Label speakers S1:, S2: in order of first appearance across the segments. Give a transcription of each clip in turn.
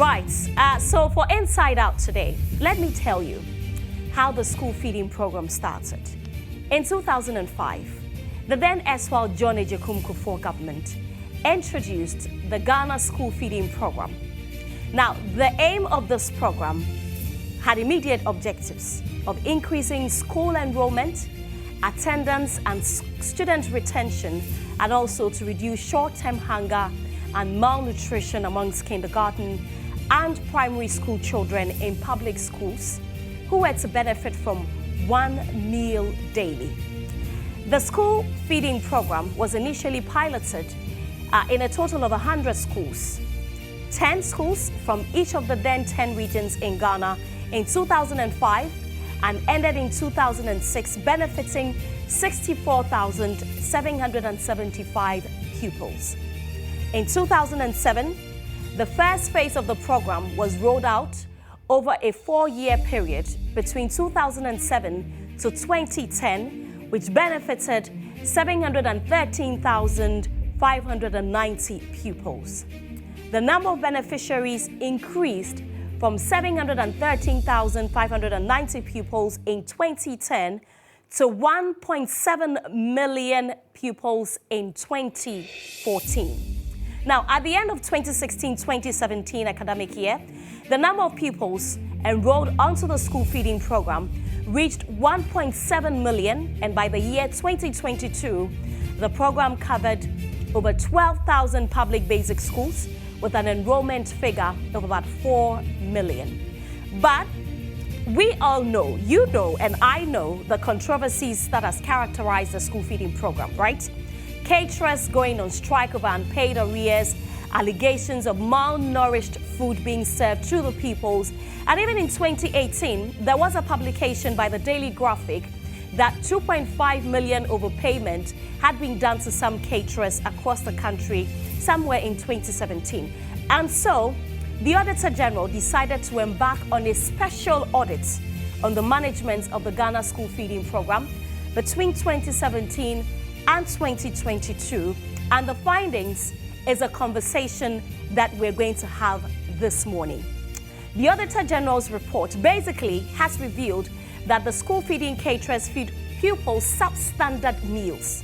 S1: Right, so for Inside Out today, let me tell you how the school feeding program started. In 2005, the then erstwhile John Agyekum Kufuor government introduced the Ghana school feeding program. Now, the aim of this program had immediate objectives of increasing school enrollment, attendance and student retention, and also to reduce short-term hunger and malnutrition amongst kindergarten and primary school children in public schools who were to benefit from one meal daily. The school feeding program was initially piloted in a total of 100 schools. 10 schools from each of the then 10 regions in Ghana in 2005 and ended in 2006, benefiting 64,775 pupils. In 2007, the first phase of the program was rolled out over a 4-year period between 2007 to 2010, which benefited 713,590 pupils. The number of beneficiaries increased from 713,590 pupils in 2010 to 1.7 million pupils in 2014. Now, at the end of 2016-2017 academic year, the number of pupils enrolled onto the school feeding program reached 1.7 million, and by the year 2022, the program covered over 12,000 public basic schools with an enrollment figure of about 4 million. But we all know, you know, and I know the controversies that has characterized the school feeding program, right? Caterers going on strike over unpaid arrears, allegations of malnourished food being served to the pupils, and even in 2018, there was a publication by the Daily Graphic that 2.5 million overpayment had been done to some caterers across the country somewhere in 2017. And so, the Auditor General decided to embark on a special audit on the management of the Ghana school feeding program between 2017 and 2022. And the findings is a conversation that we're going to have this morning. The Auditor General's report basically has revealed that the school feeding caterers feed pupils substandard meals.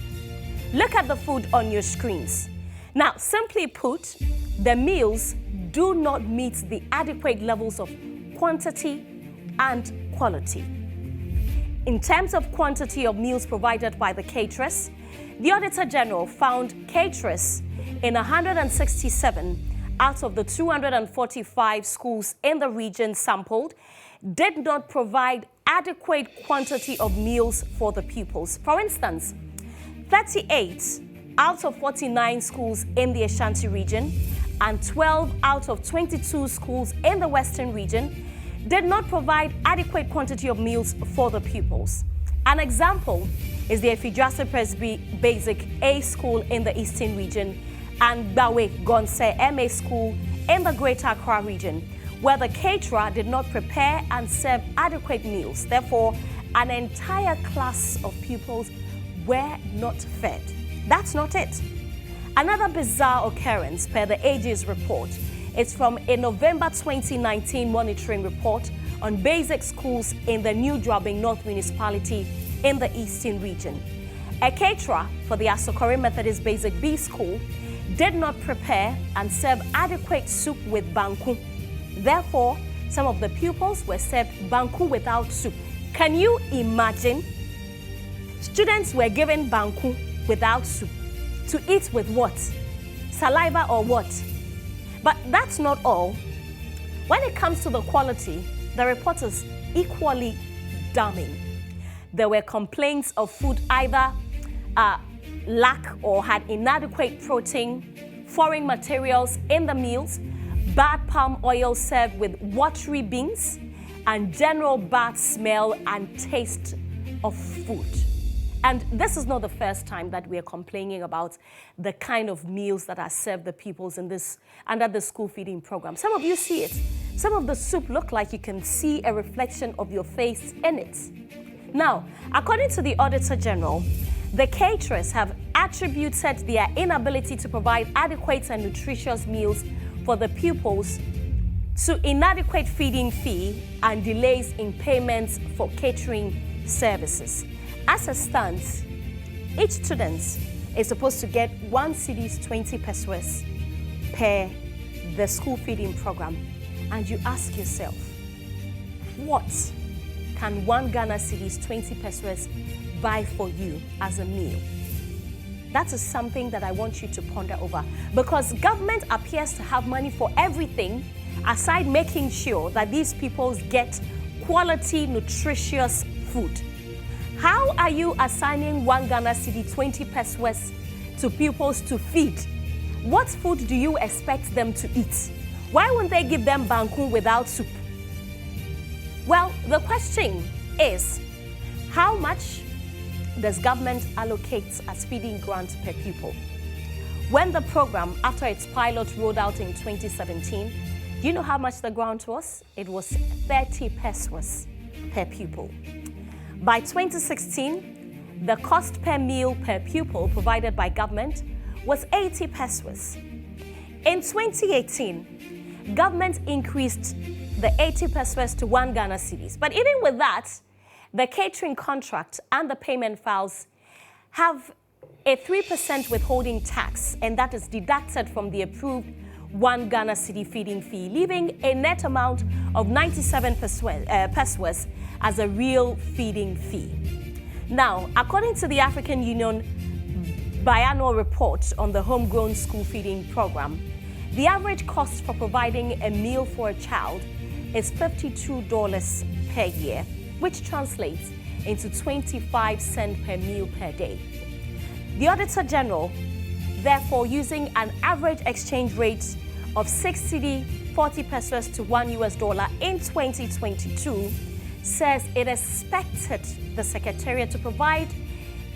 S1: Look at the food on your screens. Now, simply put, the meals do not meet the adequate levels of quantity and quality. In terms of quantity of meals provided by the caterers, the Auditor General found caterers in 167 out of the 245 schools in the region sampled did not provide adequate quantity of meals for the pupils. For instance, 38 out of 49 schools in the Ashanti region and 12 out of 22 schools in the Western region did not provide adequate quantity of meals for the pupils. An example is the Efidrase Presby Basic A School in the Eastern region and Bawe Gonse MA School in the Greater Accra region, where the caterer did not prepare and serve adequate meals. Therefore, an entire class of pupils were not fed. That's not it. Another bizarre occurrence per the AG's report is from a November 2019 monitoring report on basic schools in the New Drubbing North Municipality in the Eastern region. A caterer for the Asokore Methodist Basic B School did not prepare and serve adequate soup with banku. Therefore, some of the pupils were served banku without soup. Can you imagine? Students were given banku without soup. To eat with what? Saliva or what? But that's not all. When it comes to the quality, the report is equally damning. There were complaints of food either lack or had inadequate protein, foreign materials in the meals, bad palm oil served with watery beans, and general bad smell and taste of food. And this is not the first time that we are complaining about the kind of meals that are served the pupils in this under the school feeding program. Some of you see it. Some of the soup look like you can see a reflection of your face in it. Now, according to the Auditor General, the caterers have attributed their inability to provide adequate and nutritious meals for the pupils to inadequate feeding fee and delays in payments for catering services. As it stands, each student is supposed to get 1 cedis 20 pesos per the school feeding program. And you ask yourself, what can 1 Ghana cedis 20 pesos buy for you as a meal? That is something that I want you to ponder over, because government appears to have money for everything aside making sure that these people get quality, nutritious food. How are you assigning 1 Ghana cedi 20 pesos to pupils to feed? What food do you expect them to eat? Why won't they give them banku without soup? Well, the question is, how much does government allocate as feeding grant per pupil? When the program, after its pilot rolled out in 2017, do you know how much the grant was? It was 30 pesos per pupil. By 2016, the cost per meal per pupil provided by government was 80 pesos. In 2018, government increased the 80 pesos to 1 Ghana cedis. But even with that, the catering contract and the payment files have a 3% withholding tax, and that is deducted from the approved 1 Ghana cedi feeding fee, leaving a net amount of 97 pesos as a real feeding fee. Now, according to the African Union biannual report on the homegrown school feeding program, the average cost for providing a meal for a child is $52 per year, which translates into 25 cents per meal per day. The Auditor General, therefore, using an average exchange rate of 6 cedi 40 pesos to $1 in 2022, says it expected the Secretariat to provide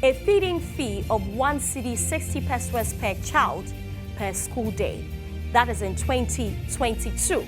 S1: a feeding fee of 1 cedi 60 pesos per child per school day. That is in 2022.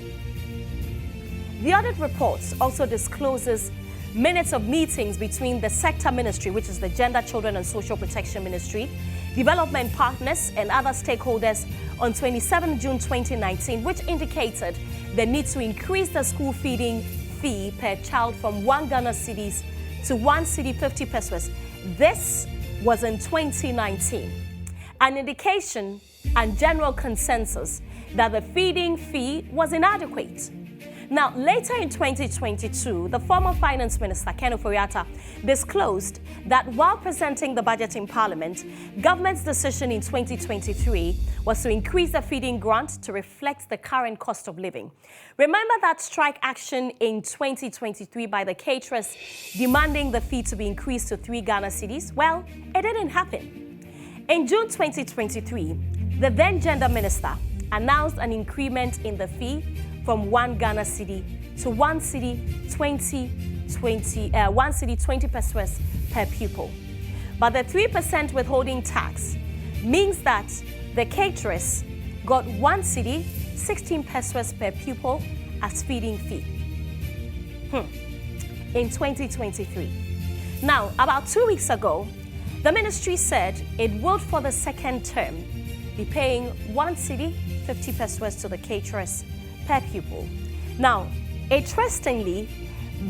S1: The audit report also discloses minutes of meetings between the sector ministry, which is the Gender, Children and Social Protection Ministry, development partners and other stakeholders on 27 June 2019, which indicated the need to increase the school feeding fee per child from 1 Ghana cedis to 1 cedi 50 pesos. This was in 2019. An indication and general consensus that the feeding fee was inadequate. Now, later in 2022, the former Finance Minister, Ken Ofori-Atta, disclosed that while presenting the budget in Parliament, government's decision in 2023 was to increase the feeding grant to reflect the current cost of living. Remember that strike action in 2023 by the caterers demanding the fee to be increased to 3 Ghana cedis? Well, it didn't happen. In June 2023, the then Gender Minister announced an increment in the fee from 1 Ghana cedi to 1 cedi 20 pesos per pupil. But the 3% withholding tax means that the caterers got 1 cedi 16 pesos per pupil as feeding fee in 2023. Now, about 2 weeks ago, the ministry said it would, for the second term, be paying 1 cedi 50 pesos to the caterers per pupil. Now, interestingly,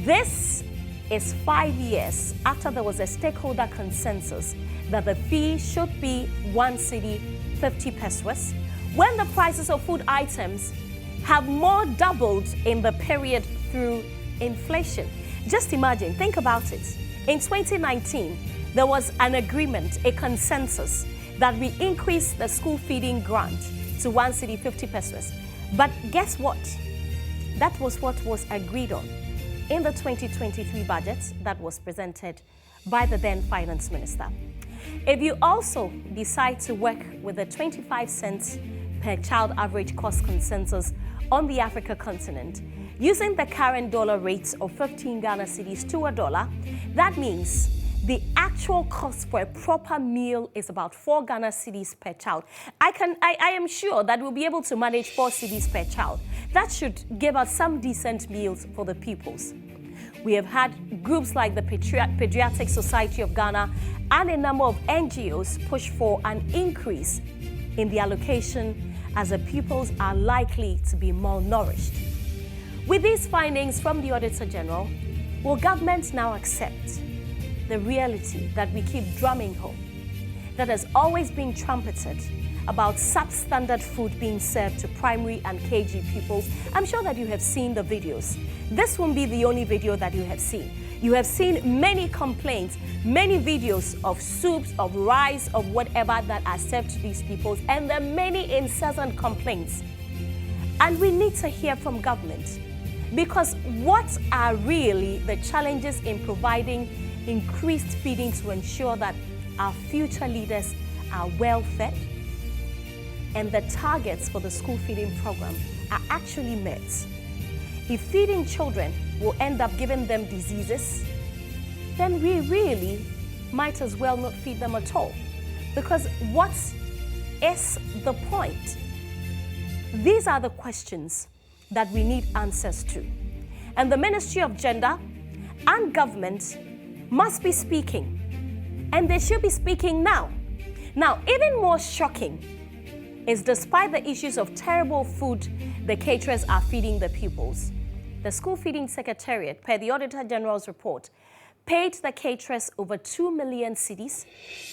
S1: this is 5 years after there was a stakeholder consensus that the fee should be 1 cedi 50 pesos, when the prices of food items have more doubled in the period through inflation. Just imagine, think about it. In 2019, there was an agreement, a consensus, that we increase the school feeding grant to 1 cedi 50 pesos. But guess what? That was what was agreed on in the 2023 budget that was presented by the then Finance Minister. If you also decide to work with the 25 cents per child average cost consensus on the Africa continent, using the current dollar rate of 15 Ghana cedis to $1, that means the actual cost for a proper meal is about 4 Ghana cedis per child. I am sure that we'll be able to manage 4 cedis per child. That should give us some decent meals for the pupils. We have had groups like the Pediatric Society of Ghana and a number of NGOs push for an increase in the allocation, as the pupils are likely to be malnourished. With these findings from the Auditor General, will government now accept the reality that we keep drumming home, that has always been trumpeted about substandard food being served to primary and KG pupils? I'm sure that you have seen the videos. This won't be the only video that you have seen. You have seen many complaints, many videos of soups, of rice, of whatever that are served to these peoples, and there are many incessant complaints. And we need to hear from government, because what are really the challenges in providing increased feeding to ensure that our future leaders are well fed and the targets for the school feeding program are actually met? If feeding children will end up giving them diseases, then we really might as well not feed them at all. Because what is the point? These are the questions that we need answers to. And the Ministry of Gender and government must be speaking. And they should be speaking now. Now, even more shocking is, despite the issues of terrible food the caterers are feeding the pupils, the School Feeding Secretariat, per the Auditor General's report, paid the caterers over 2 million cedis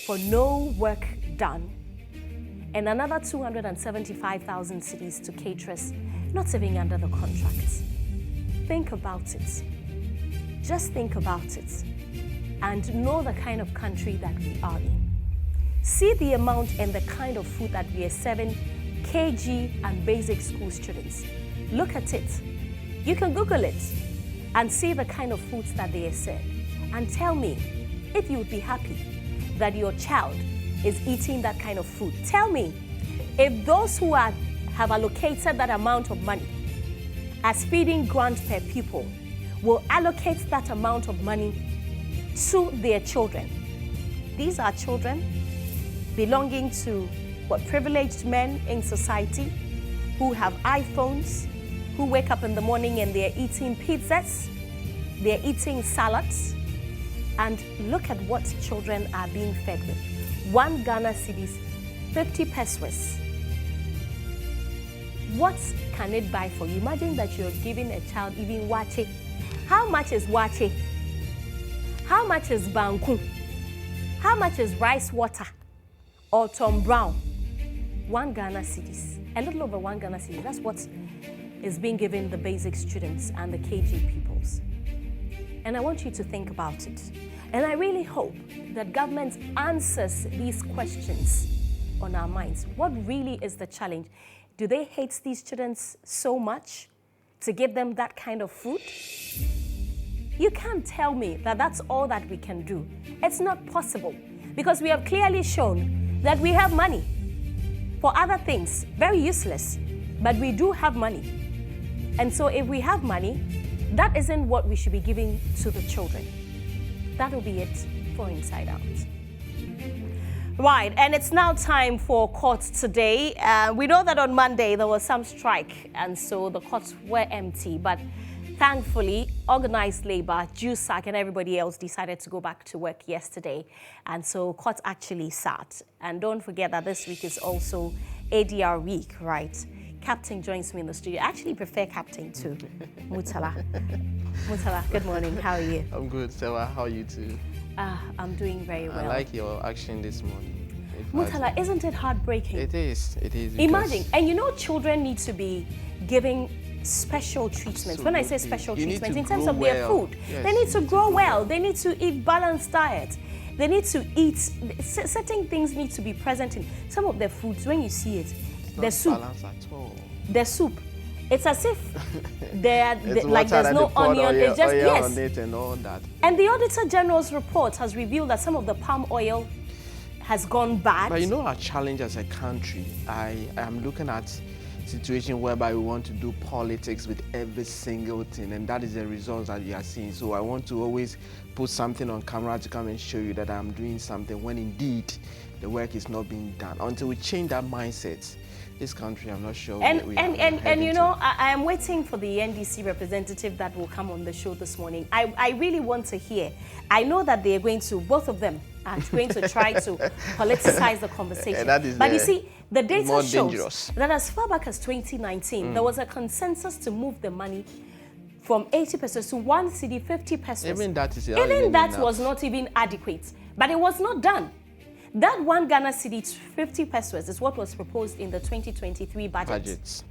S1: for no work done, and another 275,000 cedis to caterers not serving under the contracts. Think about it. Just think about it and know the kind of country that we are in. See the amount and the kind of food that we are serving KG and basic school students. Look at it. You can Google it and see the kind of foods that they are served. And tell me if you would be happy that your child is eating that kind of food. Tell me if those who have allocated that amount of money as feeding grant per pupil will allocate that amount of money to their children. These are children belonging to privileged men in society who have iPhones, who wake up in the morning and they're eating pizzas, they're eating salads, and look at what children are being fed with. 1 Ghana cedis, 50 pesos. What can it buy for you? Imagine that you're giving a child even wache. How much is wache? How much is banku? How much is rice water or Tom Brown? 1 Ghana cedis, a little over 1 Ghana cedis. That's what is being given the basic students and the KG pupils. And I want you to think about it. And I really hope that government answers these questions on our minds. What really is the challenge? Do they hate these students so much to give them that kind of food? You can't tell me that that's all that we can do. It's not possible, because we have clearly shown that we have money for other things, very useless, but we do have money. And so if we have money, that isn't what we should be giving to the children. That'll be it for Inside Out. Right, and it's now time for court today. We know that on Monday there was some strike, and so the courts were empty, but thankfully, organized labor, JUSAC, and everybody else decided to go back to work yesterday, and so court actually sat. And don't forget that this week is also ADR week, right? Captain joins me in the studio. I actually prefer Captain to Mutala. Mutala, good morning. How are you?
S2: I'm good, Serwaa. How are you too?
S1: I'm doing very well.
S2: I like your action this morning.
S1: Mutala, isn't it heartbreaking?
S2: It is. It is.
S1: Imagine, and you know, children need to be given special treatments.
S2: Absolutely.
S1: When I say special treatments, in terms of
S2: well.
S1: their food,
S2: yes,
S1: they need to grow well. They need to eat balanced diet. They need to eat, certain things need to be present in some of their foods. When you see it, the soup.
S2: Balance at all.
S1: The soup. It's as if
S2: like
S1: there's no onion. It's just yes.
S2: On it and all that.
S1: And the Auditor General's report has revealed that some of the palm oil has gone bad.
S2: But you know our challenge as a country. I am looking at situation whereby we want to do politics with every single thing, and that is the results that you are seeing. So I want to always put something on camera to come and show you that I'm doing something when indeed the work is not being done. Until we change that mindset, this country, I'm not sure.
S1: And you know, I am waiting for the NDC representative that will come on the show this morning. I really want to hear. I know that they are going to, both of them are going to try to politicize the conversation. But you see, the data shows that as far back as 2019, there was a consensus to move the money from 80 pesos to 1 cedi 50 pesos.
S2: Even that is
S1: even that was not even adequate, but it was not done. That 1 Ghana cedi 50 pesos is what was proposed in the 2023 budget.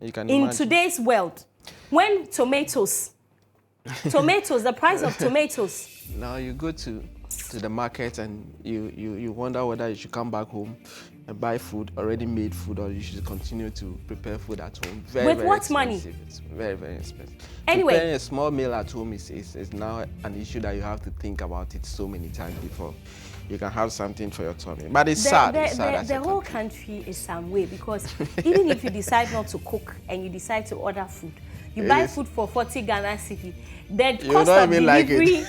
S2: You can
S1: in
S2: imagine.
S1: Today's world, when tomatoes, the price of tomatoes.
S2: Now you go to the market and you wonder whether you should come back home and buy food, already made food, or you should continue to prepare food at home.
S1: With what money?
S2: It's very, very expensive.
S1: Anyway.
S2: Preparing a small meal at home is now an issue that you have to think about it so many times before you can have something for your tummy. But it's sad. It's sad
S1: the whole country is some way, because even if you decide not to cook and you decide to order food, you buy food for 40 Ghana cedi. The cost of delivery,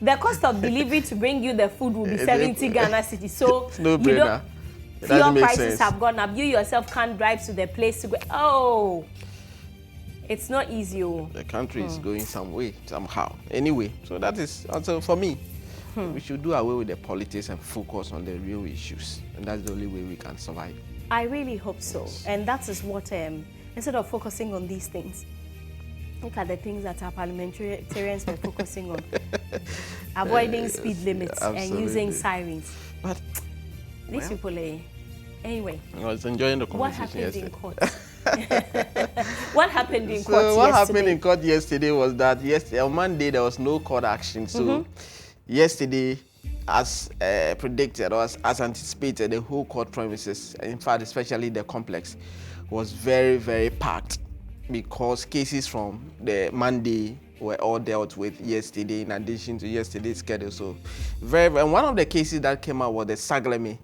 S1: the cost of delivery to bring you the food will be 70 Ghana cedi. So
S2: it's no brainer.
S1: Fuel prices have gone up. You yourself can't drive to the place to go. Oh, it's not easy.
S2: The country is going some way, somehow. Anyway, so that is also for me. We should do away with the politics and focus on the real issues. And that's the only way we can survive.
S1: I really hope so. Yes. And that is what, instead of focusing on these things, look at the things that our parliamentarians were focusing on. Avoiding speed limits and using sirens.
S2: But
S1: these people, anyway.
S2: I was enjoying the conversation
S1: yesterday. What happened in court yesterday?
S2: What happened in court yesterday was that on Monday there was no court action. So yesterday, as predicted or as anticipated, the whole court premises, in fact, especially the complex, was very, very packed, because cases from the Monday were all dealt with yesterday in addition to yesterday's schedule. So and one of the cases that came out was the Saglemi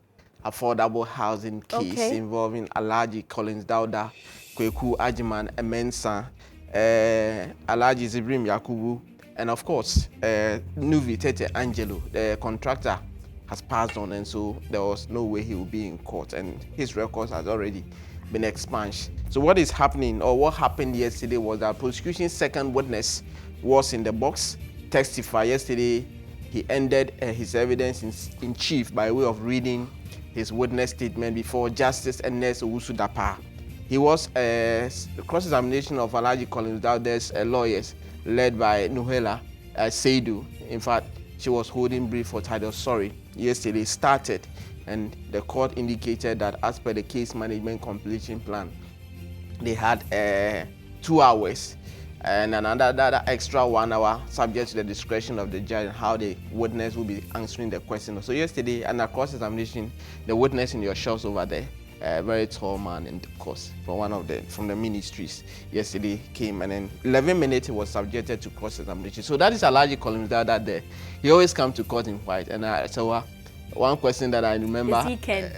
S2: affordable housing case involving Alhaji Collins Dauda, Kweku Ajiman Emensa, Alhaji Zibrim Yakubu, and of course, Nuvi Tete Angelo, the contractor, has passed on, and so there was no way he would be in court, and his records has already been expunged. So what is happening, or what happened yesterday, was that prosecution's second witness was in the box, testify yesterday. He ended his evidence in chief by way of reading his witness statement before Justice Ernest Owusu-Dapa. He was a cross-examination of Alhaji Collins Dauda's lawyers, led by Nuhela Seidu. In fact, she was holding brief for title sorry. Yesterday started, and the court indicated that as per the case management completion plan, they had 2 hours and another extra 1 hour subject to the discretion of the judge and how the witness will be answering the question. So yesterday, and across examination, the witness in your shelves over there, a very tall man, and of course from the ministries, yesterday came, and in 11 minutes he was subjected to cross-examination. So that is Alhaji Collins Dauda there. He always comes to court in white, and so one question that I remember.
S1: Yes, he can.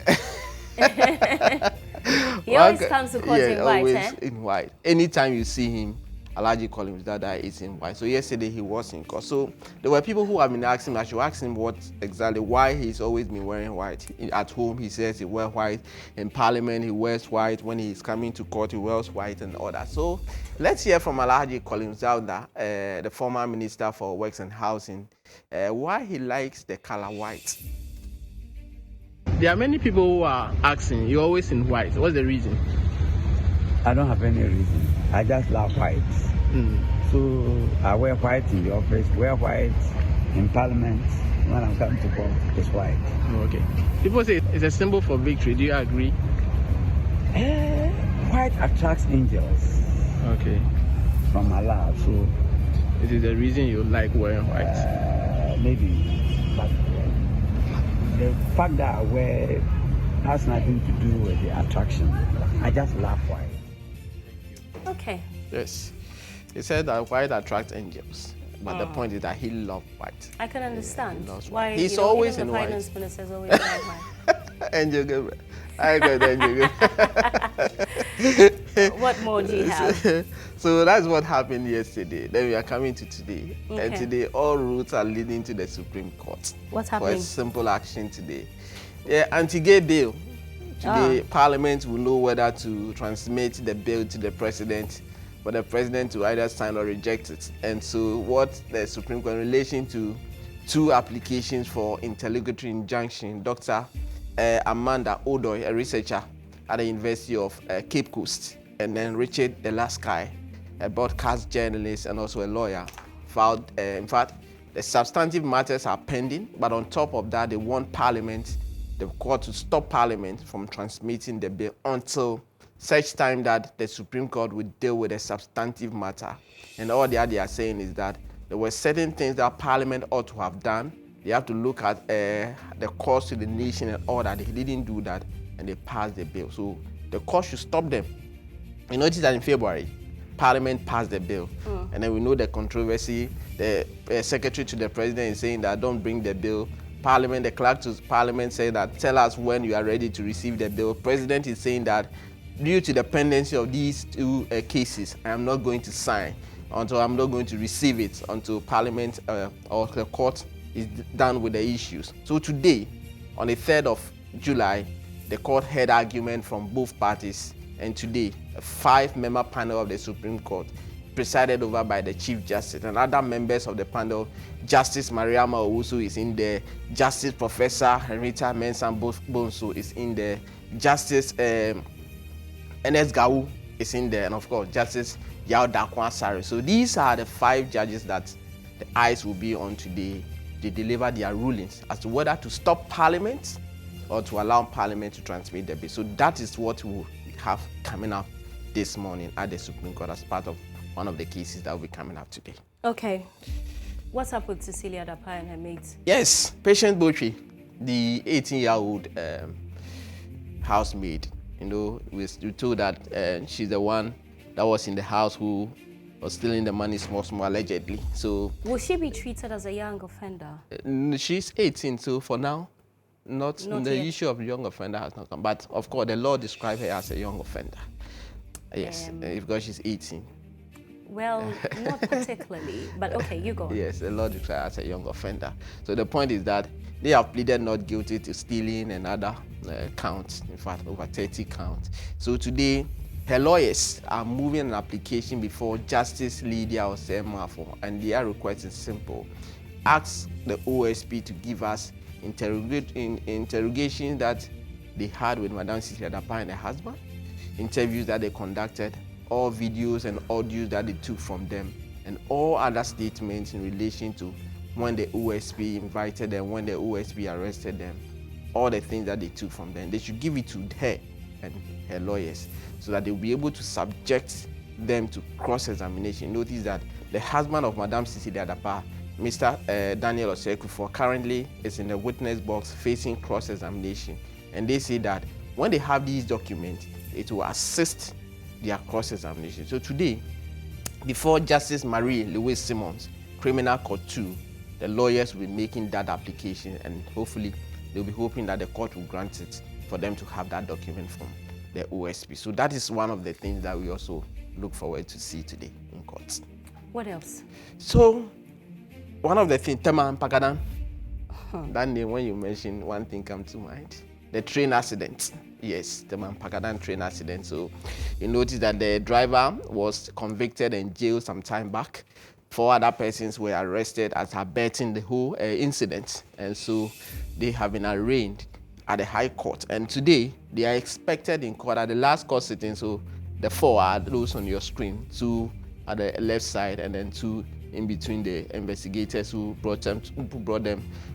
S1: He always comes to court in white.
S2: Always in white. Anytime you see him, Alhaji Collins Dauda is in white. So yesterday he was in court. So there were people who have been asking him, I should ask him why he's always been wearing white. At home he says he wears white. In Parliament he wears white. When he's coming to court he wears white and all that. So let's hear from Alhaji Collins Dauda, the former Minister for Works and Housing, why he likes the color white. There are many people who are asking, you're always in white. What's the reason?
S3: I don't have any reason. I just love white. So I wear white in the office, wear white in Parliament. When I'm coming to court, it's white.
S2: Okay. People say it's a symbol for victory. Do you agree?
S3: White attracts angels.
S2: Okay.
S3: From Allah. So
S2: it is the reason you like wearing white?
S3: Maybe. But the fact that I wear has nothing to do with the attraction. I just love white.
S1: Okay.
S2: Yes. He said that white attracts angels. But the point is that he loves white.
S1: I can understand
S2: why he's always in white.
S1: The finance minister is always in white.
S2: Angel Gabriel. I got Angel
S1: Gabriel. What more do you have?
S2: So that's what happened yesterday. Then we are coming to today. Okay. And today all routes are leading to the Supreme Court.
S1: What's happening?
S2: For a simple action today. Anti-gay bill. Today, Parliament will know whether to transmit the bill to the President, for the President to either sign or reject it. And so what the Supreme Court in relation to 2 applications for interlocutory injunction, Dr. Amanda Odoy, a researcher at the University of Cape Coast, and then Richard Delaskai, a broadcast journalist, and also a lawyer, filed, in fact, the substantive matters are pending, but on top of that, they want Parliament, the court, to stop Parliament from transmitting the bill until such time that the Supreme Court would deal with a substantive matter. And all that they are saying is that there were certain things that Parliament ought to have done. They have to look at the cost to the nation and all that. They didn't do that, and they passed the bill. So the court should stop them. You notice that in February, Parliament passed the bill. And then we know the controversy. The secretary to the president is saying that don't bring the bill. Parliament, the clerk to Parliament said that tell us when you are ready to receive the bill. President is saying that due to the pendency of these two cases, I am not going to sign until I'm not going to receive it until Parliament or the court is done with the issues. So today, on the 3rd of July, the court heard argument from both parties, and today, a 5-member panel of the Supreme Court, presided over by the Chief Justice, and other members of the panel, Justice Mariama Owusu is in there, Justice Professor Henrietta Mensah Bonsu is in there, Justice Ernest Gawu is in there, and of course, Justice Yao Dakwa Sari. So these are the 5 judges that the eyes will be on today. They deliver their rulings as to whether to stop Parliament or to allow Parliament to transmit the bill. So that is what we have coming up this morning at the Supreme Court as part of one of the cases that will be coming up today.
S1: Okay. What's up with Cecilia Dapai and her mates?
S2: Yes, Patience Botry, the 18-year-old housemaid, you know, we're told that she's the one that was in the house who was stealing the money small, allegedly. So
S1: will she be treated as a young offender?
S2: She's 18, so for now, not the
S1: yet.
S2: issue of young offender has not come. But of course, the law describes her as a young offender. Yes, because she's 18.
S1: Well, not particularly, but okay, you go on.
S2: Yes, the law describes her as a young offender. So the point is that they have pleaded not guilty to stealing and other counts, in fact, over 30 counts. So today, her lawyers are moving an application before Justice Lydia Osei-Mafo, and their request is simple. Ask the OSP to give us interrogations that they had with Madam Cecilia Dapai and her husband, interviews that they conducted, all videos and audios that they took from them, and all other statements in relation to when the OSP invited them, when the OSP arrested them, all the things that they took from them. They should give it to her and her lawyers so that they'll be able to subject them to cross-examination. Notice that the husband of Madam Cecilia Dapai, Mr. Daniel Osei-Kuffour, currently is in the witness box facing cross-examination. And they say that when they have these documents, it will assist their cross-examination. So today, before Justice Marie Louise Simmons, Criminal Court 2, the lawyers will be making that application, and hopefully they'll be hoping that the court will grant it for them to have that document from the OSP. So that is one of the things that we also look forward to see today in court.
S1: What else?
S2: So one of the things, Tema Mpakadan, that name, when you mention, one thing comes to mind. The train accident. Yes, the Mpakadan train accident. So you notice that the driver was convicted and jailed some time back. 4 other persons were arrested as abetting the whole incident. And so they have been arraigned at the High Court. And today, they are expected in court at the last court sitting. So the 4 are those on your screen, 2 at the left side, and then 2 in between the investigators who brought them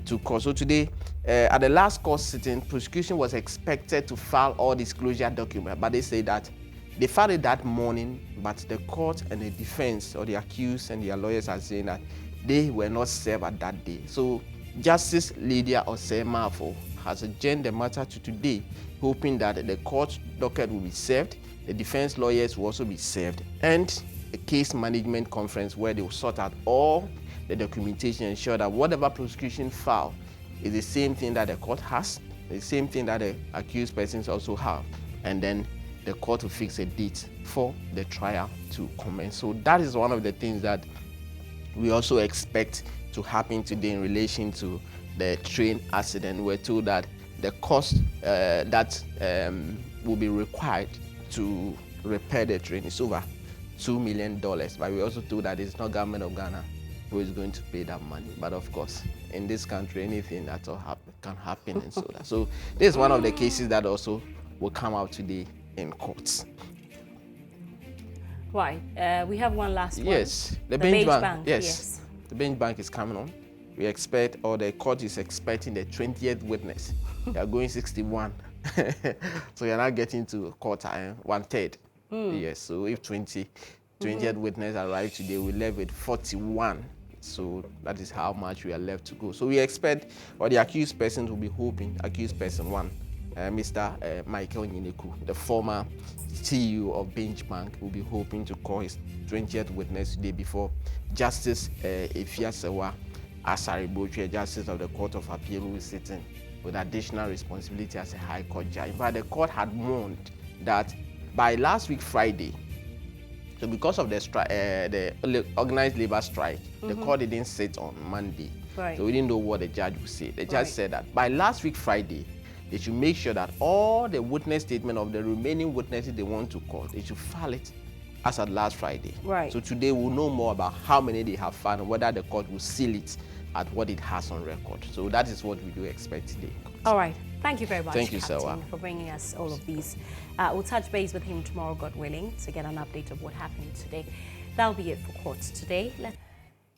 S2: to court. So today, at the last court sitting, prosecution was expected to file all disclosure documents, but they say that they filed it that morning, but the court and the defense, or the accused and their lawyers, are saying that they were not served at that day. So Justice Lydia Osei-Mafo has adjourned the matter to today, hoping that the court docket will be served, the defense lawyers will also be served, and a case management conference where they will sort out all the documentation and ensure that whatever prosecution file is the same thing that the court has, the same thing that the accused persons also have, and then the court will fix a date for the trial to commence. So that is one of the things that we also expect to happen today in relation to the train accident. We're told that the cost that will be required to repair the train is over $2 million, but we also told that it's not government of Ghana who is going to pay that money. But of course, in this country, anything at all can happen, and so that. So this is one of the cases that also will come out today in courts.
S1: Right. We have one last one.
S2: Yes, the bench bank. Yes.
S1: Yes.
S2: The bench bank is coming on. We expect, or the court is expecting, the 20th witness. They are going 61. So you're not getting to court 1/3. Yes, so if 20th witness arrive today, we're left with 41. So that is how much we are left to go. So we expect, or the accused persons will be hoping, accused person 1, Mr. Michael Nyineku, the former CEO of Bench Bank, will be hoping to call his 20th witness today before Justice Serwaa Amihere, Justice of the Court of Appeal, who is sitting with additional responsibility as a High Court judge. But the court had warned that by last week Friday, so because of the organized labor strike, the court didn't sit on Monday.
S1: Right.
S2: So we didn't know what the judge would say. The judge said that by last week Friday, they should make sure that all the witness statement of the remaining witnesses they want to call, they should file it as at last Friday.
S1: Right.
S2: So today we'll know more about how many they have filed and whether the court will seal it at what it has on record. So that is what we do expect today.
S1: All right. Thank you very much,
S2: Thank you,
S1: Captain,
S2: Serwaa,
S1: for bringing us all of these. We'll touch base with him tomorrow, God willing, to get an update of what happened today. That'll be it for courts today.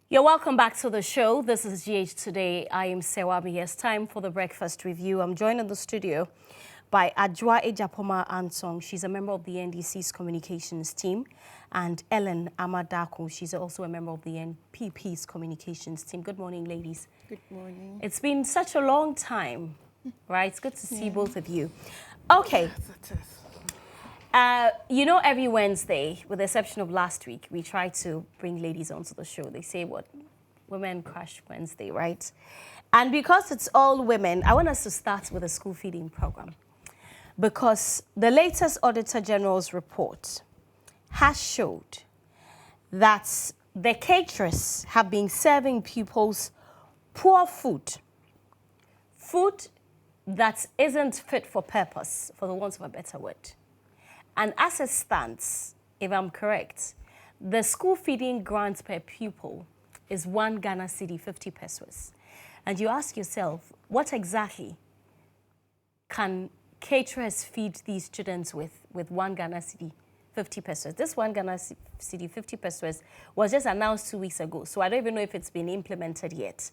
S1: You're welcome back to the show. This is GHToday. I am Serwaa Amihere. It's time for the breakfast review. I'm joined in the studio by Adwoa Ejapoma Ansong. She's a member of the NDC's communications team. And Ellen Amadako. She's also a member of the NPP's communications team. Good morning, ladies.
S4: Good morning.
S1: It's been such a long time, right? It's good to see both of you. Okay. You know, every Wednesday, with the exception of last week, we try to bring ladies onto the show. They say what? Women Crush Wednesday, right? And because it's all women, I want us to start with a school feeding program. Because the latest Auditor General's report has showed that the caterers have been serving pupils poor food. Food that isn't fit for purpose, for the want of a better word. And as it stands, if I'm correct, the school feeding grant per pupil is 1 Ghana cedi, 50 pesos. And you ask yourself, what exactly can caterers feed these students with 1 Ghana cedi, 50 pesos? This 1 Ghana cedi, 50 pesos was just announced 2 weeks ago, so I don't even know if it's been implemented yet.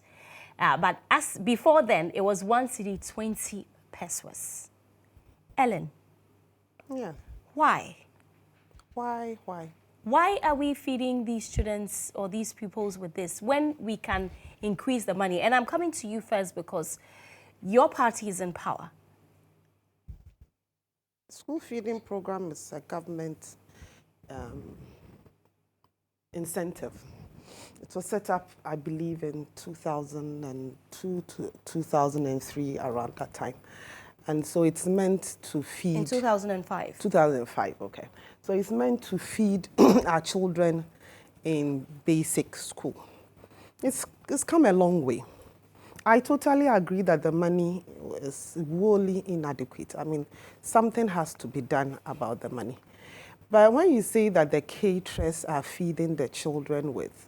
S1: But as before then, it was 1 cedi, 20 pesos. Ellen?
S4: Yeah.
S1: Why?
S4: Why?
S1: Why are we feeding these students or these pupils with this when we can increase the money? And I'm coming to you first because your party is in power.
S4: School feeding program is a government incentive. It was set up, I believe, in 2002 to 2003, around that time. And so it's meant to feed...
S1: In 2005?
S4: 2005, okay. So it's meant to feed our children in basic school. It's come a long way. I totally agree that the money is wholly inadequate. I mean, something has to be done about the money. But when you say that the caterers are feeding the children with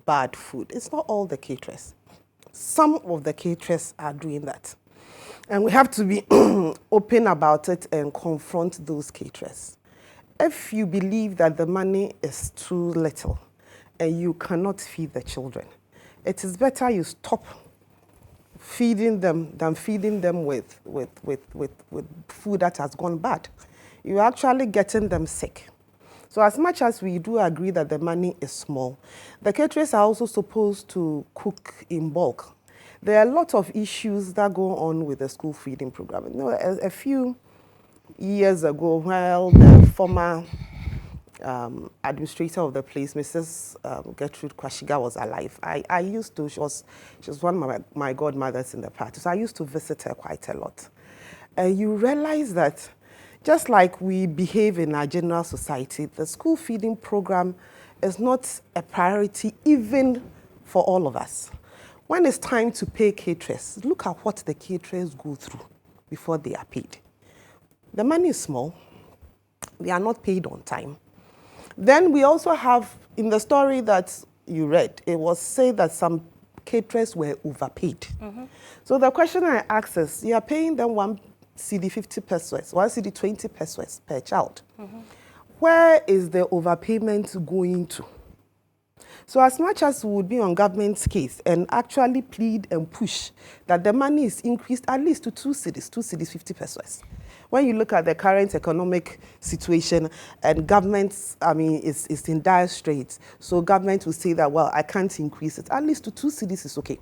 S4: bad food, it's not all the caterers. Some of the caterers are doing that. And we have to be open about it and confront those caterers. If you believe that the money is too little and you cannot feed the children, it is better you stop feeding them than feeding them with food that has gone bad. You're actually getting them sick. So as much as we do agree that the money is small, the caterers are also supposed to cook in bulk. There are a lot of issues that go on with the school feeding program. You know, a few years ago, while the former administrator of the place, Mrs. Gertrude Kwashiga, was alive, I used to, she was one of my godmothers in the party, so I used to visit her quite a lot. And you realize that just like we behave in our general society, the school feeding program is not a priority even for all of us. When it's time to pay caterers, look at what the caterers go through before they are paid. The money is small. They are not paid on time. Then we also have, in the story that you read, it was said that some caterers were overpaid. Mm-hmm. So the question I ask is, you are paying them 1 cedi 50 pesos, 1 cedi 20 pesos per child. Mm-hmm. where is the overpayment going to? So as much as we would be on government's case and actually plead and push that the money is increased at least to 2 cedis 50 pesos. When you look at the current economic situation and government, is in dire straits. So government will say that, well, I can't increase it. At least to 2 cedis is okay.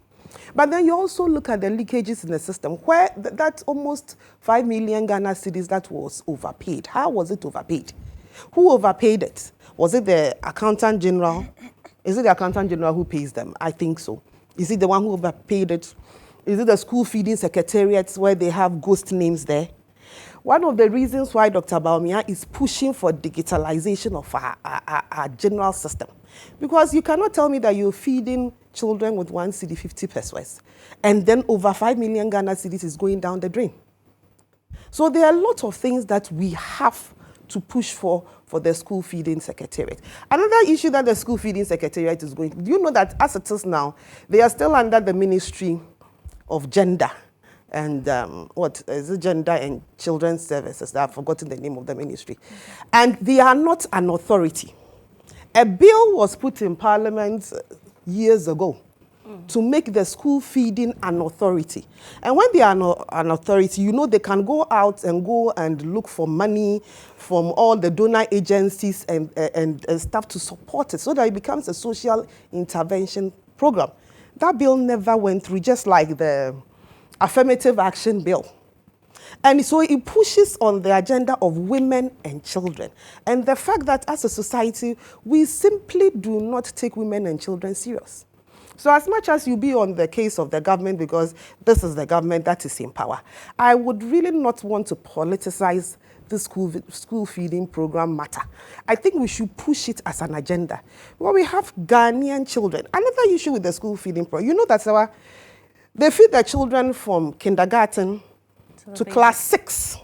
S4: But then you also look at the leakages in the system where that almost 5 million Ghana cedis that was overpaid. How was it overpaid? Who overpaid it? Was it the accountant general? Is it the accountant general who pays them? I think so. Is it the one who overpaid it? Is it the school feeding secretariats where they have ghost names there? One of the reasons why Dr. Bawumia is pushing for digitalization of our general system, because you cannot tell me that you're feeding children with 1 cedi 50 pesos and then over 5 million Ghana cedis is going down the drain. So there are a lot of things that we have to push for the school feeding secretariat. Another issue that the school feeding secretariat is going, do you know that as it is now, they are still under the Ministry of Gender and Gender and Children's Services? I've forgotten the name of the ministry. And they are not an authority. A bill was put in Parliament years ago to make the school feeding an authority. And when they are an authority, you know they can go out and look for money from all the donor agencies and stuff to support it so that it becomes a social intervention program. That bill never went through, just like the affirmative action bill. And so it pushes on the agenda of women and children. And the fact that as a society, we simply do not take women and children serious. So as much as you be on the case of the government, because this is the government that is in power, I would really not want to politicize the school feeding program matter. I think we should push it as an agenda. Well, we have Ghanaian children. Another issue with the school feeding program, you know that they feed their children from kindergarten to class 6.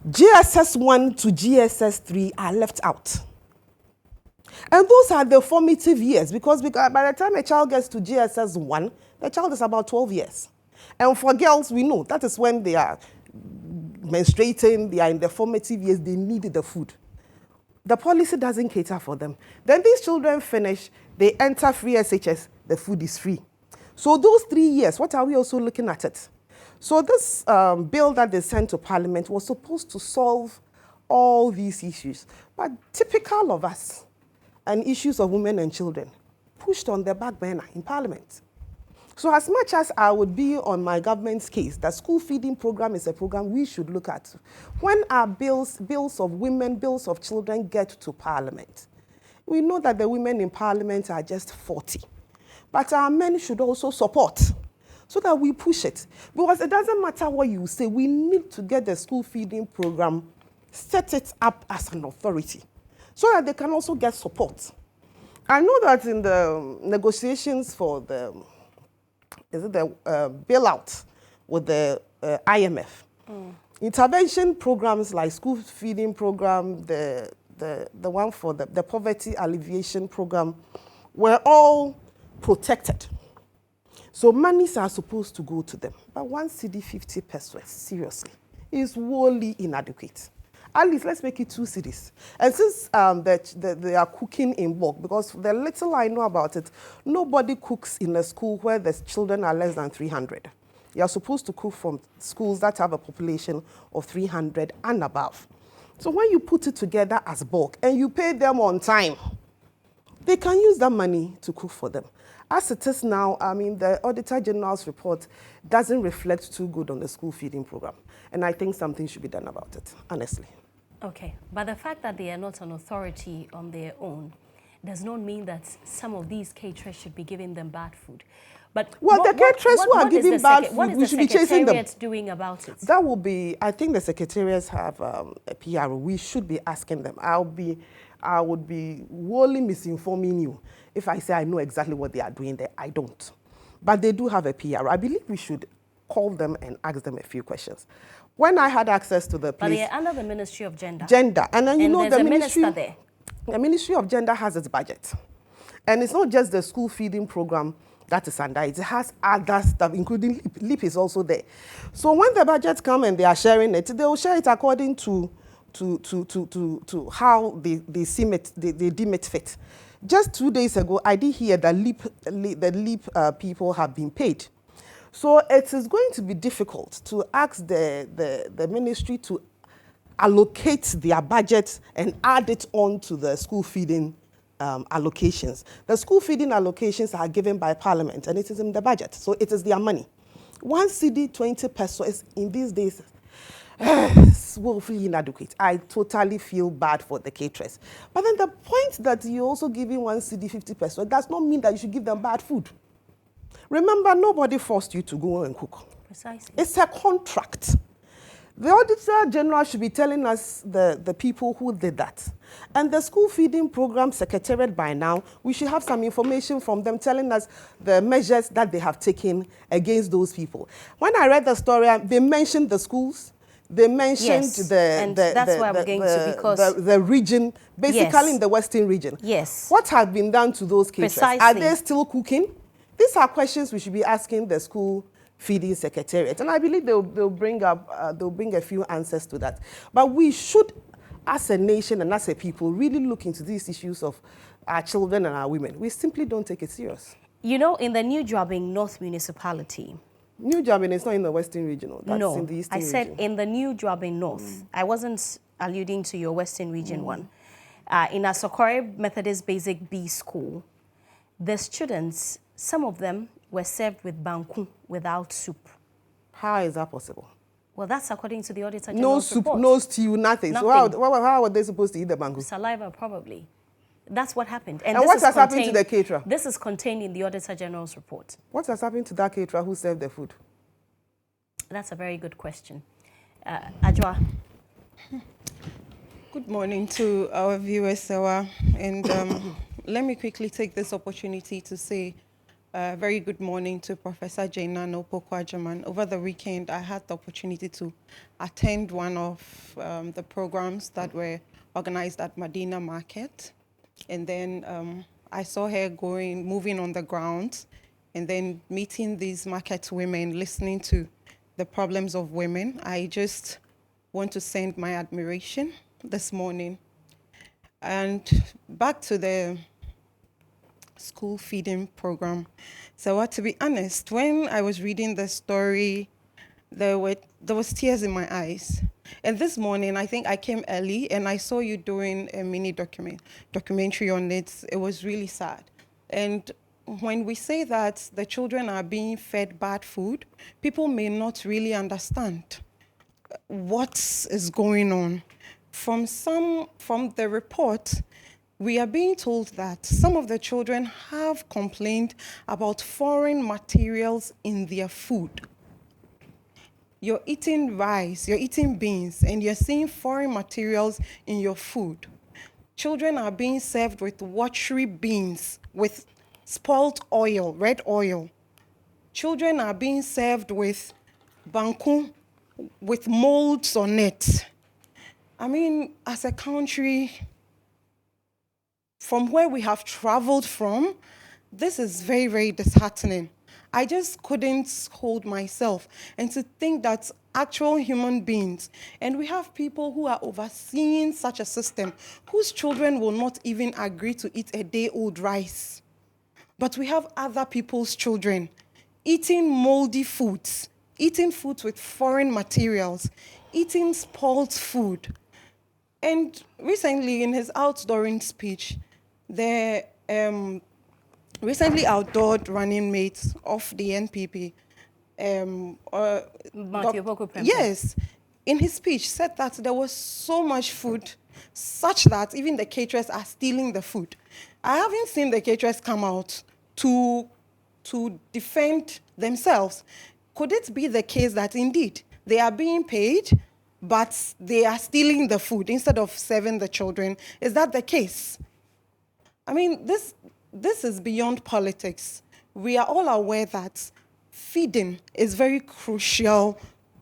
S4: GSS 1 to GSS 3 are left out. And those are the formative years because by the time a child gets to GSS 1, the child is about 12 years. And for girls, we know that is when they are menstruating, they are in the formative years, they need the food. The policy doesn't cater for them. Then these children finish, they enter free SHS, the food is free. So those 3 years, what are we also looking at it? So this bill that they sent to Parliament was supposed to solve all these issues. But typical of us, and issues of women and children pushed on the back burner in Parliament. So as much as I would be on my government's case, the school feeding program is a program we should look at. When our bills of women, bills of children get to Parliament, we know that the women in Parliament are just 40. But our men should also support so that we push it. Because it doesn't matter what you say, we need to get the school feeding program, set it up as an authority, so that they can also get support. I know that in the negotiations for the bailout with the IMF, intervention programs like school feeding program, the one for the poverty alleviation program, were all protected. So monies are supposed to go to them. But 1 cedi 50 pesos, seriously, is wholly inadequate. At least let's make it 2 cedis. And since they are cooking in bulk, because the little I know about it, nobody cooks in a school where the children are less than 300. You are supposed to cook from schools that have a population of 300 and above. So when you put it together as bulk and you pay them on time, they can use that money to cook for them. As it is now, the Auditor General's report doesn't reflect too good on the school feeding program. And I think something should be done about it, honestly.
S1: Okay, but the fact that they are not an authority on their own does not mean that some of these caterers should be giving them bad food. But
S4: the caterers who are giving bad food, we should be chasing them.
S1: What is the Secretariat doing about it?
S4: That will be, I think the secretariats have a PR. We should be asking them. I would be wholly misinforming you if I say I know exactly what they are doing there. I don't. But they do have a PR. I believe we should call them and ask them a few questions. When I had access to the place...
S1: But they are under the Ministry of Gender.
S4: And then you know
S1: there's
S4: the
S1: a
S4: Ministry...
S1: minister there.
S4: The Ministry of Gender has its budget. And it's not just the school feeding program that is under it. It has other stuff, including LEAP is also there. So when the budgets come and they are sharing it, they will share it according to to how they seem it, they deem it fit. Just 2 days ago, I did hear that the LEAP people have been paid. So it is going to be difficult to ask the ministry to allocate their budget and add it on to the school feeding allocations. The school feeding allocations are given by Parliament, and it is in the budget, so it is their money. 1 cedi, 20 pesos in these days is woefully inadequate. I totally feel bad for the caterers. But then the point that you're also giving 1 cedi, 50 pesos does not mean that you should give them bad food. Remember, nobody forced you to go and cook.
S1: Precisely.
S4: It's a contract. The Auditor General should be telling us the people who did that. And the school feeding program secretariat by now, we should have some information from them telling us the measures that they have taken against those people. When I read the story, they mentioned the schools, they mentioned
S1: Yes, and that's where I'm going to, because
S4: the region, basically
S1: Yes.
S4: in the Western region.
S1: Yes.
S4: What has been done to those caterers? Are
S1: Precisely.
S4: they still cooking? These are questions we should be asking the school feeding secretariat, and I believe they'll bring a few answers to that. But we should, as a nation and as a people, really look into these issues of our children and our women. We simply don't take it serious.
S1: You know, in the New Jobbing North Municipality,
S4: New Jobbing is not in the Western region, that's
S1: no,
S4: in the Eastern
S1: I said
S4: region.
S1: in the New Jobbing North. I wasn't alluding to your Western region one. In Asokore Methodist Basic B School, the students, some of them were served with banku without soup.
S4: How is that possible?
S1: Well, that's according to the Auditor
S4: No
S1: General's
S4: soup,
S1: report.
S4: no stew, nothing. So how are they supposed to eat the bangu?
S1: Saliva, probably. That's what happened.
S4: And
S1: this
S4: what
S1: is
S4: has happened to
S1: contained-
S4: the caterer?
S1: This is contained in the Auditor General's report.
S4: What has happened to that caterer who served the food?
S1: That's a very good question. Ajwa.
S5: Good morning to our viewers, Serwaa. And let me quickly take this opportunity to say very good morning to Professor GHOne Opoku-Agyeman. Over the weekend, I had the opportunity to attend one of the programs that were organized at Medina Market. And then I saw her moving on the ground, and then meeting these market women, listening to the problems of women. I just want to send my admiration this morning. And back to the school feeding program. So to be honest, when I was reading the story, there was tears in my eyes. And this morning, I think I came early and I saw you doing a mini documentary on it. It was really sad. And when we say that the children are being fed bad food, people may not really understand what is going on. From the report, we are being told that some of the children have complained about foreign materials in their food. You're eating rice, you're eating beans, and you're seeing foreign materials in your food. Children are being served with watery beans, with spoiled oil, red oil. Children are being served with banku, with molds on it. I mean, as a country, from where we have traveled from, this is very, very disheartening. I just couldn't hold myself, and to think that actual human beings, and we have people who are overseeing such a system, whose children will not even agree to eat a day-old rice. But we have other people's children eating moldy foods, eating foods with foreign materials, eating spoiled food. And recently, in his outdooring speech, the recently outdoored running mate of the NPP, yes, in his speech said that there was so much food, such that even the caterers are stealing the food. I haven't seen the caterers come out to defend themselves. Could it be the case that indeed they are being paid, but they are stealing the food instead of serving the children? Is that the case? I mean, this is beyond politics. We are all aware that feeding is very crucial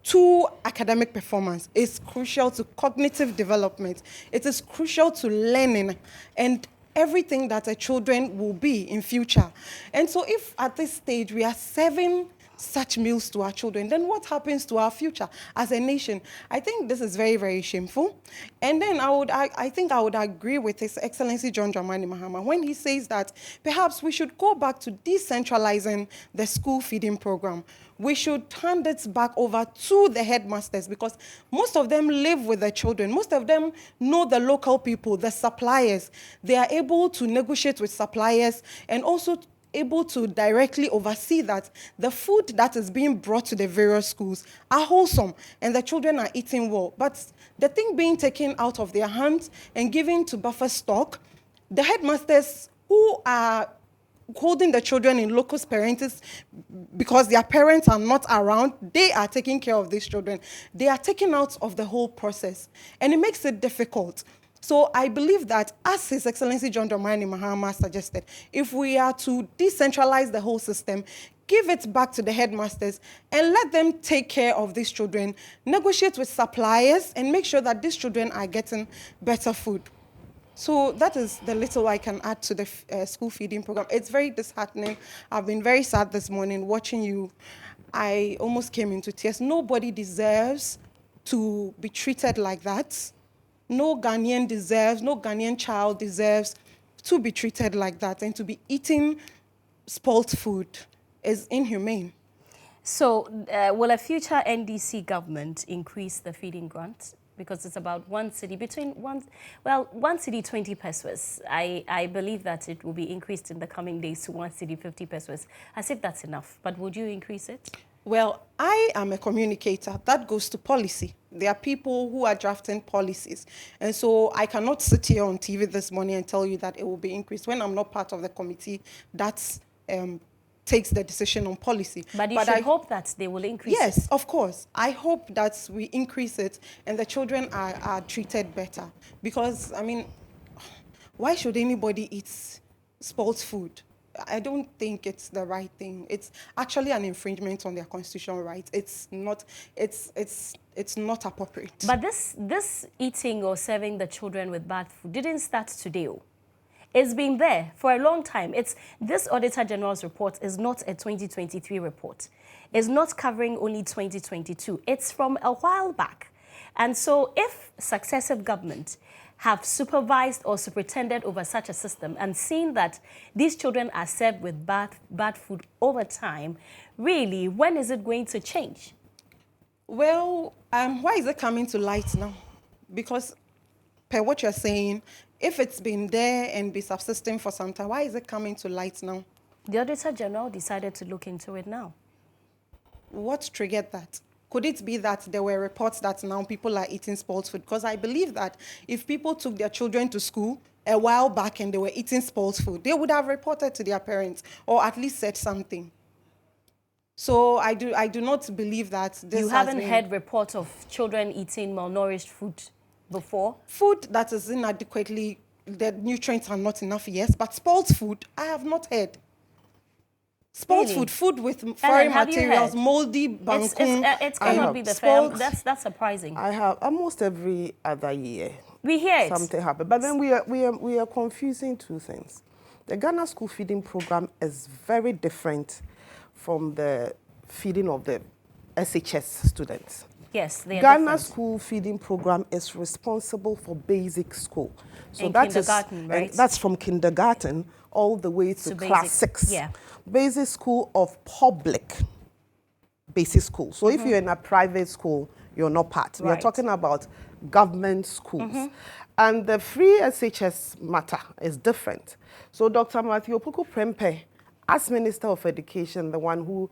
S5: to academic performance. It's crucial to cognitive development. It is crucial to learning and everything that a children will be in future. And so if at this stage we are serving such meals to our children, then what happens to our future as a nation? I think this is very, very shameful. And then I think I would agree with His Excellency John Dramani Mahama when he says that perhaps we should go back to decentralizing the school feeding program. We should hand it back over to the headmasters, because most of them live with the children. Most of them know the local people, the suppliers. They are able to negotiate with suppliers and also able to directly oversee that the food that is being brought to the various schools are wholesome and the children are eating well. But the thing being taken out of their hands and given to buffer stock, the headmasters who are holding the children in locus parentis because their parents are not around, they are taking care of these children. They are taken out of the whole process, and it makes it difficult. So I believe that, as His Excellency John Dramani Mahama suggested, if we are to decentralize the whole system, give it back to the headmasters and let them take care of these children, negotiate with suppliers, and make sure that these children are getting better food. So that is the little I can add to the school feeding program. It's very disheartening. I've been very sad this morning watching you. I almost came into tears. Nobody deserves to be treated like that. No Ghanaian child deserves to be treated like that, and to be eating spoiled food is inhumane.
S1: So will a future NDC government increase the feeding grant? Because it's about 1 cedi, 1 cedi 20 pesos. I believe that it will be increased in the coming days to 1 cedi 50 pesos, as if that's enough. But would you increase it?
S5: Well, I am a communicator. That goes to policy. There are people who are drafting policies. And so I cannot sit here on TV this morning and tell you that it will be increased when I'm not part of the committee that takes the decision on policy.
S1: But I hope that they will increase it.
S5: Yes, of course. I hope that we increase it and the children are treated better. Because, I mean, why should anybody eat spoiled food? I don't think it's the right thing. It's actually an infringement on their constitutional rights. It's not appropriate.
S1: But this eating or serving the children with bad food didn't start today. It's been there for a long time. This Auditor General's report is not a 2023 report. It's not covering only 2022. It's from a while back. And so if successive government have supervised or superintended over such a system and seen that these children are served with bad food over time, really, when is it going to change?
S5: Well, why is it coming to light now? Because per what you're saying, if it's been there and be subsisting for some time, why is it coming to light now?
S1: The Auditor General decided to look into it now.
S5: What triggered that? Could it be that there were reports that now people are eating spoiled food? Because I believe that if people took their children to school a while back and they were eating spoiled food, they would have reported to their parents or at least said something. So I do not believe that this
S1: You haven't heard reports of children eating malnourished food before?
S5: Food that is inadequately, the nutrients are not enough, yes, but spoiled food, I have not heard. Spoiled food with foreign materials, moldy, bangkung.
S1: It cannot be the first. That's surprising.
S4: I have almost every other year.
S1: We hear it.
S4: Something happened. But then we are confusing two things. The Ghana school feeding program is very different from the feeding of the SHS students.
S1: Yes, they are
S4: Ghana
S1: different.
S4: school feeding program is responsible for basic school. So
S1: In
S4: that
S1: kindergarten, right?
S4: that's from kindergarten all the way to class 6.
S1: Yeah.
S4: Basic school of public basic school. So if you're in a private school, you're not part.
S1: Right.
S4: We're talking about government schools. And the free SHS matter is different. So Dr. Matthew Opoku Prempeh, as Minister of Education, the one who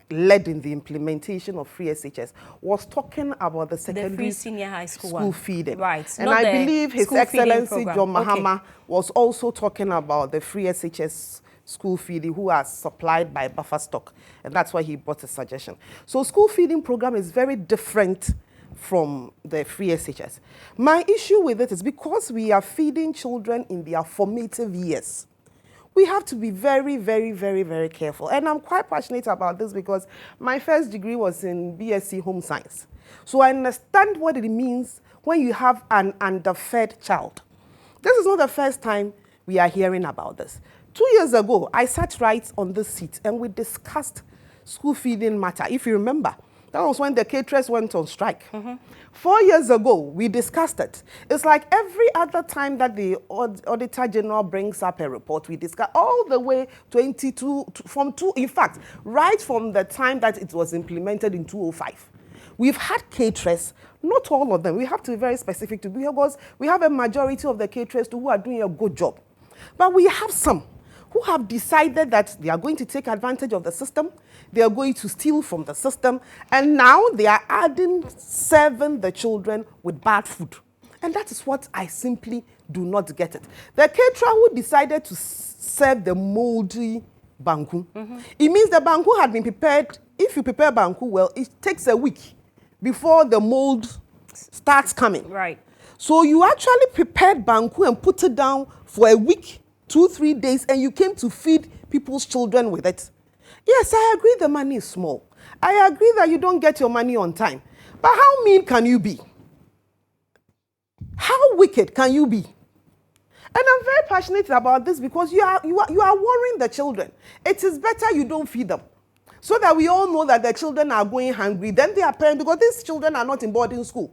S4: led in the implementation of free SHS, was talking about the secondary
S1: free senior high school one.
S4: feeding.
S1: Right.
S4: And
S1: Not
S4: I
S1: the
S4: believe His
S1: school feeding
S4: Excellency
S1: program.
S4: John Mahama was also talking about the free SHS school feeding who are supplied by buffer stock. And that's why he brought a suggestion. So school feeding program is very different from the free SHS. My issue with it is because we are feeding children in their formative years, we have to be very, very, very, very careful. And I'm quite passionate about this because my first degree was in BSc Home Science. So I understand what it means when you have an underfed child. This is not the first time we are hearing about this. 2 years ago, I sat right on this seat and we discussed school feeding matter, if you remember, that was when the caterers went on strike. 4 years ago, we discussed it. It's like every other time that the Auditor General brings up a report, we discuss all the way in fact, right from the time that it was implemented in 2005. We've had caterers, not all of them. We have to be very specific because we have a majority of the caterers who are doing a good job. But we have some who have decided that they are going to take advantage of the system, they are going to steal from the system, and now they are serving the children with bad food. And that is what I simply do not get it. The caterer who decided to serve the moldy banku, it means the banku had been prepared. If you prepare banku well, it takes a week before the mold starts coming.
S1: Right.
S4: So you actually prepared banku and put it down for a week, 2-3 days, and you came to feed people's children with it. Yes, I agree the money is small. I agree that you don't get your money on time. But how mean can you be? How wicked can you be? And I'm very passionate about this because you are worrying the children. It is better you don't feed them, so that we all know that the children are going hungry. Then they are parents, because these children are not in boarding school.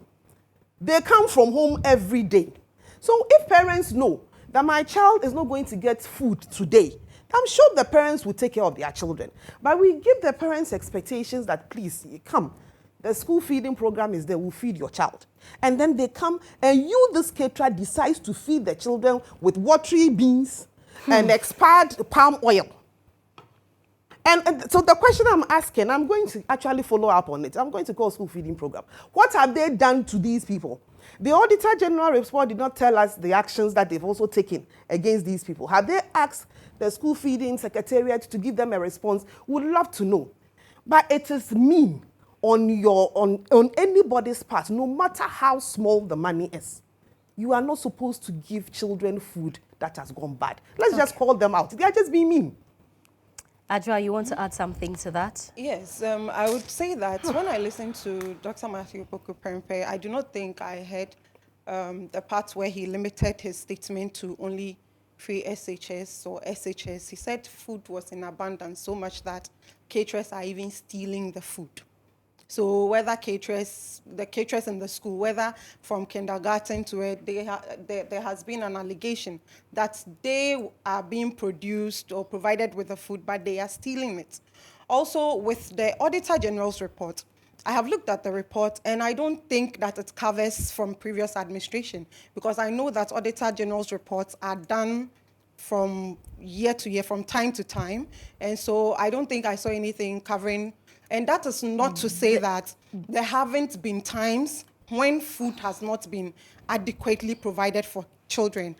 S4: They come from home every day. So if parents know that my child is not going to get food today, I'm sure the parents will take care of their children. But we give the parents expectations that, please, come. The school feeding program is there, we'll feed your child. And then they come, and you, this caterer, decides to feed the children with watery beans and expired palm oil. And so the question I'm asking, I'm going to actually follow up on it. I'm going to call school feeding program. What have they done to these people? The Auditor General report did not tell us the actions that they've also taken against these people. Have they asked the school feeding secretariat to give them a response? Would love to know. But it is mean on anybody's part, no matter how small the money is. You are not supposed to give children food that has gone bad. Let's just call them out. They are just being mean.
S1: Adjoa, you want to add something to that?
S5: Yes, I would say that when I listened to Dr. Matthew Poku-Prempeh, I do not think I heard the part where he limited his statement to only 3 SHS or SHS. He said food was in abundance so much that caterers are even stealing the food. So whether the caterers in the school, whether from kindergarten to it, there has been an allegation that they are being produced or provided with the food, but they are stealing it. Also, with the Auditor General's report, I have looked at the report, and I don't think that it covers from previous administration, because I know that Auditor General's reports are done from year to year, from time to time, and so I don't think I saw anything covering. And that is not to say that there haven't been times when food has not been adequately provided for children.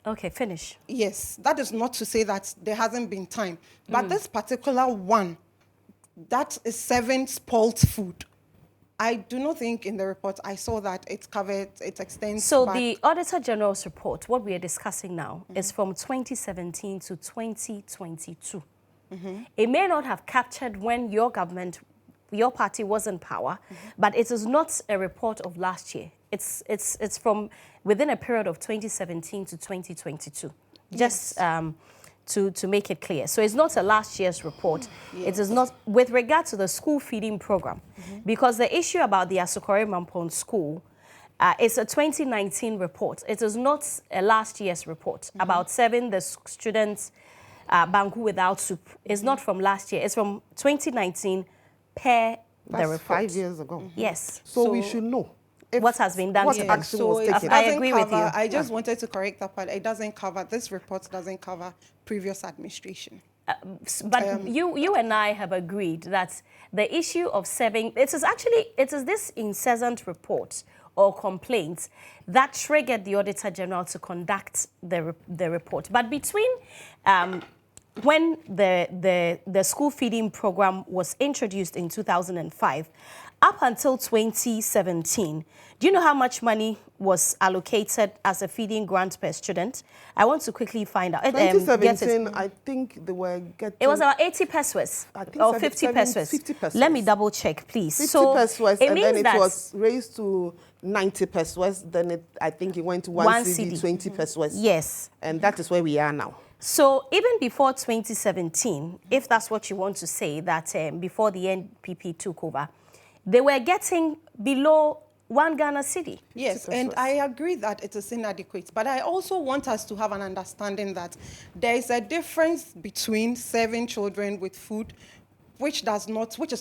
S1: Okay, finish.
S5: Yes, that is not to say that there hasn't been time. But this particular one, that is serving spoiled food. I do not think in the report I saw that it covered, it extends.
S1: So the Auditor General's report, what we are discussing now, is from 2017 to 2022. It may not have captured when your government, your party was in power, but it is not a report of last year. It's from within a period of 2017 to 2022. Just to make it clear. So it's not a last year's report. It is not with regard to the school feeding program, because the issue about the Asukore Mampong school is a 2019 report. It is not a last year's report about serving the students banku without soup. It's not from last year. It's from 2019 per the report.
S4: 5 years ago.
S1: Yes.
S4: So we should know
S1: what has been done.
S4: What
S1: to them.
S4: action
S5: So
S4: was taken.
S1: I agree with you.
S5: I just wanted to correct that part. It doesn't cover, this report doesn't cover previous administration.
S1: But you and I have agreed that the issue of serving, it is this incessant report or complaints that triggered the Auditor General to conduct the report. But between when the school feeding program was introduced in 2005, up until 2017, do you know how much money was allocated as a feeding grant per student? I want to quickly find out.
S4: 2017, I think they were getting...
S1: It was about 80 pesos or 50 pesos.
S4: 50 pesos.
S1: Let me double check, please.
S4: 50
S1: so
S4: pesos,
S1: it
S4: and
S1: means
S4: then
S1: that
S4: it was raised to 90 pesos. Then I think it went to 1 CD, 20 pesos.
S1: Yes.
S4: And that is where we are now.
S1: So even before 2017, if that's what you want to say, that before the NPP took over, they were getting below 1 Ghana cedi.
S5: Yes, and I agree that it is inadequate, but I also want us to have an understanding that there is a difference between serving children with food which is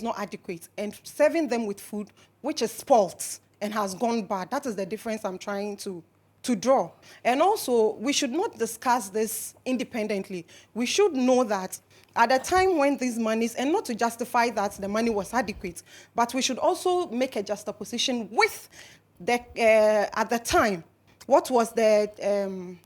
S5: not adequate, and serving them with food which is spoilt and has gone bad. That is the difference I'm trying to draw. And also, we should not discuss this independently. We should know that at the time when these monies, and not to justify that the money was adequate, but we should also make a juxtaposition with at the time, what was the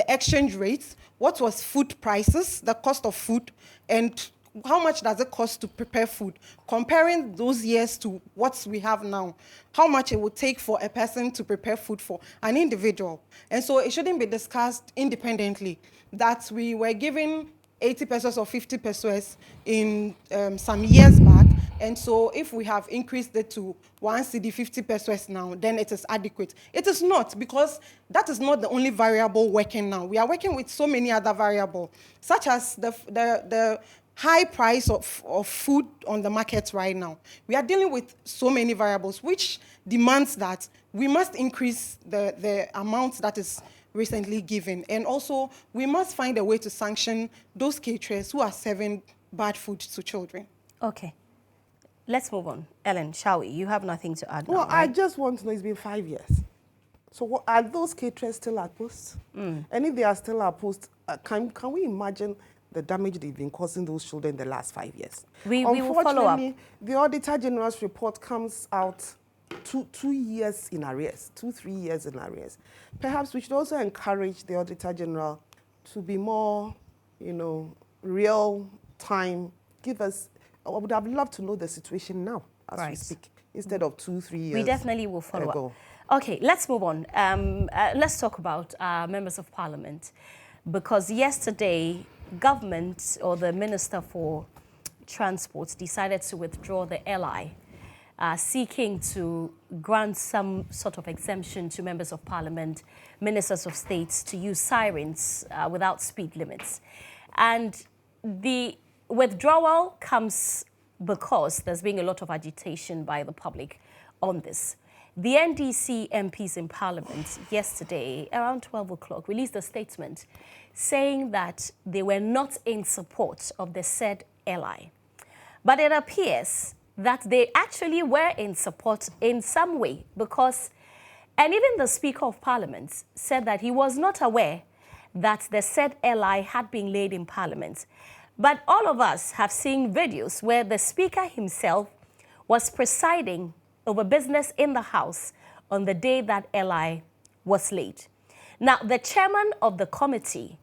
S5: exchange rates, what was food prices, the cost of food, and how much does it cost to prepare food? Comparing those years to what we have now, how much it would take for a person to prepare food for an individual. And so it shouldn't be discussed independently that we were giving 80 pesos or 50 pesos in some years back. And so if we have increased it to 1 cedi 50 pesos now, then it is adequate. It is not, because that is not the only variable working now. We are working with so many other variables, such as the high price of food on the market right now. We are dealing with so many variables, which demands that we must increase the amount that is recently given. And also, we must find a way to sanction those caterers who are serving bad food to children.
S1: Okay. Let's move on. Ellen, shall we? You have nothing to add
S4: Well,
S1: now, right?
S4: I just want to know, it's been 5 years. So what, are those caterers still at post? And if they are still at post, can we imagine the damage they've been causing those children in the last 5 years?
S1: We will follow up.
S4: Unfortunately, the Auditor General's report comes out 2 years in arrears, 2-3 years in arrears. Perhaps we should also encourage the Auditor General to be more, real time. Give us, I would have loved to know the situation now as we speak, instead of 2-3 years.
S1: We definitely will follow up. Okay, let's move on. Let's talk about members of parliament, because yesterday, government or the Minister for Transport decided to withdraw the LI, seeking to grant some sort of exemption to members of parliament, ministers of states to use sirens without speed limits. And the withdrawal comes because there's been a lot of agitation by the public on this. The NDC MPs in Parliament yesterday, around 12 o'clock, released a statement saying that they were not in support of the said LI. But it appears that they actually were in support in some way, because, and even the Speaker of Parliament said that he was not aware that the said LI had been laid in Parliament. But all of us have seen videos where the Speaker himself was presiding over business in the House on the day that LI was laid. Now, the chairman of the committee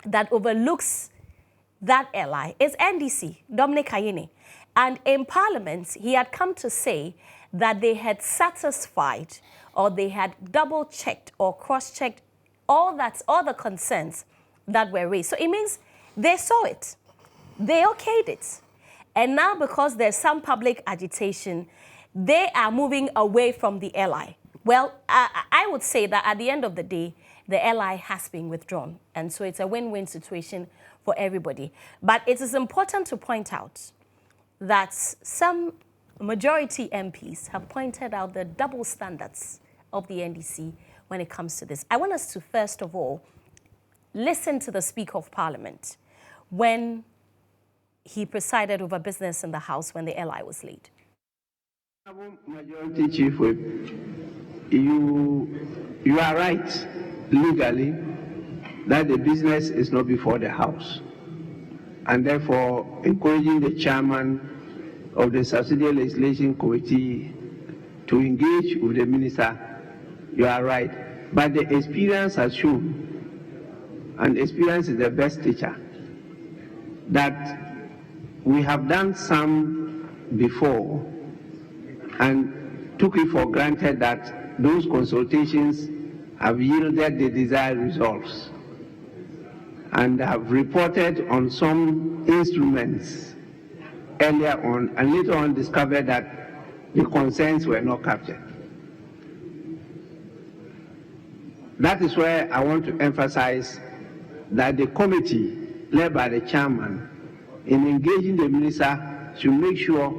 S1: that overlooks that LI is NDC, Dominic Ayine. And in Parliament, he had come to say that they had satisfied, or they had double-checked or cross-checked all the concerns that were raised. So it means they saw it, they okayed it. And now, because there's some public agitation, they are moving away from the LI. Well, I would say that at the end of the day, the LI has been withdrawn. And so it's a win-win situation for everybody. But it is important to point out that some majority MPs have pointed out the double standards of the NDC when it comes to this. I want us to, first of all, listen to the Speaker of Parliament when he presided over business in the House when the LI was laid.
S6: Majority Chief Whip, you are right legally that the business is not before the House, and therefore encouraging the chairman of the Subsidiary Legislation Committee to engage with the minister, you are right. But the experience has shown, and experience is the best teacher, that we have done some before and took it for granted that those consultations have yielded the desired results, and have reported on some instruments earlier on, and later on discovered that the concerns were not captured. That is where I want to emphasize that the committee led by the chairman in engaging the minister should make sure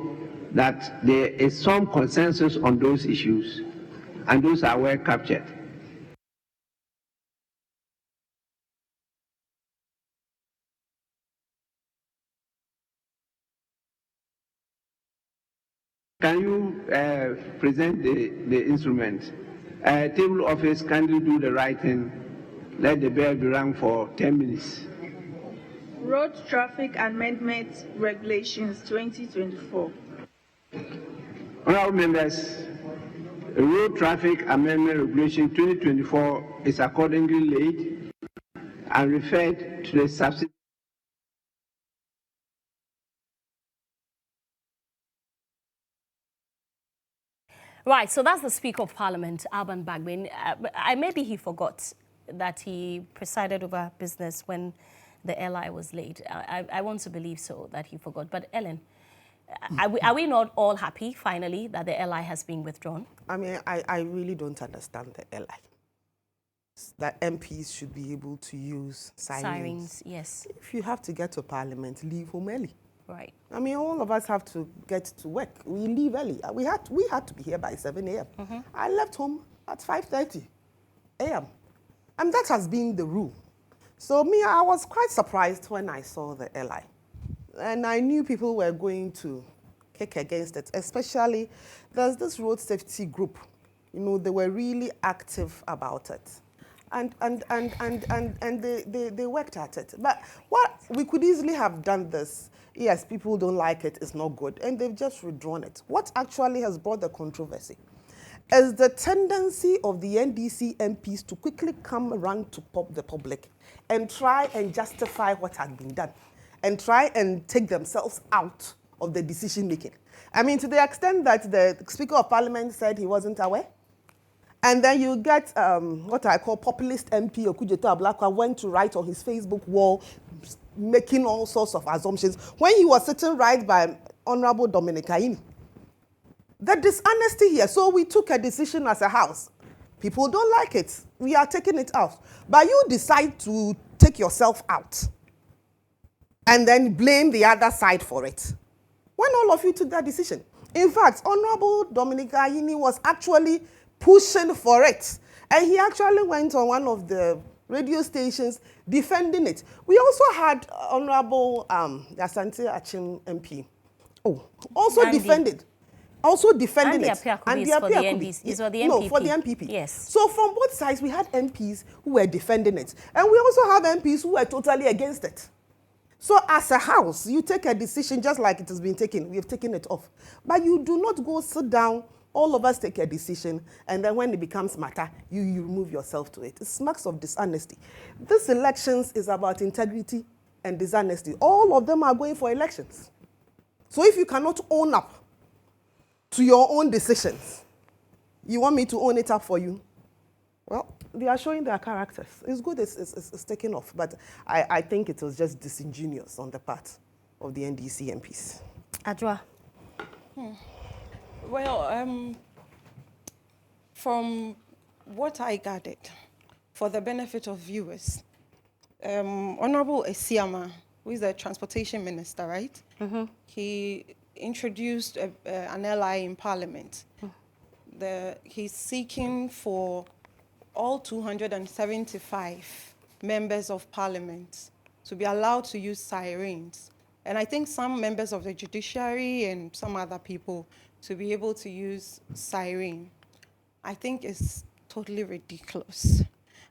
S6: that there is some consensus on those issues and those are well captured. Can you present the instrument? Table office, kindly do the writing. Let the bell be rung for 10 minutes.
S7: Road Traffic Amendment Regulations 2024.
S6: Honourable members, the Road Traffic Amendment Regulation 2024 is accordingly laid and referred to the subsidiary.
S1: Right, so that's the Speaker of Parliament, Alban Bagbin. Maybe he forgot that he presided over business when the LI was laid. I want to believe so, that he forgot. But Ellen, are we not all happy, finally, that the LI has been withdrawn?
S4: I mean, I really don't understand the LI. That MPs should be able to use sirens.
S1: Sirens, yes.
S4: If you have to get to Parliament, leave home early.
S1: Right.
S4: I mean, all of us have to get to work. We leave early. We had to be here by 7 a.m. I left home at 5:30 a.m. And that has been the rule. So me, I was quite surprised when I saw the LI. And I knew people were going to kick against it, especially there's this road safety group. You know, they were really active about it. And they worked at it. But what we could easily have done this. Yes, people don't like it, it's not good, and they've just withdrawn it. What actually has brought the controversy is the tendency of the NDC MPs to quickly come around to the public and try and justify what had been done and try and take themselves out of the decision making. I mean, to the extent that the Speaker of Parliament said he wasn't aware. And then you get what I call populist MP Okudzeto Ablakwa went to write on his Facebook wall, making all sorts of assumptions when he was sitting right by Honorable Dominic Ayine. The dishonesty here. So we took a decision as a house. People don't like it. We are taking it out. But you decide to take yourself out and then blame the other side for it. When all of you took that decision. In fact, Honorable Dominic Ayine was actually pushing for it. And he actually went on one of the radio stations defending it. We also had Honorable Asante Achim MP. Also
S1: Andy.
S4: defended. Also defending
S1: Andy
S4: it.
S1: And the NDC. Is for the MPP.
S4: No, for the MPP.
S1: Yes.
S4: So from both sides, we had MPs who were defending it. And we also have MPs who were totally against it. So as a house, you take a decision just like it has been taken. We have taken it off. But you do not go sit down. All of us take a decision, and then when it becomes matter, you remove yourself to it. It's marks of dishonesty. This elections is about integrity and dishonesty. All of them are going for elections. So if you cannot own up to your own decisions, you want me to own it up for you? Well, they are showing their characters. It's good, it's taken off, but I think it was just disingenuous on the part of the NDC MPs.
S1: Adwa.
S5: Well, from what I gathered, for the benefit of viewers, Honorable Esiama, who is the Transportation Minister, right? He introduced an LI in Parliament. He's seeking for all 275 members of Parliament to be allowed to use sirens. And I think some members of the judiciary and some other people to be able to use siren. I think it's totally ridiculous.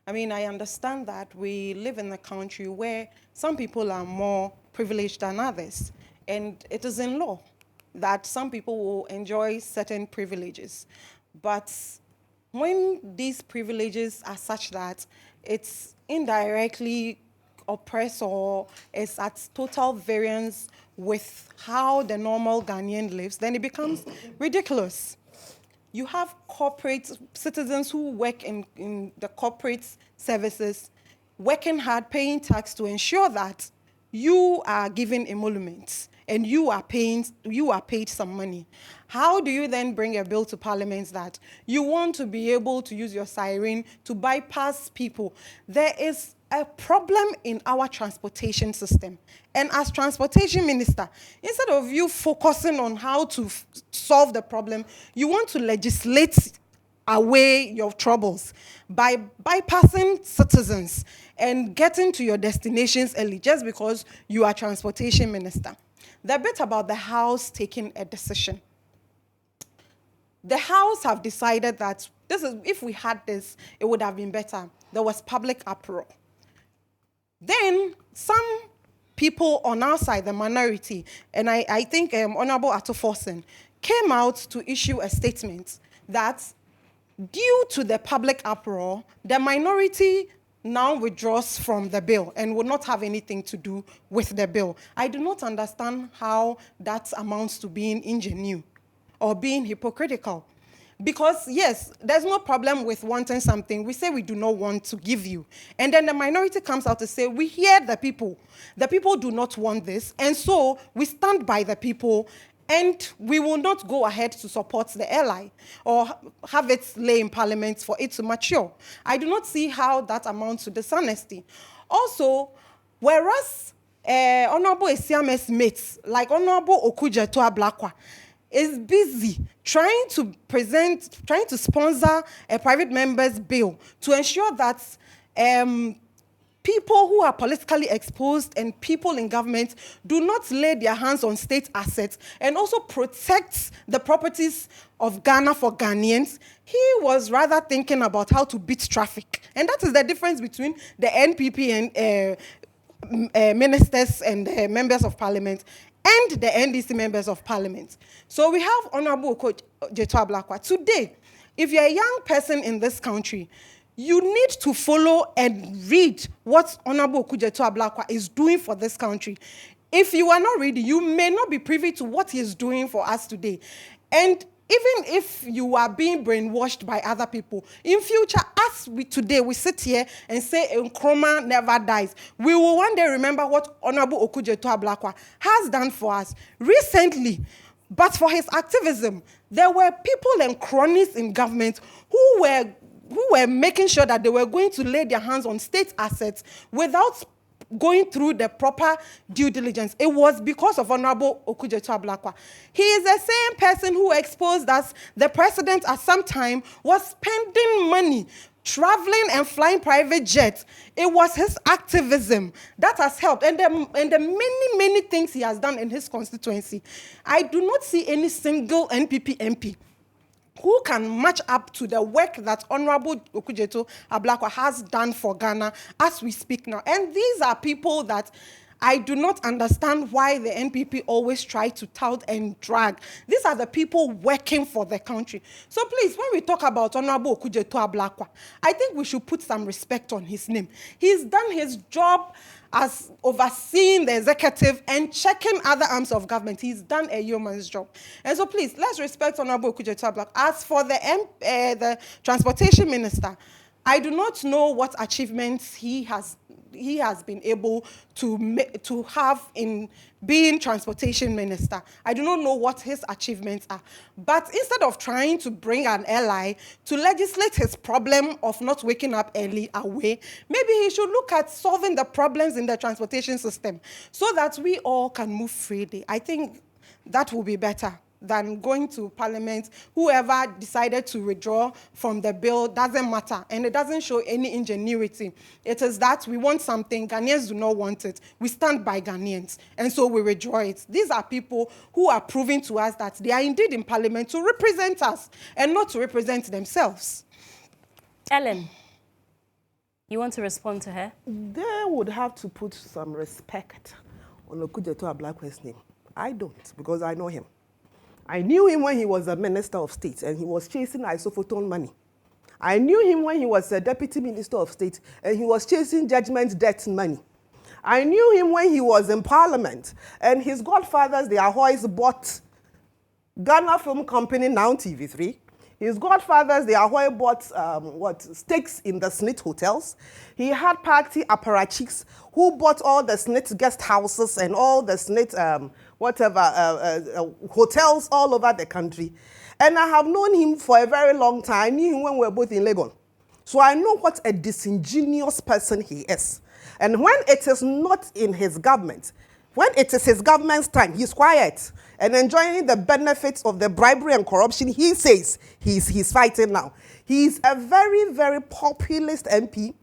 S5: I mean, I understand that we live in a country where some people are more privileged than others. And it is in law that some people will enjoy certain privileges. But when these privileges are such that it's indirectly oppress or is at total variance with how the normal Ghanaian lives, then it becomes ridiculous. You have corporate citizens who work in the corporate services, working hard, paying tax to ensure that you are given emoluments and you are paid some money. How do you then bring a bill to Parliament that you want to be able to use your siren to bypass people? There is a problem in our transportation system. And as transportation minister, instead of you focusing on how to solve the problem, you want to legislate away your troubles by bypassing citizens and getting to your destinations early just because you are transportation minister. The bit about the House taking a decision. The House have decided that if we had this, it would have been better. There was public uproar. Then some people on our side, the minority, and I think Honorable Atto-Forson, came out to issue a statement that due to the public uproar, the minority now withdraws from the bill and will not have anything to do with the bill. I do not understand how that amounts to being ingenuine or being hypocritical. Because, yes, there's no problem with wanting something. We say we do not want to give you. And then the minority comes out to say, we hear the people. The people do not want this. And so we stand by the people and we will not go ahead to support the ally or have it lay in parliament for it to mature. I do not see how that amounts to dishonesty. Also, whereas Honorable Esiame's mates, like Honorable Okudzeto-Ablakwa, is busy trying to sponsor a private member's bill to ensure that people who are politically exposed and people in government do not lay their hands on state assets and also protect the properties of Ghana for Ghanaians. He was rather thinking about how to beat traffic. And that is the difference between the NPP and ministers and members of parliament and the NDC members of parliament. So we have Honorable Okudzeto-Ablakwa. Today, if you're a young person in this country, you need to follow and read what Honorable Okudzeto-Ablakwa is doing for this country. If you are not reading, you may not be privy to what he is doing for us today. And even if you are being brainwashed by other people, in future, as today we sit here and say Nkrumah never dies, we will one day remember what Honorable Okudzeto-Ablakwa has done for us recently. But for his activism, there were people and cronies in government who were making sure that they were going to lay their hands on state assets without going through the proper due diligence. It was because of Honorable Okudzeto-Ablakwa. He is the same person who exposed us. The president at some time was spending money, traveling and flying private jets. It was his activism that has helped. And the many, many things he has done in his constituency. I do not see any single NPP MP who can match up to the work that Honorable Okudzeto-Ablakwa has done for Ghana as we speak now. And these are people that I do not understand why the NPP always try to tout and drag. These are the people working for the country. So please, when we talk about Honorable Okudzeto-Ablakwa, I think we should put some respect on his name. He's done his job as overseeing the executive and checking other arms of government. He's done a yeoman's job. And so please, let's respect Honorable Okudzeto-Ablakwa. As for the transportation minister, I do not know what achievements he has been able to have in being transportation minister. I do not know what his achievements are. But instead of trying to bring an ally to legislate his problem of not waking up early away, maybe he should look at solving the problems in the transportation system so that we all can move freely. I think that will be better than going to parliament. Whoever decided to withdraw from the bill doesn't matter, and it doesn't show any ingenuity. It is that we want something, Ghanaians do not want it. We stand by Ghanaians, and so we withdraw it. These are people who are proving to us that they are indeed in parliament to represent us and not to represent themselves.
S1: Ellen, you want to respond to her?
S4: They would have to put some respect on Okudzeto-Ablakwa's name. I don't, because I know him. I knew him when he was a Minister of State and he was chasing isophoton money. I knew him when he was a Deputy Minister of State and he was chasing judgment debt money. I knew him when he was in Parliament and his godfathers, the Ahoys, bought Ghana Film Company, now TV3. His godfathers, the Ahoy, bought stakes in the Snit hotels. He had party apparatchiks who bought all the Snit guest houses and all the Snit hotels all over the country. And I have known him for a very long time. I knew him when we were both in Legon. So I know what a disingenuous person he is. And when it is not in his government, when it is his government's time, he's quiet and enjoying the benefits of the bribery and corruption he says he's fighting now. He's a very, very populist MP.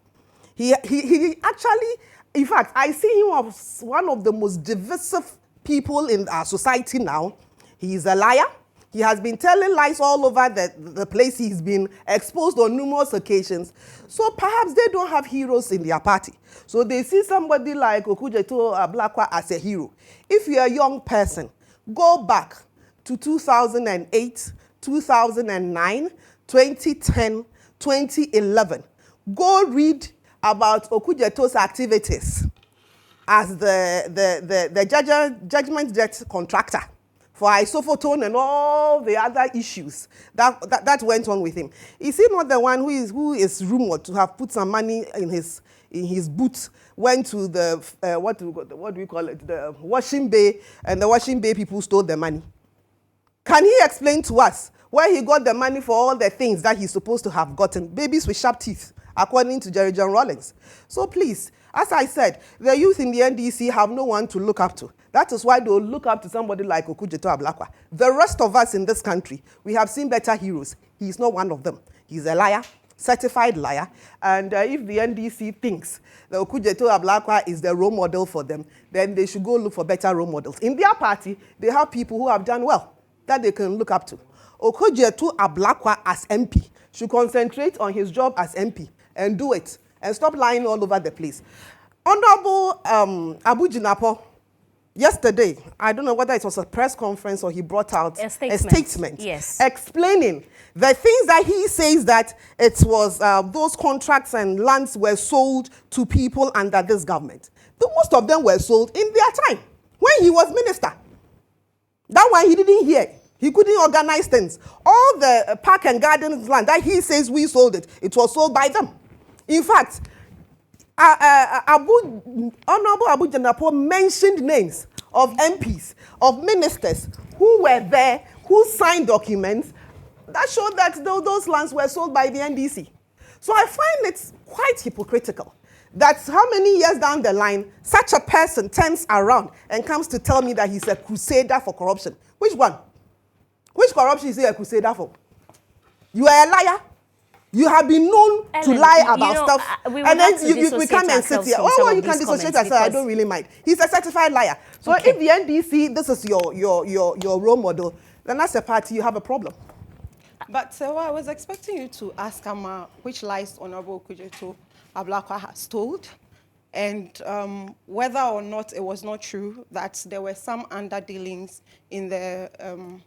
S4: He actually, in fact, I see him as one of the most divisive people in our society now. He is a liar. He has been telling lies all over the place. He's been exposed on numerous occasions. So perhaps they don't have heroes in their party. So they see somebody like Okudzeto Ablakwa as a hero. If you're a young person, go back to 2008, 2009, 2010, 2011. Go read about Okudzeto's activities as the judgment debt contractor for isophoton and all the other issues that went on with him. Is he not the one who is rumored to have put some money in his boot, went to the, what do we call it, the washing bay, and the washing bay people stole the money? Can he explain to us where he got the money for all the things that he's supposed to have gotten? Babies with sharp teeth, according to Jerry John Rawlings. So please, as I said, the youth in the NDC have no one to look up to. That is why they'll look up to somebody like Okudzeto Ablakwa. The rest of us in this country, we have seen better heroes. He's not one of them. He's a liar, certified liar. And if the NDC thinks that Okudzeto Ablakwa is the role model for them, then they should go look for better role models. In their party, they have people who have done well that they can look up to. Okudzeto Ablakwa as MP should concentrate on his job as MP and do it and stop lying all over the place. Honorable Abu Jinapo, yesterday, I don't know whether it was a press conference or he brought out a statement
S1: yes,
S4: explaining the things that he says that it was those contracts and lands were sold to people under this government. Most of them were sold in their time when he was minister. That one he didn't hear. He couldn't organize things. All the park and land that he says we sold it, it was sold by them. In fact, Honorable Abu Jinapo mentioned names of MPs, of ministers who were there, who signed documents that showed that those lands were sold by the NDC. So I find it quite hypocritical that how many years down the line such a person turns around and comes to tell me that he's a crusader for corruption. Which one? Which corruption is he a crusader for? You are a liar. You have been known to lie about stuff, and then we come and sit here. Oh, you can dissociate yourself. I don't really mind. He's a certified liar. So if the NDC, this is your role model, then as a party, you have a problem.
S5: But Serwaa, I was expecting you to ask Amma which lies Honorable Okudzeto Ablakwa has told, and whether or not it was not true that there were some underdealings in the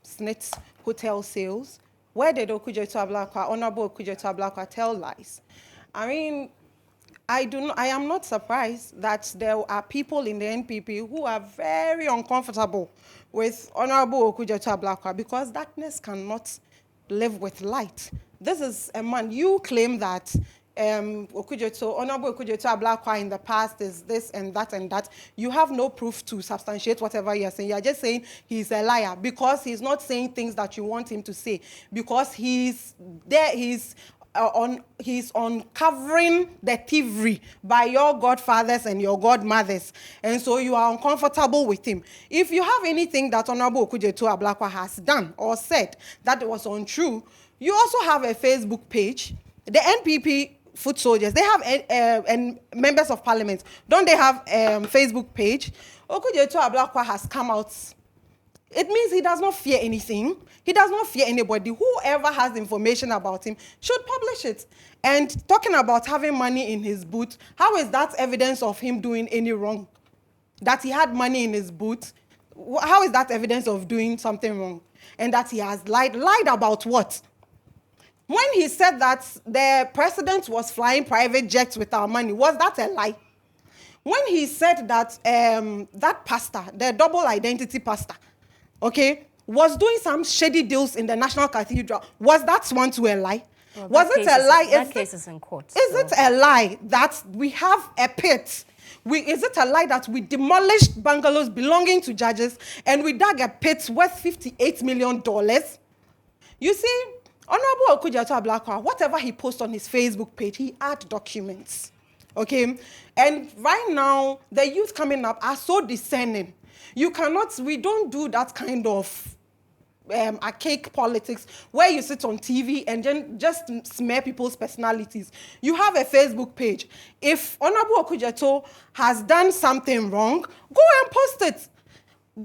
S5: SNIT hotel sales. Where did Honorable Okudzeto Ablakwa tell lies? I mean, I am not surprised that there are people in the NPP who are very uncomfortable with Honorable Okudzeto Ablakwa because darkness cannot live with light. This is a man, you claim that Honorable Okudzeto Ablakwa in the past is this and that and that. You have no proof to substantiate whatever you're saying. You're just saying he's a liar because he's not saying things that you want him to say. Because he's there, he's uncovering the thievery by your godfathers and your godmothers. And so you are uncomfortable with him. If you have anything that Honorable Okudzeto Ablakwa has done or said that was untrue, you also have a Facebook page. The NPP foot soldiers, they have and members of parliament, don't they have Facebook page? Okudzeto Ablakwa has come out. It means he does not fear anything. He does not fear anybody. Whoever has information about him should publish it. And talking about having money in his boot, how is that evidence of him doing any wrong? That he had money in his boot, how is that evidence of doing something wrong? And that he has lied about what? When he said that the president was flying private jets with our money, was that a lie? When he said that that pastor, the double identity pastor, okay, was doing some shady deals in the National Cathedral, was that one to a lie?
S1: Well,
S5: was it a lie?
S1: That case is in court.
S5: Is it a lie that we have a pit? Is it a lie that we demolished bungalows belonging to judges and we dug a pit worth $58 million? You see, Honorable Okudzeto Ablakwa, whatever he posts on his Facebook page, he adds documents. Okay? And right now, the youth coming up are so discerning. We don't do that kind of archaic politics where you sit on TV and then just smear people's personalities. You have a Facebook page. If Honorable Okudzeto has done something wrong, go and post it.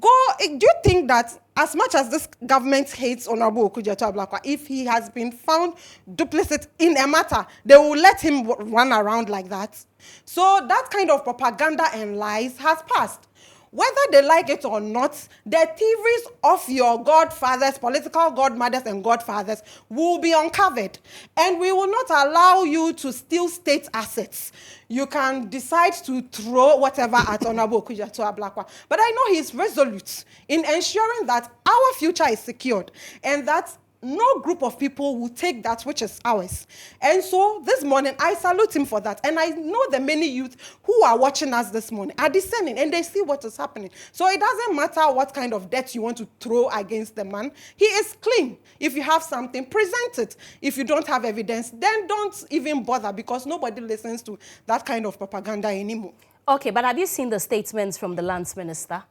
S5: Do you think that as much as this government hates Honorable Okudzeto Ablakwa, if he has been found duplicit in a matter, they will let him run around like that? So that kind of propaganda and lies has passed. Whether they like it or not, the thieveries of your godfathers, political godmothers and godfathers will be uncovered. And we will not allow you to steal state assets. You can decide to throw whatever at Honorable Okudzeto Ablakwa. But I know he's resolute in ensuring that our future is secured and that no group of people will take that which is ours. And so this morning, I salute him for that. And I know the many youth who are watching us this morning are discerning and they see what is happening. So it doesn't matter what kind of debt you want to throw against the man. He is clean. If you have something, present it. If you don't have evidence, then don't even bother because nobody listens to that kind of propaganda anymore.
S1: Okay, but have you seen the statements from the Lands Minister?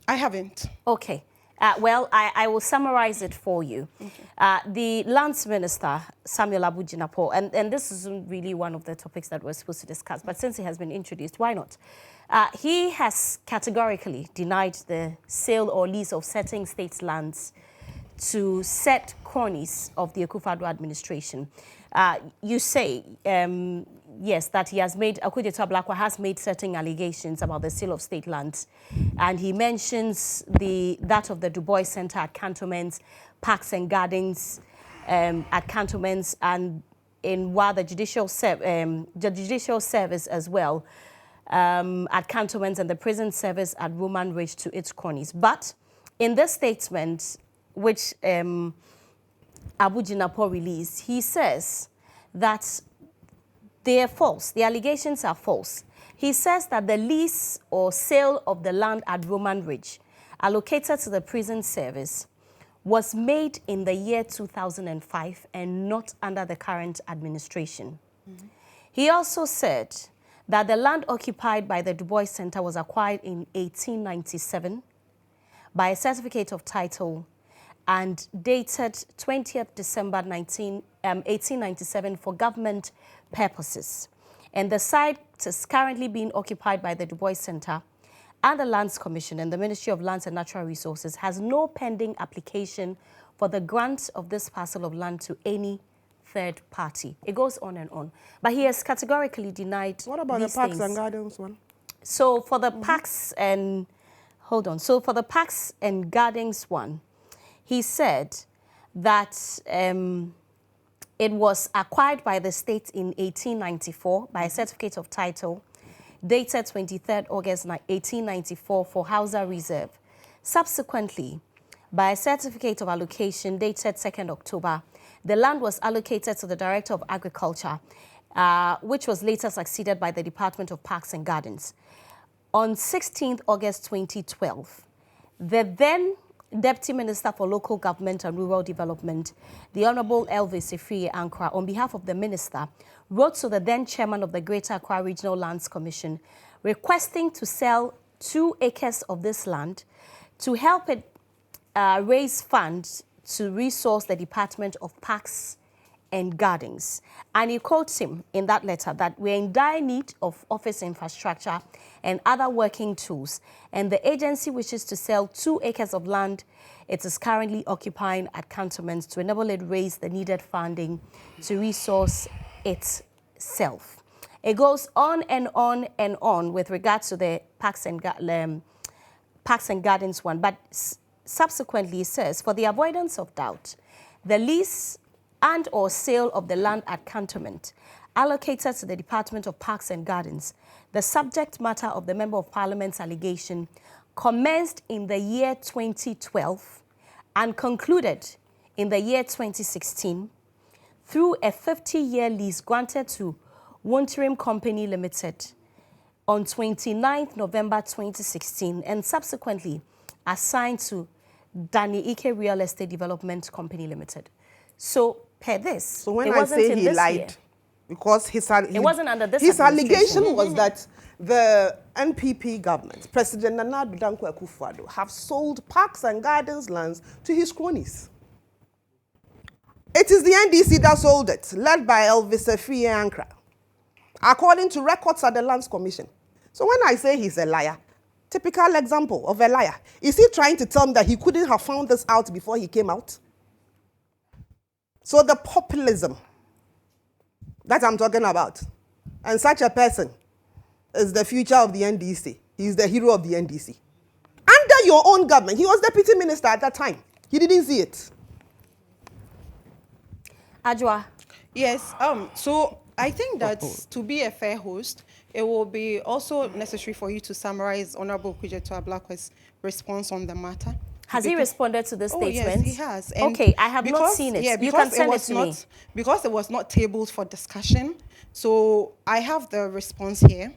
S5: I haven't.
S1: Okay. Well, I will summarize it for you. Okay. The Lands Minister, Samuel Abu Jinapor, and this isn't really one of the topics that we're supposed to discuss, but since he has been introduced, why not? He has categorically denied the sale or lease of certain states' lands to set cronies of the Akufo-Addo administration. You say, yes, that he has made, Okudzeto Ablakwa has made certain allegations about the sale of state lands. And he mentions that of the Du Bois Center at cantonments, parks and gardens at cantonments, and while the judicial service as well at cantonments and the prison service at Roman Ridge to its cronies. But in this statement, which Abu Jinapor released, he says that they are false. The allegations are false. He says that the lease or sale of the land at Roman Ridge, allocated to the prison service, was made in the year 2005 and not under the current administration. Mm-hmm. He also said that the land occupied by the Du Bois Center was acquired in 1897 by a certificate of title and dated 20th December 1897 for government purposes. And the site is currently being occupied by the Du Bois Center, and the Lands Commission and the Ministry of Lands and Natural Resources has no pending application for the grant of this parcel of land to any third party. It goes on and on. But he has categorically denied
S4: What about the parks and gardens one?
S1: So for the parks and, so for the parks and gardens one, he said that it was acquired by the state in 1894 by a certificate of title dated 23rd August 1894 for Hausa Reserve. Subsequently, by a certificate of allocation dated 2nd October, the land was allocated to the Director of Agriculture, which was later succeeded by the Department of Parks and Gardens. On 16th August 2012, the then Deputy Minister for Local Government and Rural Development, the Honorable Elvis Ifriye Ankra, on behalf of the Minister, wrote to the then Chairman of the Greater Accra Regional Lands Commission requesting to sell 2 acres of this land to help it raise funds to resource the Department of Parks and Gardens. And he quotes him in that letter that we're in dire need of office infrastructure and other working tools, and the agency wishes to sell 2 acres of land it is currently occupying at cantonments to enable it raise the needed funding to resource itself. It goes on and on and on with regards to the Parks and Gardens one, but subsequently it says, for the avoidance of doubt, the lease and or sale of the land at cantonment allocated to the Department of Parks and Gardens, the subject matter of the Member of Parliament's allegation commenced in the year 2012 and concluded in the year 2016 through a 50-year lease granted to Wonterim Company Limited on 29th November 2016 and subsequently assigned to Dani Ike Real Estate Development Company Limited. So, per this,
S4: So when
S1: it
S4: I
S1: wasn't
S4: say
S1: in
S4: he
S1: this
S4: lied,
S1: year.
S4: because
S1: It wasn't under this
S4: his
S1: administration.
S4: allegation was that the NPP government, President Nana Addo Dankwa Akufo-Addo, have sold parks and gardens lands to his cronies. It is the NDC that sold it, led by Elvis Efie Ankra, according to records at the Lands Commission. So when I say he's a liar, typical example of a liar, is he trying to tell me that he couldn't have found this out before he came out? So the populism that I'm talking about, and such a person is the future of the NDC. He's the hero of the NDC. Under your own government, he was deputy minister at that time. He didn't see it.
S1: Ajwa.
S5: Yes, so I think that to be a fair host, it will be also necessary for you to summarize Honorable Kudzeto Ablakwa's response on the matter.
S1: Has he responded to this statement?
S5: Yes, he has. And
S1: okay, I have not seen it.
S5: Yeah,
S1: you can send it to me.
S5: Because it was not tabled for discussion, so I have the response here.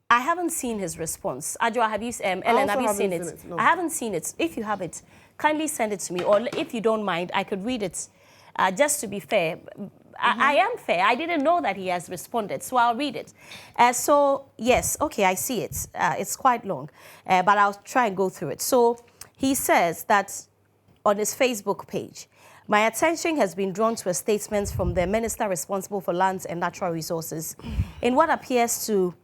S1: I haven't seen his response. Ajwa, have you, Ellen, have you seen it? No. I haven't seen it. If you have it, kindly send it to me. Or if you don't mind, I could read it. Just to be fair, I am fair. I didn't know that he has responded, so I'll read it. So, yes, okay, I see it. It's quite long, but I'll try and go through it. So, he says that on his Facebook page, my attention has been drawn to a statement from the minister responsible for lands and natural resources in what appears to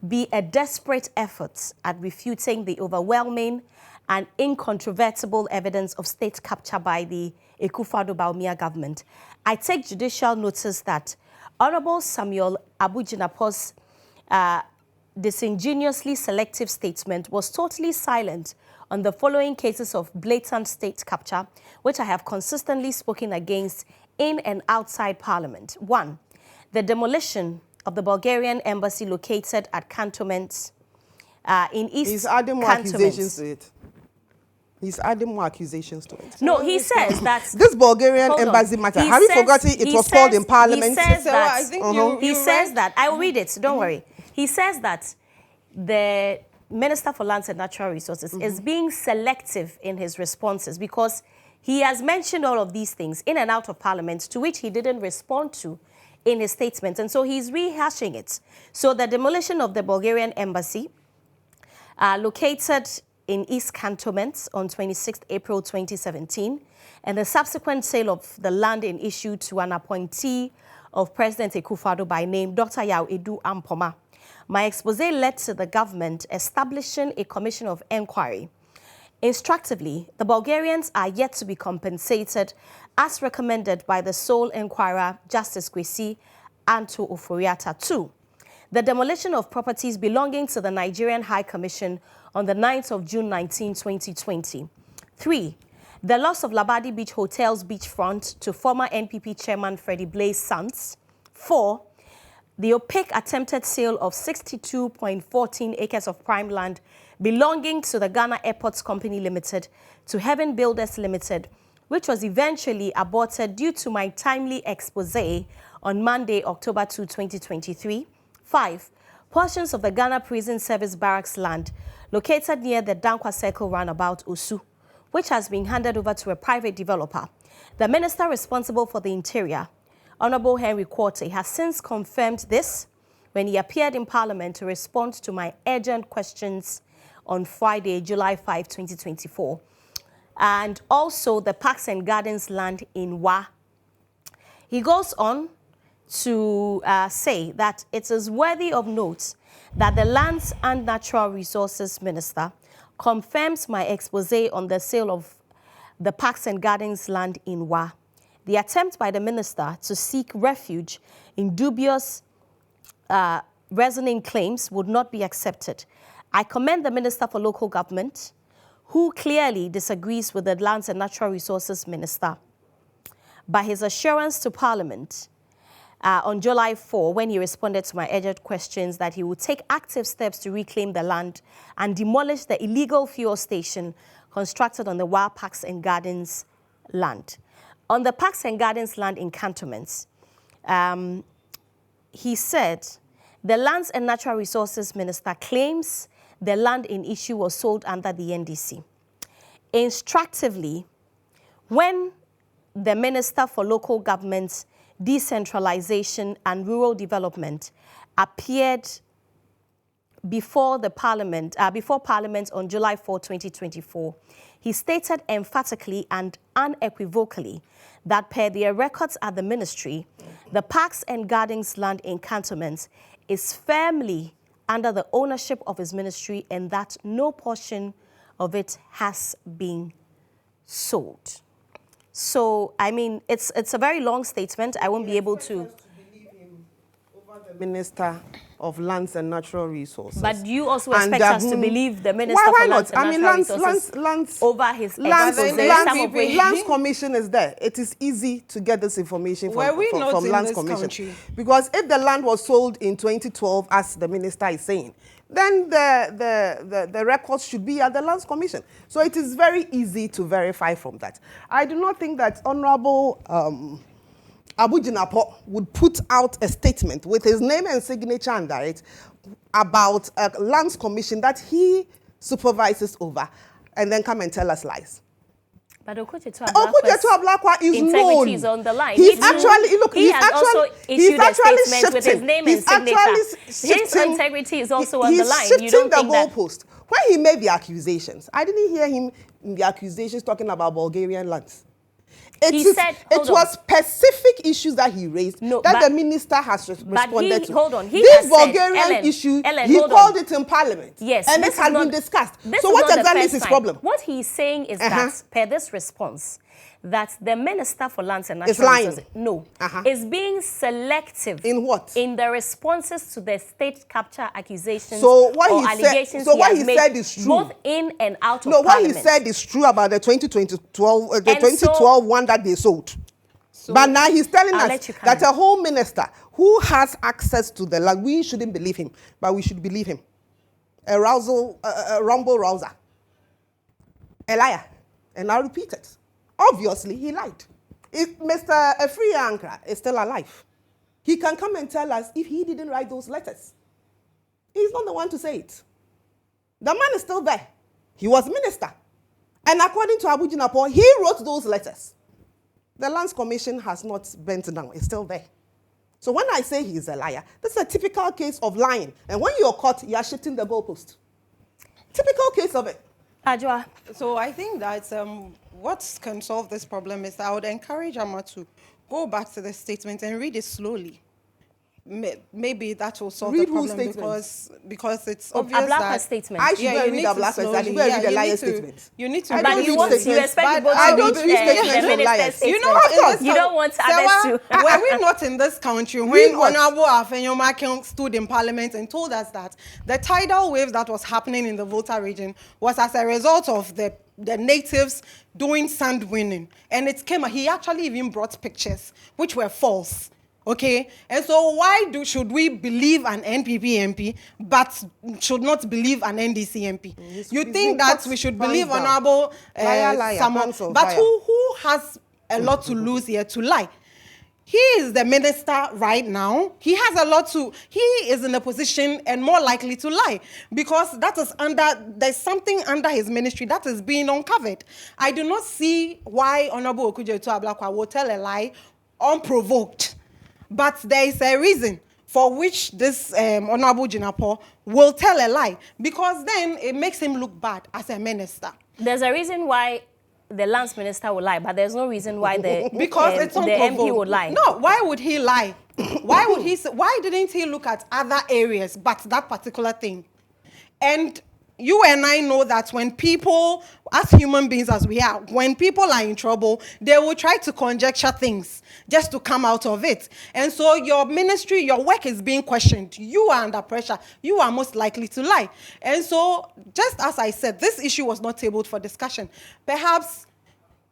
S1: be a desperate effort at refuting the overwhelming and incontrovertible evidence of state capture by the Akufo-Addo Bawumia government. I take judicial notice that Honorable Samuel Abu-Jinapor's disingenuously selective statement was totally silent on the following cases of blatant state capture, which I have consistently spoken against in and outside Parliament. 1, the demolition of the Bulgarian embassy located at cantonments in East
S4: He's adding more accusations to it. He's adding more accusations to it.
S1: No, he says that...
S4: This Bulgarian embassy matter, have you forgotten it was called in Parliament?
S1: He says that...
S5: I think
S1: he says that... I will read it, don't worry. He says that the Minister for Lands and Natural Resources is being selective in his responses because he has mentioned all of these things in and out of Parliament to which he didn't respond to in his statement. And so he's rehashing it. So the demolition of the Bulgarian embassy located in East Cantonments on 26 April 2017, and the subsequent sale of the land in issue to an appointee of President Akufo-Addo by name Dr. Yao Edu Ampoma. My expose led to the government establishing a commission of inquiry. Instructively, the Bulgarians are yet to be compensated as recommended by the sole inquirer, Justice Kwesi Anto Oforiatta. 2, the demolition of properties belonging to the Nigerian High Commission on the 9th of June 2020. 3, the loss of Labadi Beach Hotel's beachfront to former NPP chairman Freddie Blaise Sons. 4, the opaque attempted sale of 62.14 acres of prime land belonging to the Ghana Airports Company Limited to Heaven Builders Limited, which was eventually aborted due to my timely expose on Monday, October 2, 2023. 5, portions of the Ghana Prison Service Barracks land located near the Dankwa Circle roundabout Osu, which has been handed over to a private developer. The minister responsible for the interior, Honorable Henry Quartey, has since confirmed this when he appeared in Parliament to respond to my urgent questions on Friday, July 5, 2024. And also the Parks and Gardens land in Wa. He goes on to say that it is worthy of note that the Lands and Natural Resources Minister confirms my expose on the sale of the Parks and Gardens land in Wa. The attempt by the minister to seek refuge in dubious reasoning claims would not be accepted. I commend the Minister for Local Government, who clearly disagrees with the Lands and Natural Resources Minister, by his assurance to Parliament on July 4, when he responded to my urgent questions, that he would take active steps to reclaim the land and demolish the illegal fuel station constructed on the Wa Parks and Gardens land. On the Parks and Gardens land in cantonments, he said, the Lands and Natural Resources Minister claims the land in issue was sold under the NDC. Instructively, when the Minister for Local Government, Decentralization and Rural Development, appeared before Parliament on July 4, 2024, he stated emphatically and unequivocally that per their records at the ministry, the Parks and Gardens land in cantonments is firmly under the ownership of his ministry and that no portion of it has been sold. So, I mean, it's a very long statement. I won't be able to...
S4: The Minister of Lands and Natural Resources.
S1: But you also expect us to believe the Minister
S4: why
S1: for
S4: not?
S1: Lands and Natural Resources over his
S4: Lands Commission is there. It is easy to get this information from Lands Commission. Because if the land was sold in 2012, as the Minister is saying, then the records should be at the Lands Commission. So it is very easy to verify from that. I do not think that Honorable Abu-Jinapor would put out a statement with his name and signature under it about a Lands Commission that he supervises over and then come and tell us lies.
S1: But
S4: Okujeto Ablakwa is known.
S1: Integrity is on the line.
S4: He's actually, look,
S1: he has also issued a statement with his name and signature. His integrity is also on the line.
S4: You don't think that? Goalpost. When he made the accusations, I didn't hear him in the accusations talking about Bulgarian lands. It was specific issues that he raised that the minister has responded to.
S1: Hold on.
S4: This Bulgarian issue, he called it in Parliament.
S1: Yes.
S4: And this has been discussed. So what exactly is his problem?
S1: What he's saying is that, per this response, that the Minister for Lands and Natural Resources is being selective
S4: in what?
S1: In the responses to the state capture acquiescence
S4: allegations what he said is true.
S1: Both in and out of
S4: Parliament.
S1: What
S4: he said is true about the 2012 one that they sold. But now he's telling us that a whole minister who has access to the land, we shouldn't believe him, but we should believe him. A rumble rouser. A liar. And I'll repeat it. Obviously, he lied. If Mr. Efri Ankra is still alive, he can come and tell us if he didn't write those letters. He's not the one to say it. The man is still there. He was minister. And according to Abu-Jinapor, he wrote those letters. The Lands Commission has not bent down. It's still there. So when I say he's a liar, this is a typical case of lying. And when you're caught, you're shifting the goalpost. Typical case of it.
S1: Ajwa.
S5: So I think that what can solve this problem is I would encourage Amma to go back to the statement and read it slowly. Maybe that will solve the problem because it's obvious that
S1: statement.
S4: I should read Ablakwa's statement. I should read the liar statement.
S5: You need to.
S1: But you expect people to read
S4: statements.
S5: You know,
S1: you don't want others to.
S5: Were we not in this country when Honorable Afenyomakin stood in Parliament and told us that the tidal wave that was happening in the Volta region was as a result of the natives doing sand winning, and it came. He actually even brought pictures which were false. Okay, and so why should we believe an NPP MP but should not believe an NDC MP? You think that we should believe Honorable someone, but who has a lot to lose here to lie? He is the minister right now. He has a lot to, he is in a position and more likely to lie because that is there's something under his ministry that is being uncovered. I do not see why Honorable Okujeto Ablakwa will tell a lie unprovoked. But there is a reason for which this Honorable Jinapor will tell a lie, because then it makes him look bad as a minister.
S1: There's a reason why the lands minister will lie, but there's no reason why the
S5: MP
S1: would lie.
S5: No, why would he lie? Why didn't he look at other areas but that particular thing? And you and I know that when people, as human beings as we are, when people are in trouble, they will try to conjecture things just to come out of it. And so your ministry, your work is being questioned. You are under pressure. You are most likely to lie. And so, just as I said, this issue was not tabled for discussion. Perhaps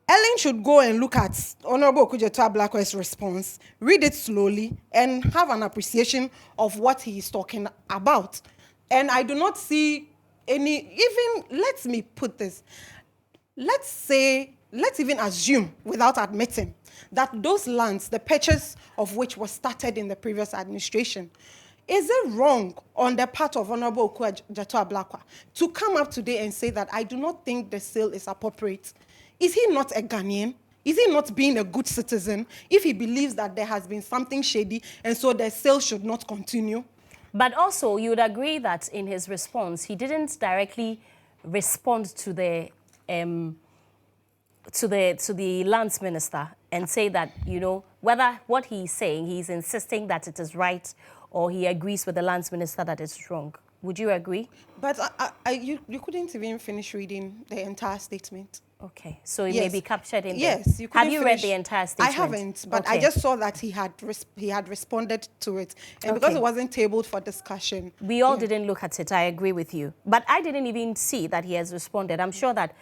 S5: Ellen should go and look at Honorable Okujeto Ablakwa's response, read it slowly, and have an appreciation of what he is talking about. And I do not see let me put this. Let's even assume, without admitting, that those lands, the purchase of which was started in the previous administration, is it wrong on the part of Honorable Okujeto Ablakwa to come up today and say that I do not think the sale is appropriate? Is he not a Ghanaian? Is he not being a good citizen if he believes that there has been something shady and so the sale should not continue?
S1: But also, you would agree that in his response, he didn't directly respond to the lands minister and say that, you know, whether what he's saying, he's insisting that it is right or he agrees with the lands minister that it's wrong. Would you agree?
S5: But you couldn't even finish reading the entire statement.
S1: Okay, so it may be captured in
S5: Yes,
S1: there.
S5: Have
S1: you read the entire statement?
S5: I haven't, but
S1: okay.
S5: I just saw that he had responded to it. And because it wasn't tabled for discussion.
S1: We all didn't look at it, I agree with you. But I didn't even see that he has responded. I'm sure that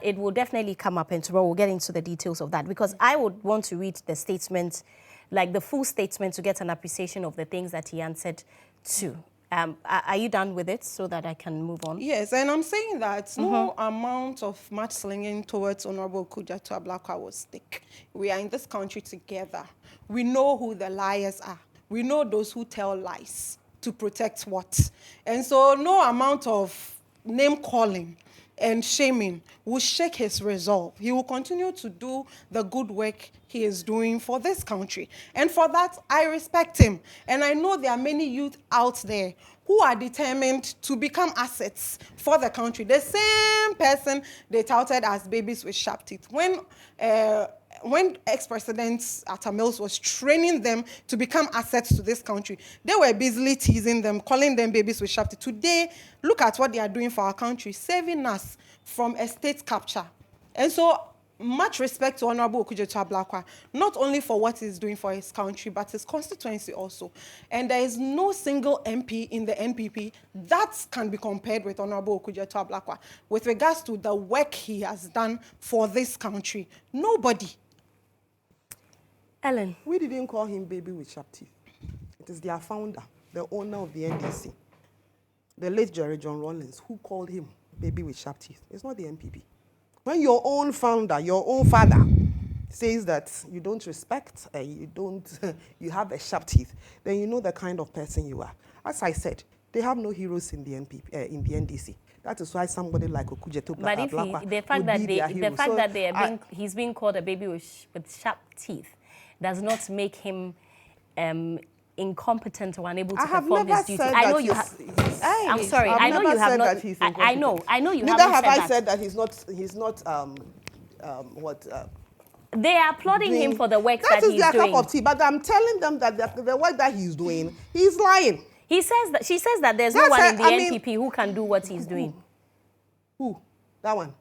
S1: it will definitely come up and tomorrow we'll get into the details of that because I would want to read the statement, like the full statement to get an appreciation of the things that he answered to. Are you done with it so that I can move on?
S5: Yes, and I'm saying that no amount of mudslinging towards Honorable Kudjatu Ablakwa will stick. We are in this country together. We know who the liars are. We know those who tell lies to protect what. And so no amount of name calling and shaming will shake his resolve. He will continue to do the good work he is doing for this country. And for that, I respect him. And I know there are many youth out there who are determined to become assets for the country. The same person they touted as babies with sharp teeth. When ex-president Atta Mills was training them to become assets to this country, they were busily teasing them, calling them babies with sharp teeth. Today, look at what they are doing for our country, saving us from a state capture. And so, much respect to Honorable Kudjatu Ablakwa, not only for what he's doing for his country, but his constituency also. And there is no single MP in the NPP that can be compared with Honorable Kudjatu Ablakwa with regards to the work he has done for this country. Nobody.
S1: Ellen.
S4: We didn't call him baby with sharp teeth. It is their founder, the owner of the NDC, the late Jerry John Rawlings, who called him baby with sharp teeth. It's not the NPP. When your own founder, your own father, says that you don't respect, you have a sharp teeth, then you know the kind of person you are. As I said, they have no heroes in the NDC. That is why somebody like Kudjatu Ablakwa would be their hero.
S1: The fact that he's being called a baby with sharp teeth does not make him incompetent or unable to perform his duties. I know you have. I'm sorry. I know you have not. I know you have.
S4: Neither have I said that he's not.
S1: They are applauding him for the work that he's doing.
S4: That is their cup of tea. But I'm telling them that the work that he's doing, he's lying.
S1: She says that there's no one in the NPP who can do what he's doing.
S4: Who? That one.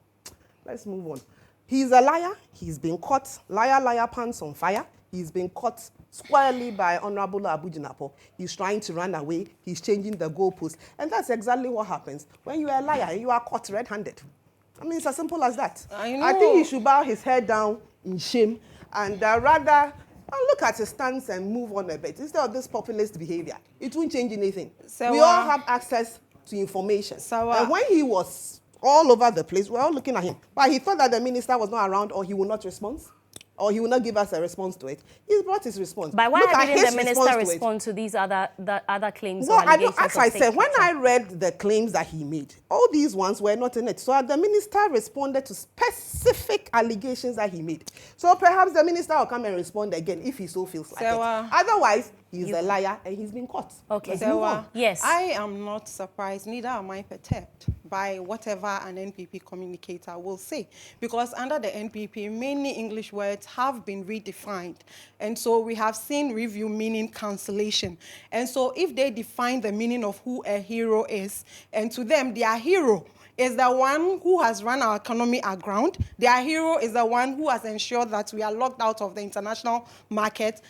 S4: Let's move on. He's a liar. He's been caught. Liar, pants on fire. He's been caught squarely by Honorable Abu Jinapo. He's trying to run away. He's changing the goalpost. And that's exactly what happens when you are a liar and you are caught red-handed. I mean, it's as simple as that. I think he should bow his head down in shame and rather look at his stance and move on a bit. Instead of this populist behavior, it won't change anything. We all have access to information. And when he was all over the place, we're all looking at him. But he thought that the minister was not around or he would not respond. Or he will not give us a response to it. He's brought his response.
S1: But why didn't the minister respond to these other claims or allegations?
S4: As I said, when I read the claims that he made, all these ones were not in it. So the minister responded to specific allegations that he made. So perhaps the minister will come and respond again if he so feels like it. Otherwise, he's a liar and he's been caught.
S1: Okay.
S5: Yes. I am not surprised, neither am I perturbed by whatever an NPP communicator will say. Because under the NPP, many English words have been redefined. And so we have seen review meaning cancellation. And so if they define the meaning of who a hero is, and to them, their hero is the one who has run our economy aground. Their hero is the one who has ensured that we are locked out of the international market.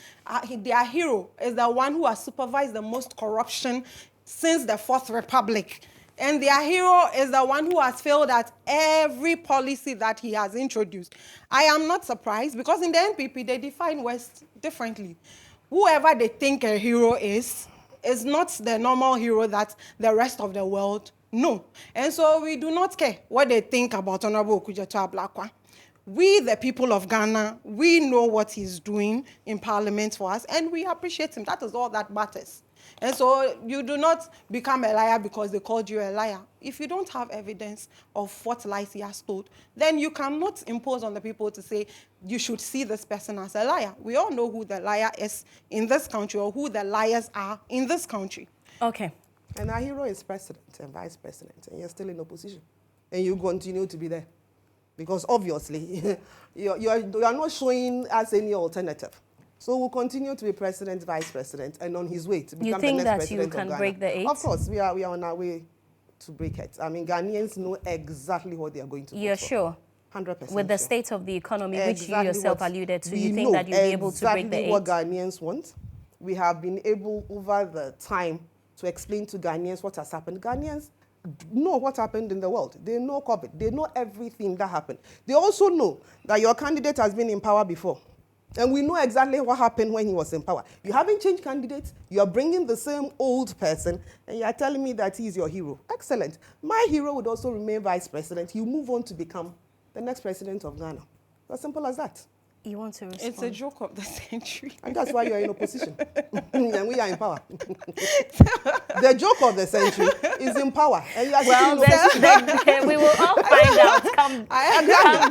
S5: Their hero is the one who has supervised the most corruption since the Fourth Republic. And their hero is the one who has failed at every policy that he has introduced. I am not surprised because in the NPP, they define West differently. Whoever they think a hero is not the normal hero that the rest of the world know. And so we do not care what they think about Honorable Kudjatu Ablakwa. We, the people of Ghana, we know what he's doing in Parliament for us, and we appreciate him. That is all that matters. And so you do not become a liar because they called you a liar. If you don't have evidence of what lies he has told, then you cannot impose on the people to say you should see this person as a liar. We all know who the liar is in this country or who the liars are in this country.
S1: Okay.
S4: And our hero is president and vice president, and you're still in opposition. And you continue to be there. Because obviously, you are not showing us any alternative. So we'll continue to be president, vice president, and on his way to become the next president of Ghana.
S1: You think that you can break the 8?
S4: Of course, we are on our way to break it. I mean, Ghanaians know exactly what they are going to do.
S1: You're sure?
S4: 100%.
S1: With the
S4: sure.
S1: state of the economy,
S4: Exactly
S1: which you yourself alluded to, you think
S4: know
S1: that you'll be able to break the 8?
S4: exactly what Ghanaians want. We have been able, over the time, to explain to Ghanaians what has happened. Ghanaians know what happened in the world. They know COVID. They know everything that happened. They also know that your candidate has been in power before. And we know exactly what happened when he was in power. You haven't changed candidates. You are bringing the same old person, and you are telling me that he is your hero. Excellent. My hero would also remain vice president. He will move on to become the next president of Ghana. As simple as that.
S1: You want to respond?
S5: It's a joke of the century.
S4: And that's why you are in opposition. And we are in power. The joke of the century is in power. And you are
S1: we will all find out come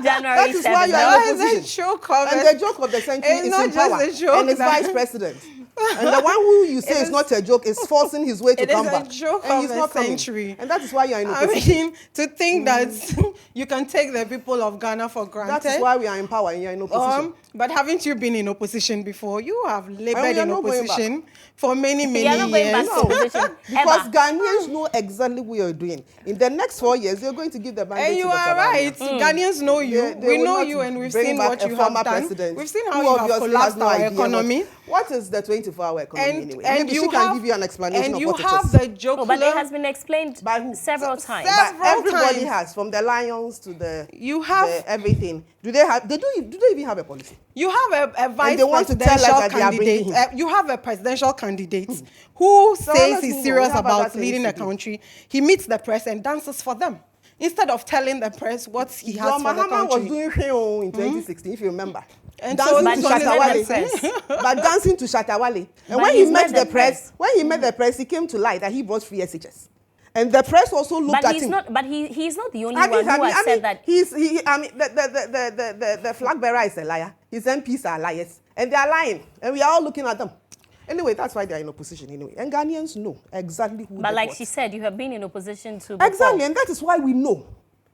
S1: January 7th.
S4: That is why you are in opposition.
S5: And
S4: the joke of the century is
S5: not
S4: in power.
S5: just a joke,
S4: and it's vice president. And the one who you say is not a joke is forcing his way to come back.
S5: It is a joke
S4: and
S5: of
S4: he's
S5: the
S4: not coming.
S5: century.
S4: And that is why you are in opposition.
S5: I mean, to think that you can take the people of Ghana for granted.
S4: That is why we are in power and you are in opposition.
S5: But haven't you been in opposition before? You have labored in
S4: not going
S5: opposition for many, many
S1: You are not going
S5: years.
S1: back to opposition.
S4: Because Ghanaians know exactly what you're doing. In the next 4 years, you're going to give the mandate
S5: And
S4: to
S5: you
S4: Dr.
S5: are right. Ghanaians know you.
S4: They
S5: We
S4: will
S5: know
S4: not
S5: you, and we've
S4: bring
S5: seen
S4: back
S5: what
S4: a
S5: you have
S4: former
S5: done.
S4: president
S5: We've seen how
S4: who
S5: you have
S4: obviously
S5: collapsed
S4: has no
S5: our
S4: idea
S5: economy.
S4: What is the 24-hour economy anyway? Maybe
S5: you
S4: she can give you an explanation
S5: and
S4: of
S5: you
S4: what
S5: have
S4: it is.
S5: the joke.
S1: But it has been explained
S4: By who?
S1: several times.
S4: But everybody
S5: times.
S4: has, from the Lions to the
S5: You have
S4: the everything. Do they even have a policy?
S5: You have a vice
S4: they want to tell us
S5: presidential
S4: that they are bringing
S5: candidate.
S4: him.
S5: You have a presidential candidate who
S4: So
S5: says
S4: let's
S5: he's
S4: move on.
S5: serious
S4: We have
S5: about
S4: other things
S5: leading
S4: to
S5: the
S4: do.
S5: country. He meets the press and dances for them instead of telling the press what he has
S4: John
S5: for the
S4: Mahama was
S5: country.
S4: doing Heo in 2016, if you remember.
S5: And
S4: Dancing
S5: so
S4: to
S1: But he's met the
S4: Shatawale.
S1: press.
S4: But dancing to Shatawale. And
S1: But
S4: when he
S1: he's
S4: met
S1: met
S4: the
S1: the
S4: press, he came to light that he brought free SHS. And the press also looked
S1: But
S4: at
S1: he's
S4: him.
S1: not. But he's not the only one who has said that.
S4: The flag bearer is a liar. His MPs are liars. And they are lying. And we are all looking at them. Anyway, that's why they are in opposition anyway. And Ghanaians know exactly who
S1: But
S4: they
S1: like
S4: want.
S1: she said, you have been in opposition to before.
S4: Exactly, and that is why we know.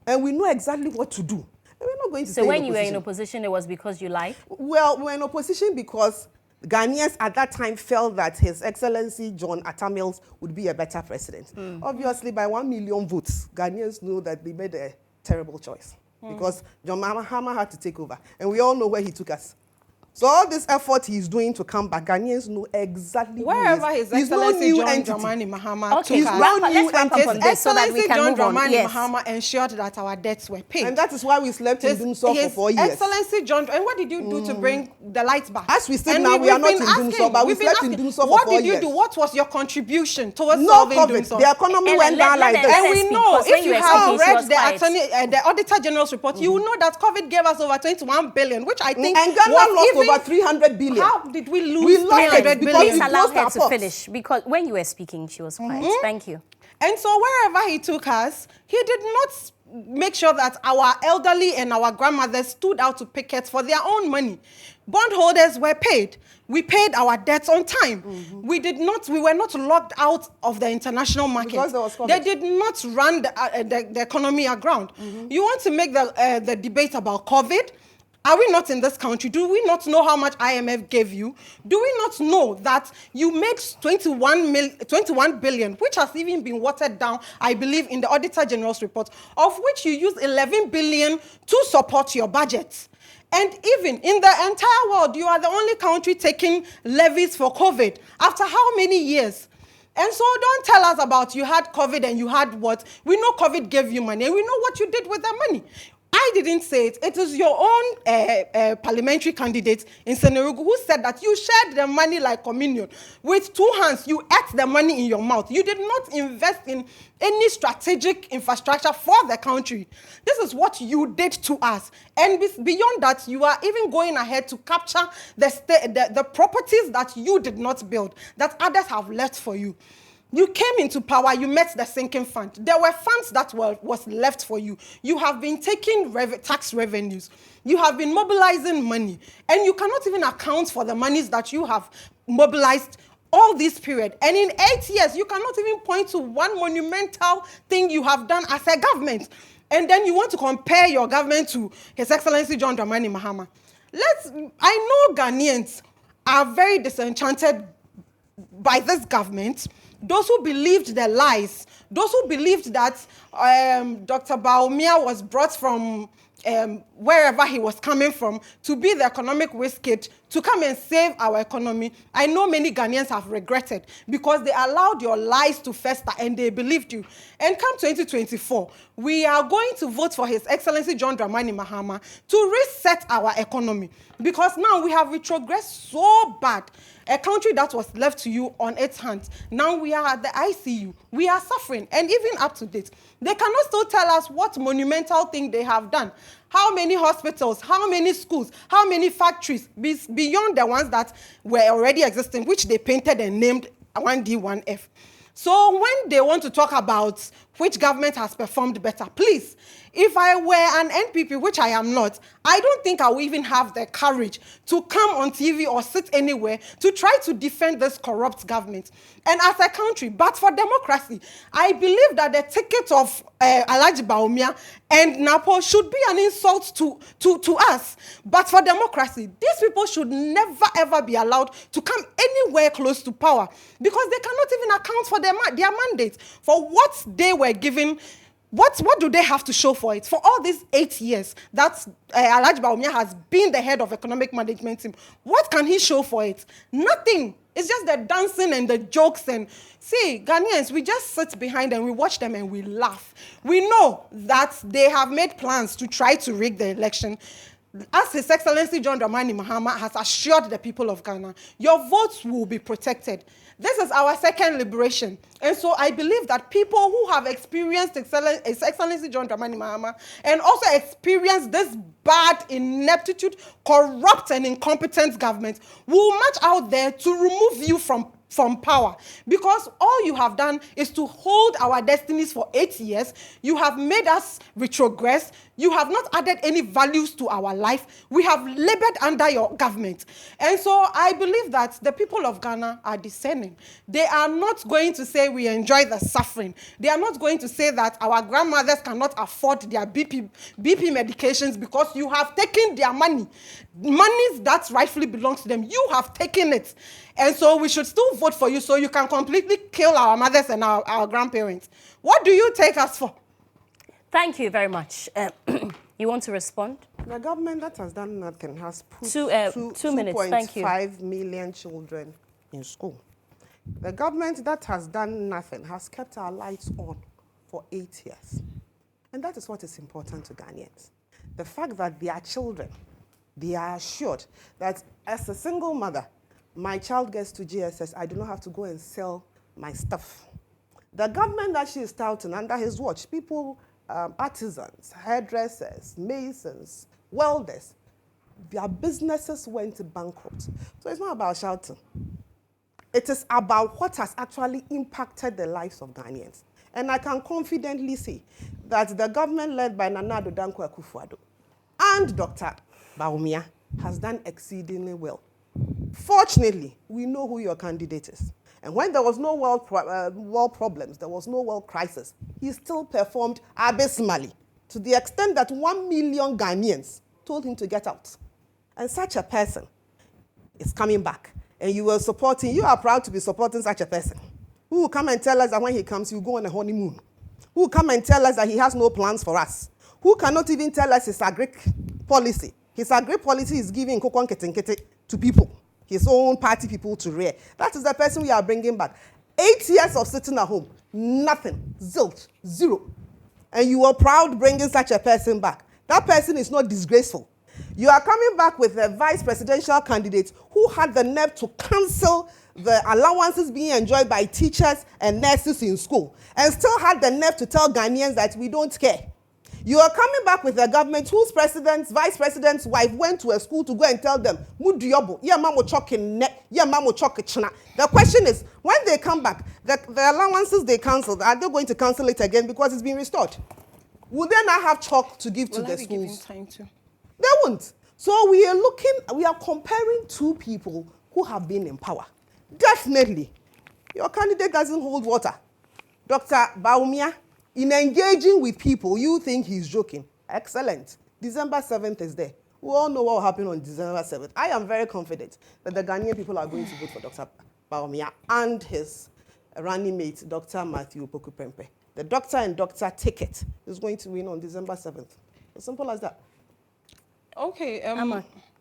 S4: And we know exactly what to do. And we're not going to
S1: So
S4: stay
S1: when
S4: in
S1: you were in
S4: opposition.
S1: opposition, it was because you lied?
S4: Well, we're in opposition because Ghanaians at that time felt that His Excellency John Atta Mills would be a better president. Obviously, by 1 million votes, Ghanaians know that they made a terrible choice because John Mahama had to take over. And we all know where he took us. So all this effort he's doing to come back, Ghanaians know exactly
S5: Wherever
S4: who he
S5: His
S4: is. He's no
S5: Excellency
S4: new
S5: John
S4: entity.
S5: Dramani Mahama
S1: Okay,
S5: took us.
S1: let's wrap up on this so that we
S5: Excellency
S1: can
S5: John
S1: move on.
S5: Dramani
S1: Yes.
S5: Mahama ensured that our debts were paid.
S4: And that is why we slept in Dumso for 4 years.
S5: Excellency John, and what did you do to bring the lights back?
S4: As we sit
S5: And
S4: now, we are not
S5: we've
S4: in
S5: been
S4: Dumso, but we
S5: we've been
S4: slept in
S5: asking,
S4: Dumso for
S5: what
S4: 4
S5: did you
S4: years.
S5: do? What was your contribution towards
S4: No
S5: solving
S4: COVID.
S5: Dumso?
S4: The economy
S1: And
S4: went
S1: let-
S4: down
S1: let
S4: like
S1: them-
S4: this.
S1: let
S5: And
S1: us
S5: we
S1: speak,
S5: know,
S1: because when
S5: if
S1: you
S5: you
S1: were
S5: have
S1: speaking, she
S5: read
S1: was
S5: the
S1: quiet.
S5: the Auditor General's report, you will know that COVID gave us over 21 billion, which I think
S4: And Ghana
S5: was
S4: lost
S5: even,
S4: over 300 billion.
S5: How did we lose
S4: We lost it
S5: 300
S4: because
S5: billion?
S1: Please allow
S4: closed
S1: her
S4: our
S1: to
S4: ports.
S1: finish, because when you were speaking, she was quiet. Thank you.
S5: And so wherever he took us, he did not make sure that our elderly and our grandmothers stood out to picket for their own money. Bondholders were paid. We paid our debts on time. We were not locked out of the international market.
S4: Because there was COVID.
S5: They did not run the economy aground. You want to make the debate about COVID? Are we not in this country? Do we not know how much IMF gave you? Do we not know that you made 21 billion, which has even been watered down, I believe, in the Auditor General's report, of which you used 11 billion to support your budget? And even in the entire world, you are the only country taking levies for COVID. After how many years? And so don't tell us about you had COVID and you had what. We know COVID gave you money, and we know what you did with that money. I didn't say it. It is your own parliamentary candidate in Senerugu who said that you shared the money like communion. With 2 hands, you ate the money in your mouth. You did not invest in any strategic infrastructure for the country. This is what you did to us. And beyond that, you are even going ahead to capture the properties that you did not build, that others have left for you. You came into power, you met the sinking fund. There were funds that was left for you. You have been taking tax revenues. You have been mobilizing money. And you cannot even account for the monies that you have mobilized all this period. And in 8 years, you cannot even point to one monumental thing you have done as a government. And then you want to compare your government to His Excellency John Dramani Mahama. I know Ghanaians are very disenchanted by this government. Those who believed the lies, those who believed that Dr. Baumia was brought from wherever he was coming from to be the economic whiz kid to come and save our economy. I know many Ghanaians have regretted because they allowed your lies to fester and they believed you. And come 2024, we are going to vote for His Excellency John Dramani Mahama to reset our economy because now we have retrogressed so bad. A country that was left to you on its hands. Now we are at the ICU. We are suffering. And even up to date, they cannot still tell us what monumental thing they have done. How many hospitals, how many schools, how many factories, beyond the ones that were already existing, which they painted and named 1D, 1F. So when they want to talk about which government has performed better, please, if I were an NPP, which I am not, I don't think I will even have the courage to come on TV or sit anywhere to try to defend this corrupt government. And as a country, but for democracy, I believe that the ticket of Alhaji Baumia and Napo should be an insult to us. But for democracy, these people should never ever be allowed to come anywhere close to power because they cannot even account for their mandate, for what they were given. What do they have to show for it? For all these 8 years that Alhaji Baumia has been the head of economic management team, what can he show for it? Nothing. It's just the dancing and the jokes. And see, Ghanaians, we just sit behind and we watch them and we laugh. We know that they have made plans to try to rig the election. As His Excellency John Dramani Mahama has assured the people of Ghana, your votes will be protected. This is our second liberation. And so I believe that people who have experienced His Excellency John Dramani Mahama and also experienced this bad ineptitude, corrupt and incompetent government will march out there to remove you from power, because all you have done is to hold our destinies for 8 years. You have made us retrogress. You have not added any values to our life. We have labored under your government. And so I believe that the people of Ghana are discerning. They are not going to say we enjoy the suffering. They are not going to say that our grandmothers cannot afford their BP medications because you have taken their money. Money that rightfully belongs to them. You have taken it. And so we should still vote for you so you can completely kill our mothers and our grandparents. What do you take us for?
S1: Thank you very much. You want to respond?
S4: The government that has done nothing has put
S1: 2 minutes. Thank you.
S4: 2.5 million children in school. The government that has done nothing has kept our lights on for 8 years. And that is what is important to Ghanaians. The fact that their children, they are assured that as a single mother, my child gets to GSS, I do not have to go and sell my stuff. The government that she is touting under his watch, people, artisans, hairdressers, masons, welders, their businesses went bankrupt. So it's not about shouting. It is about what has actually impacted the lives of Ghanaians. And I can confidently say that the government led by Nana Addo Dankwa Akufo-Addo and Dr. Baumia has done exceedingly well. Fortunately, we know who your candidate is. And when there was no world problems, there was no world crisis, he still performed abysmally to the extent that 1 million Ghanaians told him to get out. And such a person is coming back. And you are proud to be supporting such a person. Who will come and tell us that when he comes, you go on a honeymoon? Who will come and tell us that he has no plans for us? Who cannot even tell us his agric policy? His agric policy is giving kokon ketenkete to people, his own party people to rear. That is the person we are bringing back. 8 years of sitting at home, nothing, zilch, zero. And you are proud bringing such a person back. That person is not disgraceful. You are coming back with a vice presidential candidate who had the nerve to cancel the allowances being enjoyed by teachers and nurses in school, and still had the nerve to tell Ghanaians that we don't care. You are coming back with a government whose vice president's wife went to a school to go and tell them, the question is, when they come back, the allowances they cancelled, are they going to cancel it again because it's been restored? Will they not have chalk to give to the schools?
S5: Time to?
S4: They won't. So we are comparing two people who have been in power. Definitely, your candidate doesn't hold water. Dr. Baumia, in engaging with people, you think he's joking. Excellent. December 7th is there. We all know what will happen on December 7th. I am very confident that the Ghanaian people are going to vote for Dr. Baumia and his running mate, Dr. Matthew Opoku-Prempeh. The doctor and doctor ticket is going to win on December 7th. As simple as that.
S5: Okay.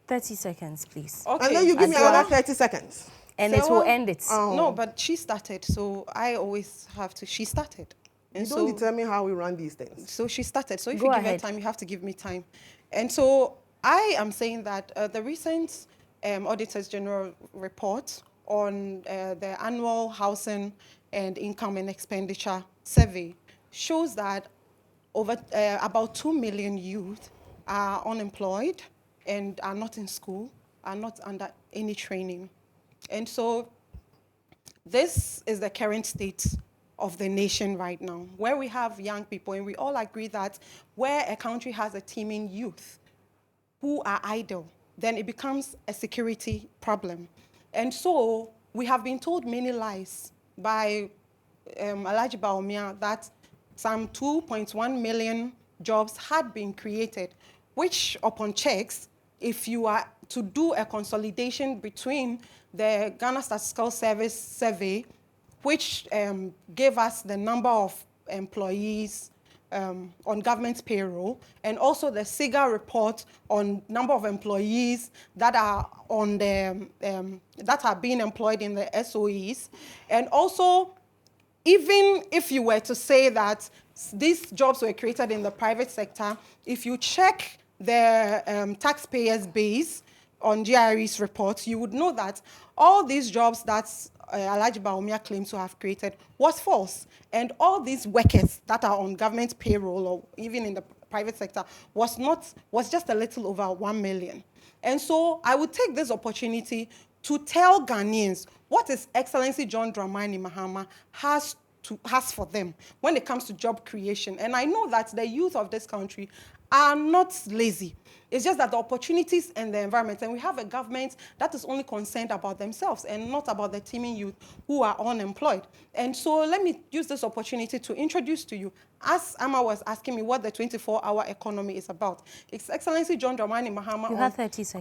S1: 30 seconds, please.
S5: Okay.
S4: And then you give me another 30 seconds.
S1: And it will end it.
S5: No, but she started, so I always have to. She started. And
S4: you don't determine how we run these things.
S5: So she started. So if
S1: Go
S5: you give
S1: ahead.
S5: her time, you have to give me time. And so I am saying that the recent Auditor's General report on the annual housing and income and expenditure survey shows that over about 2 million youth are unemployed and are not in school, are not under any training. And so this is the current state of the nation right now, where we have young people, and we all agree that where a country has a teeming youth who are idle, then it becomes a security problem. And so we have been told many lies by Alhaji Baumia that some 2.1 million jobs had been created, which upon checks, if you are to do a consolidation between the Ghana Statistical Service survey, which gave us the number of employees on government payroll, and also the SIGA report on number of employees that are on the that are being employed in the SOEs, and also even if you were to say that these jobs were created in the private sector, if you check the taxpayers' base on GRE's report, you would know that all these jobs that Alhaji Baumia claims to have created was false. And all these workers that are on government payroll or even in the private sector was just a little over 1 million. And so I would take this opportunity to tell Ghanaians what His Excellency John Dramani Mahama has for them when it comes to job creation. And I know that the youth of this country are not lazy. It's just that the opportunities and the environment, and we have a government that is only concerned about themselves and not about the teeming youth who are unemployed. And so let me use this opportunity to introduce to you, as Amma was asking me what the 24-hour economy is about. His Excellency John Dramani Mahama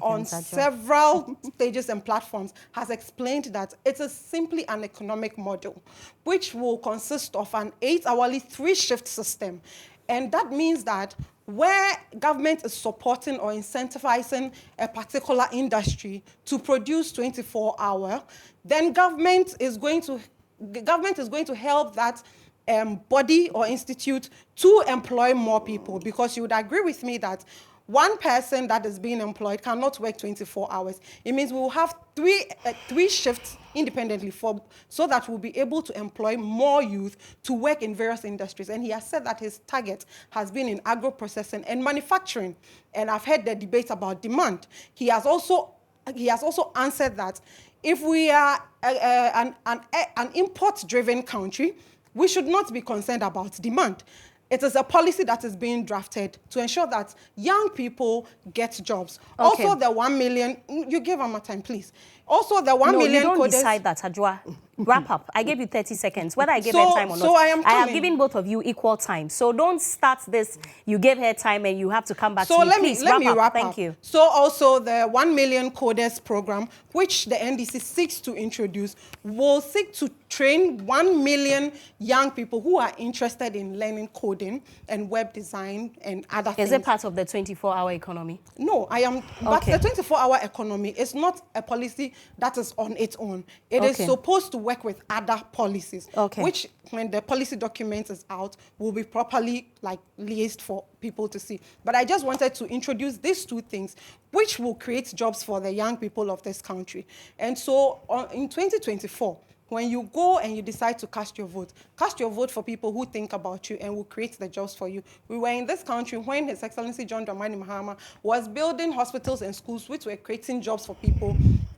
S5: on several stages and platforms has explained that it is simply an economic model, which will consist of an 8-hourly 3-shift system. And that means that where government is supporting or incentivizing a particular industry to produce 24-hour, then government is going to help that body or institute to employ more people, because you would agree with me that one person that is being employed cannot work 24 hours. It means we will have three shifts independently so that we'll be able to employ more youth to work in various industries. And he has said that his target has been in agro-processing and manufacturing. And I've heard the debate about demand. He has also answered that if we are an import-driven country, we should not be concerned about demand. It is a policy that is being drafted to ensure that young people get jobs. Okay. Also, the 1 million, you give them a time, please. Also, the 1 million.
S1: No, you don't decide that, Ajwa. Wrap up. I gave you 30 seconds. Whether I gave her time or not, I have given both of you equal time. So don't start this. You gave her time and you have to come back to me. Please, let me wrap up. Thank you.
S5: So also the 1 million coders program, which the NDC seeks to introduce, will seek to train 1 million young people who are interested in learning coding and web design and other things.
S1: Is it part of the 24-hour economy?
S5: No, I am. But the 24-hour economy is not a policy that is on its own. It is supposed to work with other policies, which when the policy document is out, will be properly like liaised for people to see. But I just wanted to introduce these two things, which will create jobs for the young people of this country. And so in 2024, when you go and you decide to cast your vote for people who think about you and will create the jobs for you. We were in this country when His Excellency John Dramani Mahama was building hospitals and schools which were creating jobs for people.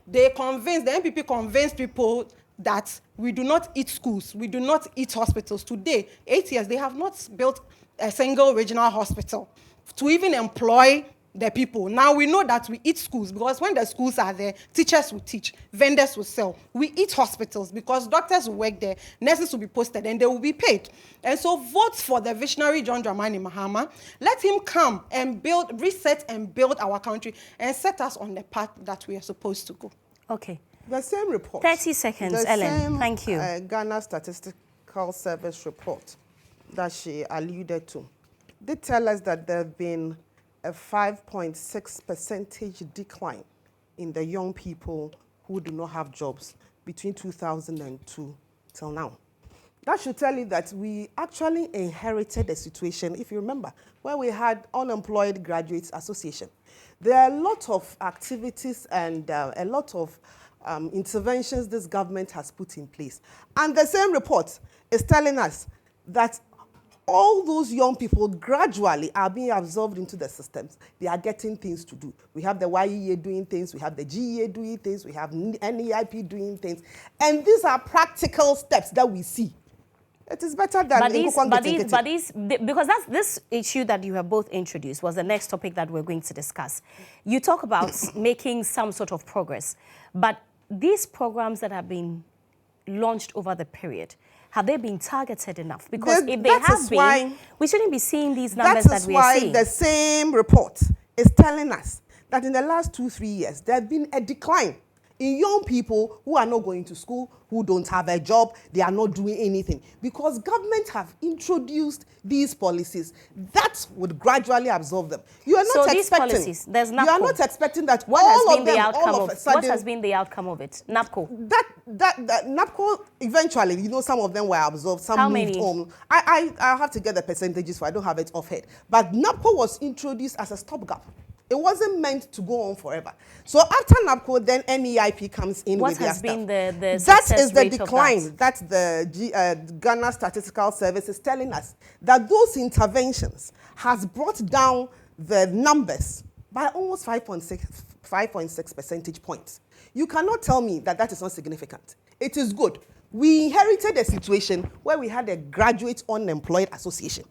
S5: The NPP convinced people that we do not eat schools, we do not eat hospitals. Today, 8 years, they have not built a single regional hospital to even employ the people. Now we know that we eat schools because when the schools are there, teachers will teach, vendors will sell. We eat hospitals because doctors will work there, nurses will be posted, and they will be paid. And so vote for the visionary John Dramani Mahama. Let him come and build, reset and build our country and set us on the path that we are supposed to go.
S1: Okay.
S4: The same report.
S1: 30 seconds, Ellen. Thank you.
S4: Ghana Statistical Service report that she alluded to did tell us that there have been a 5.6% decline in the young people who do not have jobs between 2002 till now. That should tell you that we actually inherited a situation, if you remember, where we had Unemployed Graduates Association. There are a lot of activities and a lot of interventions this government has put in place. And the same report is telling us that all those young people gradually are being absorbed into the systems. They are getting things to do. We have the YEA doing things, we have the GEA doing things, we have NEIP doing things. And these are practical steps that we see. It is better than
S1: because that's this issue that you have both introduced was the next topic that we're going to discuss. You talk about making some sort of progress, but these programs that have been launched over the period, have they been targeted enough? Because if they have been, we shouldn't be seeing these numbers that we are seeing.
S4: That is why the same report is telling us that in the last 2-3 years, there has been a decline in young people who are not going to school, who don't have a job, they are not doing anything. Because government have introduced these policies that would gradually absorb them. You are not
S1: these policies, there's NAPCO.
S4: You are not expecting that all of them, all of a sudden...
S1: What has been the outcome of it? NAPCO?
S4: That NAPCO, eventually, you know, some of them were absorbed, some moved home. I have to get the percentages, so I don't have it off head. But NAPCO was introduced as a stopgap. It wasn't meant to go on forever. So after NAPCO, then NEIP comes in with their stuff.
S1: What has been the
S4: that is the decline that the Ghana Statistical Service is telling us, that those interventions has brought down the numbers by almost 5.6 percentage points. You cannot tell me that that is not significant. It is good. We inherited a situation where we had a graduate unemployed association.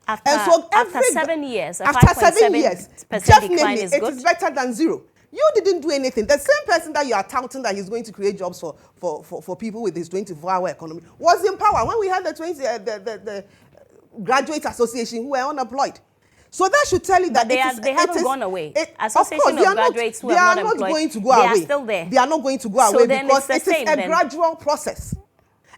S1: After 7 years,
S4: definitely
S1: decline is good.
S4: It is better than zero. You didn't do anything. The same person that you are touting that he's going to create jobs for people with his 24-hour economy was in power when we had the graduate association who were unemployed. So that should tell you that
S1: they haven't gone away. Association of graduates who are not employed,
S4: going to go away.
S1: They are still there.
S4: They are not going to go away because it is a gradual process.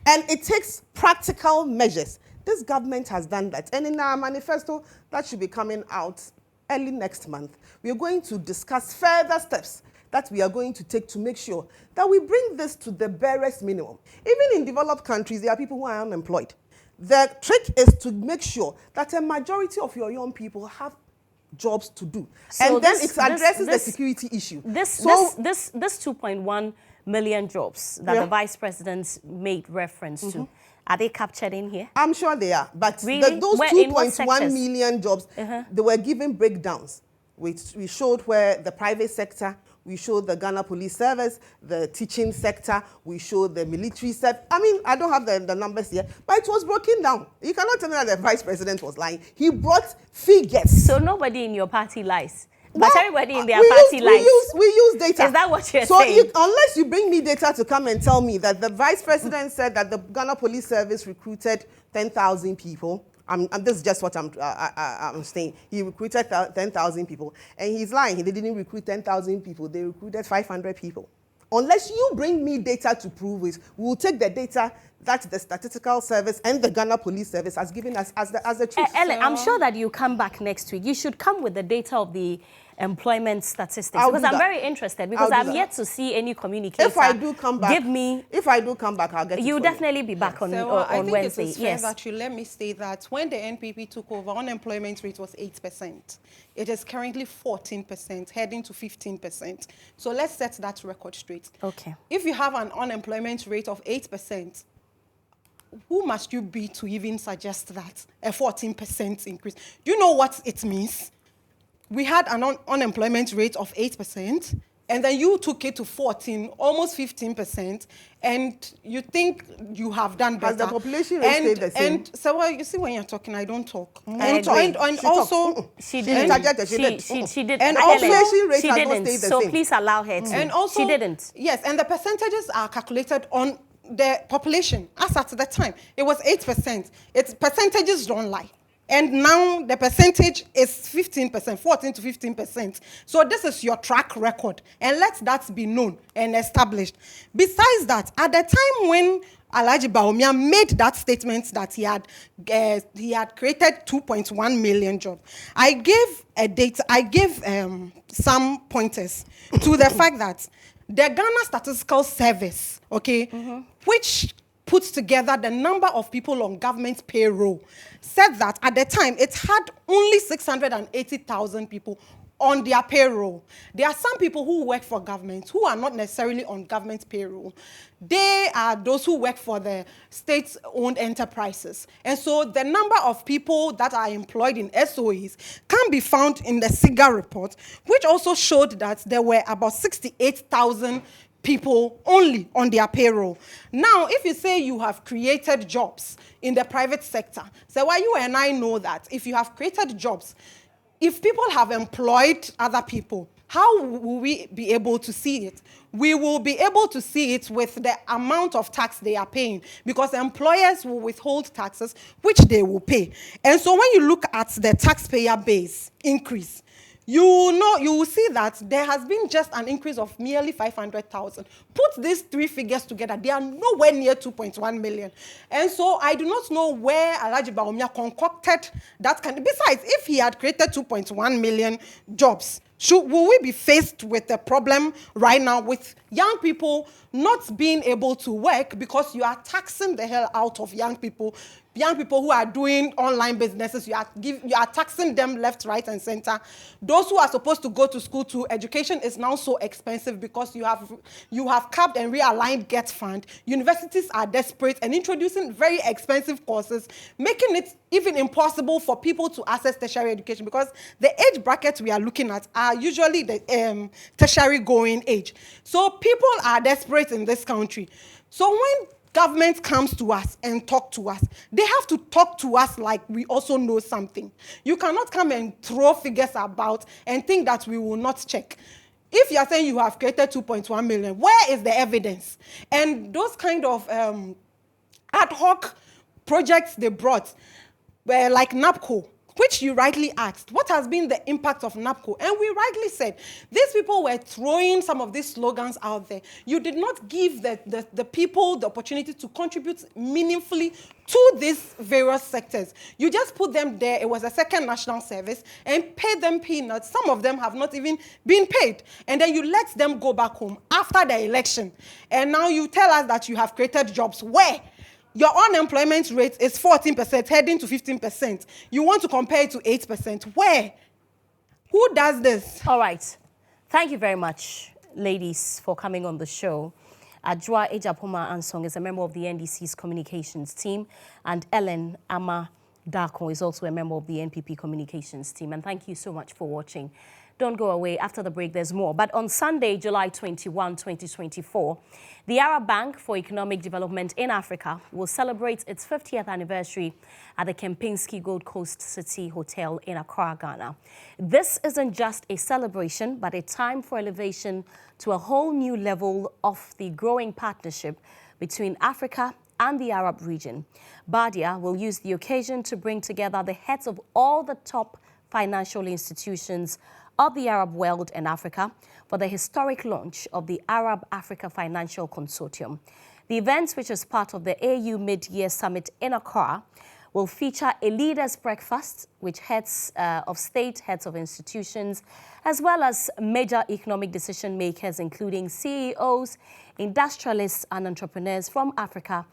S4: And it takes practical measures. This government has done that. And in our manifesto that should be coming out early next month, we are going to discuss further steps that we are going to take to make sure that we bring this to the barest minimum. Even in developed countries, there are people who are unemployed. The trick is to make sure that a majority of your young people have jobs to do. So and then it addresses the security issue.
S1: This 2.1 million jobs that the Vice President made reference to, are they captured in here?
S4: I'm sure they are. But
S1: really?
S4: Those 2.1 million jobs, they were given breakdowns. We showed where the private sector, we showed the Ghana Police Service, the teaching sector, we showed the military sector. I mean, I don't have the numbers here, but it was broken down. You cannot tell me that the Vice President was lying. He brought figures.
S1: So nobody in your party lies? But everybody in their party lies.
S4: We use data.
S1: Is that what you're saying?
S4: So unless you bring me data to come and tell me that the Vice President said that the Ghana Police Service recruited 10,000 people, this is just what I'm saying. He recruited 10,000 people. And he's lying. He didn't recruit 10,000 people. They recruited 500 people. Unless you bring me data to prove it, we'll take the data that the Statistical Service and the Ghana Police Service has given us as the truth.
S1: Ellen, I'm sure that you come back next week. You should come with the data of the employment statistics,
S4: I'll
S1: because
S4: do
S1: I'm
S4: that.
S1: very interested, because
S4: I'll do
S1: I'm
S4: that.
S1: yet to see any communicator.
S4: If I do come back,
S1: If I do
S4: come back, I'll get it
S1: you'll
S4: for
S1: definitely be back on,
S5: So
S1: on
S5: I think
S1: Wednesday.
S5: it is fair
S1: Yes.
S5: that you let me say that when the NPP took over, unemployment rate was 8%. It is currently 14%, heading to 15%. So let's set that record straight.
S1: Okay.
S5: If you have an unemployment rate of 8%, who must you be to even suggest that a 14% increase? Do you know what it means? We had an unemployment rate of 8%, and then you took it to 14, almost 15%, and you think you have done better.
S4: Has the population rate stayed the same?
S5: And so, well, you see, when you're talking, I don't talk.
S1: I
S5: And,
S1: agree.
S5: and
S4: She
S5: also,
S4: talked.
S1: She
S4: She
S1: didn't.
S4: interjected. She did.
S1: She did.
S5: And
S1: Ellen,
S4: population rate
S1: she
S4: has not
S1: didn't.
S4: stayed the
S1: So
S4: same.
S1: please allow her to.
S5: and also,
S1: she didn't.
S5: Yes, and the percentages are calculated on the population. As at the time, it was 8%. Its percentages don't lie. And now the percentage is 15%, 14 to 15%. So this is your track record, and let that be known and established. Besides that, at the time when Alhaji Bawumia made that statement that he had created 2.1 million jobs, I gave some pointers to the fact that the Ghana Statistical Service, okay, which puts together the number of people on government payroll, said that at the time it had only 680,000 people on their payroll. There are some people who work for government who are not necessarily on government payroll. They are those who work for the state-owned enterprises. And so the number of people that are employed in SOEs can be found in the SIGA report, which also showed that there were about 68,000 people only on their payroll. Now, if you say you have created jobs in the private sector, so why you and I know that if you have created jobs, if people have employed other people, how will we be able to see it? We will be able to see it with the amount of tax they are paying, because employers will withhold taxes, which they will pay. And so when you look at the taxpayer base increase, you will see that there has been just an increase of merely 500,000. Put these three figures together, they are nowhere near 2.1 million. And so I do not know where Alhaji Bawumia concocted that kind of. Besides, if he had created 2.1 million jobs, will we be faced with a problem right now with young people not being able to work because you are taxing the hell out of young people who are doing online businesses? You are taxing them left, right, and center. Those who are supposed to go to school too, education is now so expensive because you have capped and realigned GET fund. Universities are desperate and introducing very expensive courses, making it even impossible for people to access tertiary education, because the age brackets we are looking at are usually the tertiary going age. So people are desperate in this country. So when government comes to us and talk to us, they have to talk to us like we also know something. You cannot come and throw figures about and think that we will not check. If you are saying you have created 2.1 million, where is the evidence? And those kind of ad hoc projects they brought, were like NAPCO, which you rightly asked, what has been the impact of NAPCO? And we rightly said, these people were throwing some of these slogans out there. You did not give the people the opportunity to contribute meaningfully to these various sectors. You just put them there. It was a second national service and paid them peanuts. Some of them have not even been paid. And then you let them go back home after the election. And now you tell us that you have created jobs. Where? Your unemployment rate is 14%, heading to 15%. You want to compare it to 8%. Where? Who does this?
S1: All right. Thank you very much, ladies, for coming on the show. Adjoa Ejapoma Ansong is a member of the NDC's communications team, and Ellen Ama Darko is also a member of the NPP communications team. And thank you so much for watching. Don't go away. After the break, there's more. But on Sunday, July 21, 2024, the Arab Bank for Economic Development in Africa will celebrate its 50th anniversary at the Kempinski Gold Coast City Hotel in Accra, Ghana. This isn't just a celebration, but a time for elevation to a whole new level of the growing partnership between Africa and the Arab region. Badia will use the occasion to bring together the heads of all the top financial institutions of the Arab world and Africa for the historic launch of the Arab-Africa Financial Consortium. The event, which is part of the AU Mid-Year Summit in Accra, will feature a leaders' breakfast, which heads of state, heads of institutions, as well as major economic decision makers, including CEOs, industrialists, and entrepreneurs from Africa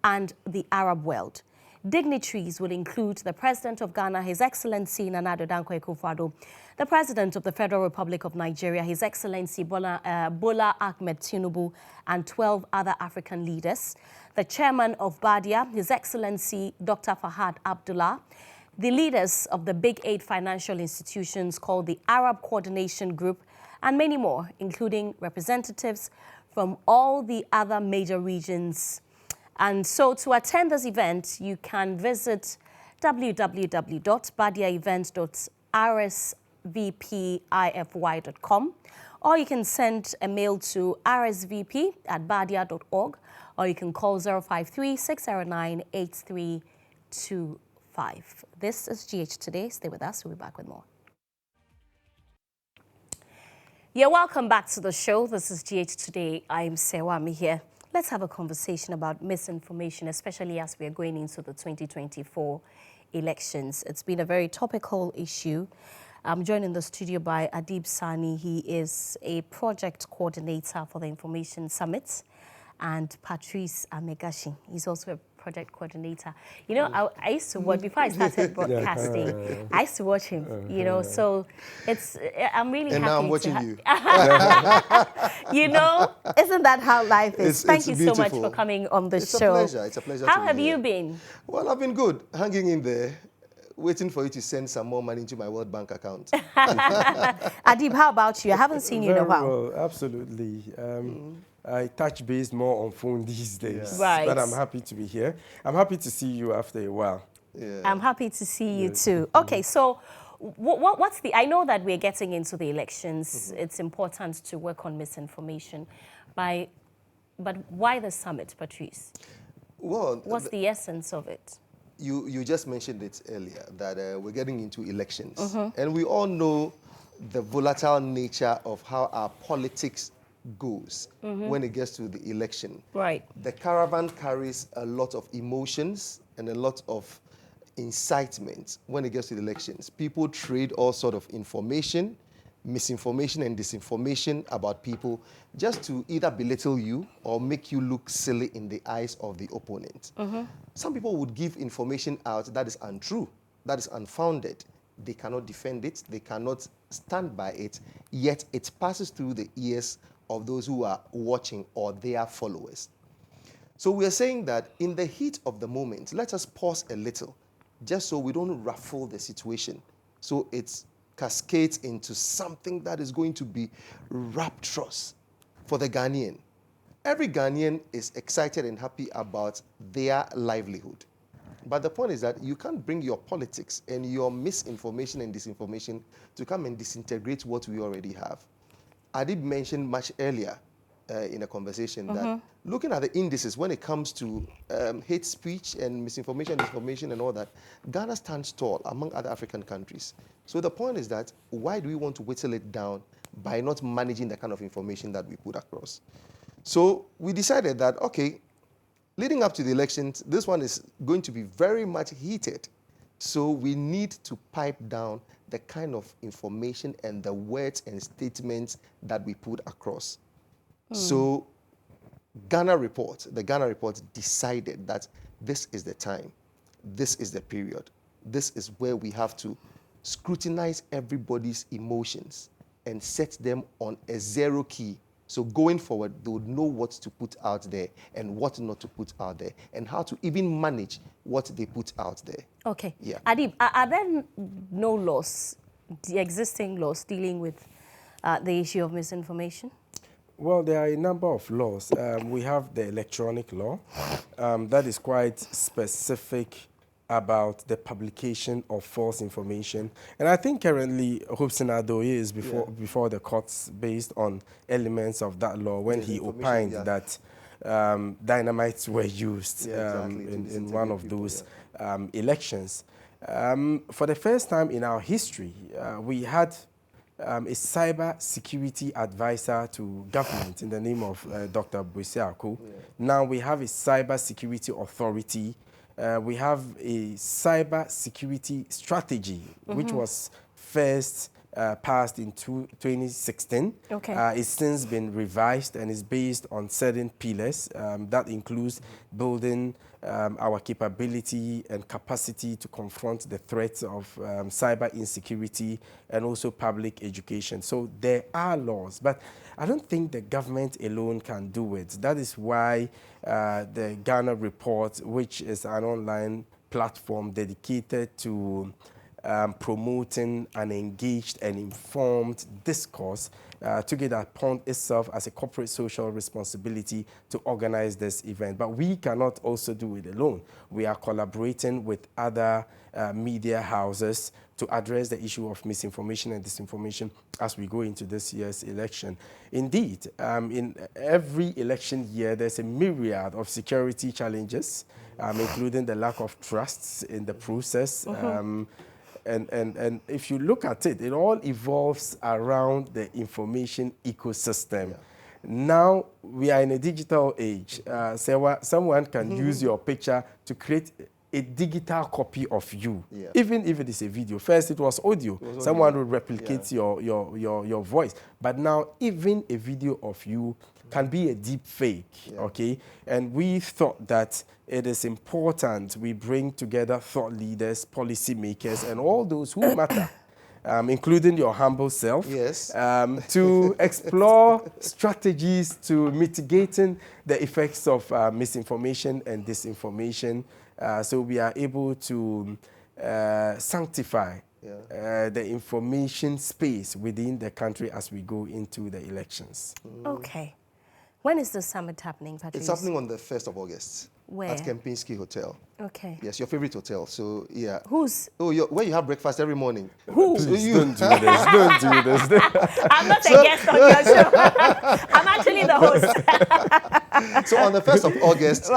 S1: and the Arab world. Dignitaries will include the President of Ghana, His Excellency Nana Addo Dankwa Akufo-Addo, the President of the Federal Republic of Nigeria, His Excellency Bola Ahmed Tinubu, and 12 other African leaders, the Chairman of Badia, His Excellency Dr. Fahad Abdullah, the leaders of the Big 8 financial institutions called the Arab Coordination Group, and many more, including representatives from all the other major regions. And so to attend this event, you can visit www.badiaevents.rsvpify.com, or you can send a mail to rsvp@badia.org, or you can call 053-609-8325. This is GH Today. Stay with us. We'll be back with more. Yeah, welcome back to the show. This is GH Today. I'm Serwaa Amihere. Let's have a conversation about misinformation, especially as we are going into the 2024 elections. It's been a very topical issue. I'm joined in the studio by Adib Sani. He is a project coordinator for the Information Summit, and Patrice Amegashi. He's also a project coordinator. You know, I used to watch, before I started broadcasting, I used to watch him, you know, so it's, I'm really happy.
S8: And now I'm watching you.
S1: You know, isn't that how life is? Thank you so much for coming on the show.
S8: It's a pleasure. It's a pleasure.
S1: How have you been?
S8: Well, I've been good. Hanging in there, waiting for you to send some more money into my World Bank account.
S1: Adib, how about you? I haven't seen you in a while.
S9: Well, absolutely. I touch base more on phone these days,
S1: Right.
S9: but I'm happy to be here. I'm happy to see you after a while.
S8: Yeah.
S1: I'm happy to see you too. Okay, so what's the, I know that we're getting into the elections. It's important to work on misinformation. But why the summit, Patrice?
S8: Well,
S1: What's the essence of it?
S8: you just mentioned it earlier, that we're getting into elections. And we all know the volatile nature of how our politics goes when it gets to the election.
S1: Right.
S8: The caravan carries a lot of emotions and a lot of incitement when it gets to the elections. People trade all sort of information, misinformation and disinformation about people just to either belittle you or make you look silly in the eyes of the opponent. Some people would give information out that is untrue, that is unfounded. They cannot defend it, they cannot stand by it, yet it passes through the ears of those who are watching or their followers. So we are saying that in the heat of the moment, let us pause a little, just so we don't ruffle the situation. So it cascades into something that is going to be rapturous for the Ghanaian. Every Ghanaian is excited and happy about their livelihood. But the point is that you can't bring your politics and your misinformation and disinformation to come and disintegrate what we already have. I did mention much earlier in a conversation that looking at the indices when it comes to hate speech and misinformation, disinformation and all that, Ghana stands tall among other African countries. So the point is that why do we want to whittle it down by not managing the kind of information that we put across? So we decided that, okay, leading up to the elections, this one is going to be very much heated. So we need to pipe down the kind of information and the words and statements that we put across. So the Ghana report decided that this is the time, this is the period, this is where we have to scrutinize everybody's emotions and set them on a zero key. So going forward, they would know what to put out there and what not to put out there and how to even manage what they put out there.
S1: Okay.
S8: Yeah.
S1: Adib, are there no laws, the existing laws dealing with the issue of misinformation?
S9: Well, there are a number of laws. We have the electronic law that is quite specific about the publication of false information. And I think currently Hobson Adoye is before the courts based on elements of that law when he opined that dynamites were used in one of those elections. For the first time in our history, we had a cyber security advisor to government in the name of Dr. Busiako. Now we have a cyber security authority. We have a cyber security strategy, which was first passed in 2016.
S1: Okay.
S9: It's since been revised and is based on certain pillars. That includes building our capability and capacity to confront the threats of cyber insecurity and also public education. So there are laws, but I don't think the government alone can do it. That is why the Ghana Report, which is an online platform dedicated to promoting an engaged and informed discourse, took it upon itself as a corporate social responsibility to organize this event. But we cannot also do it alone. We are collaborating with other media houses to address the issue of misinformation and disinformation as we go into this year's election. Indeed, in every election year, there's a myriad of security challenges, including the lack of trust in the process. And if you look at it, it all evolves around the information ecosystem. Now we are in a digital age. Someone can use your picture to create a digital copy of you, even if it is a video. First, it was audio. Someone would replicate your voice. But now, even a video of you can be a deep fake, okay? And we thought that it is important we bring together thought leaders, policy makers, and all those who matter, including your humble self, to explore strategies to mitigating the effects of misinformation and disinformation, so we are able to sanctify the information space within the country as we go into the elections.
S1: Okay. When is the summit happening, Patrice?
S8: It's happening on the 1st of August.
S1: Where?
S8: At Kempinski Hotel.
S1: Okay.
S8: Yes, your favorite hotel. So, yeah.
S1: Who's?
S8: Oh, where you have breakfast every morning.
S1: Who?
S9: Please, don't do this. Don't do this.
S1: I'm not a guest on your show. I'm actually the host.
S8: So on the 1st of August,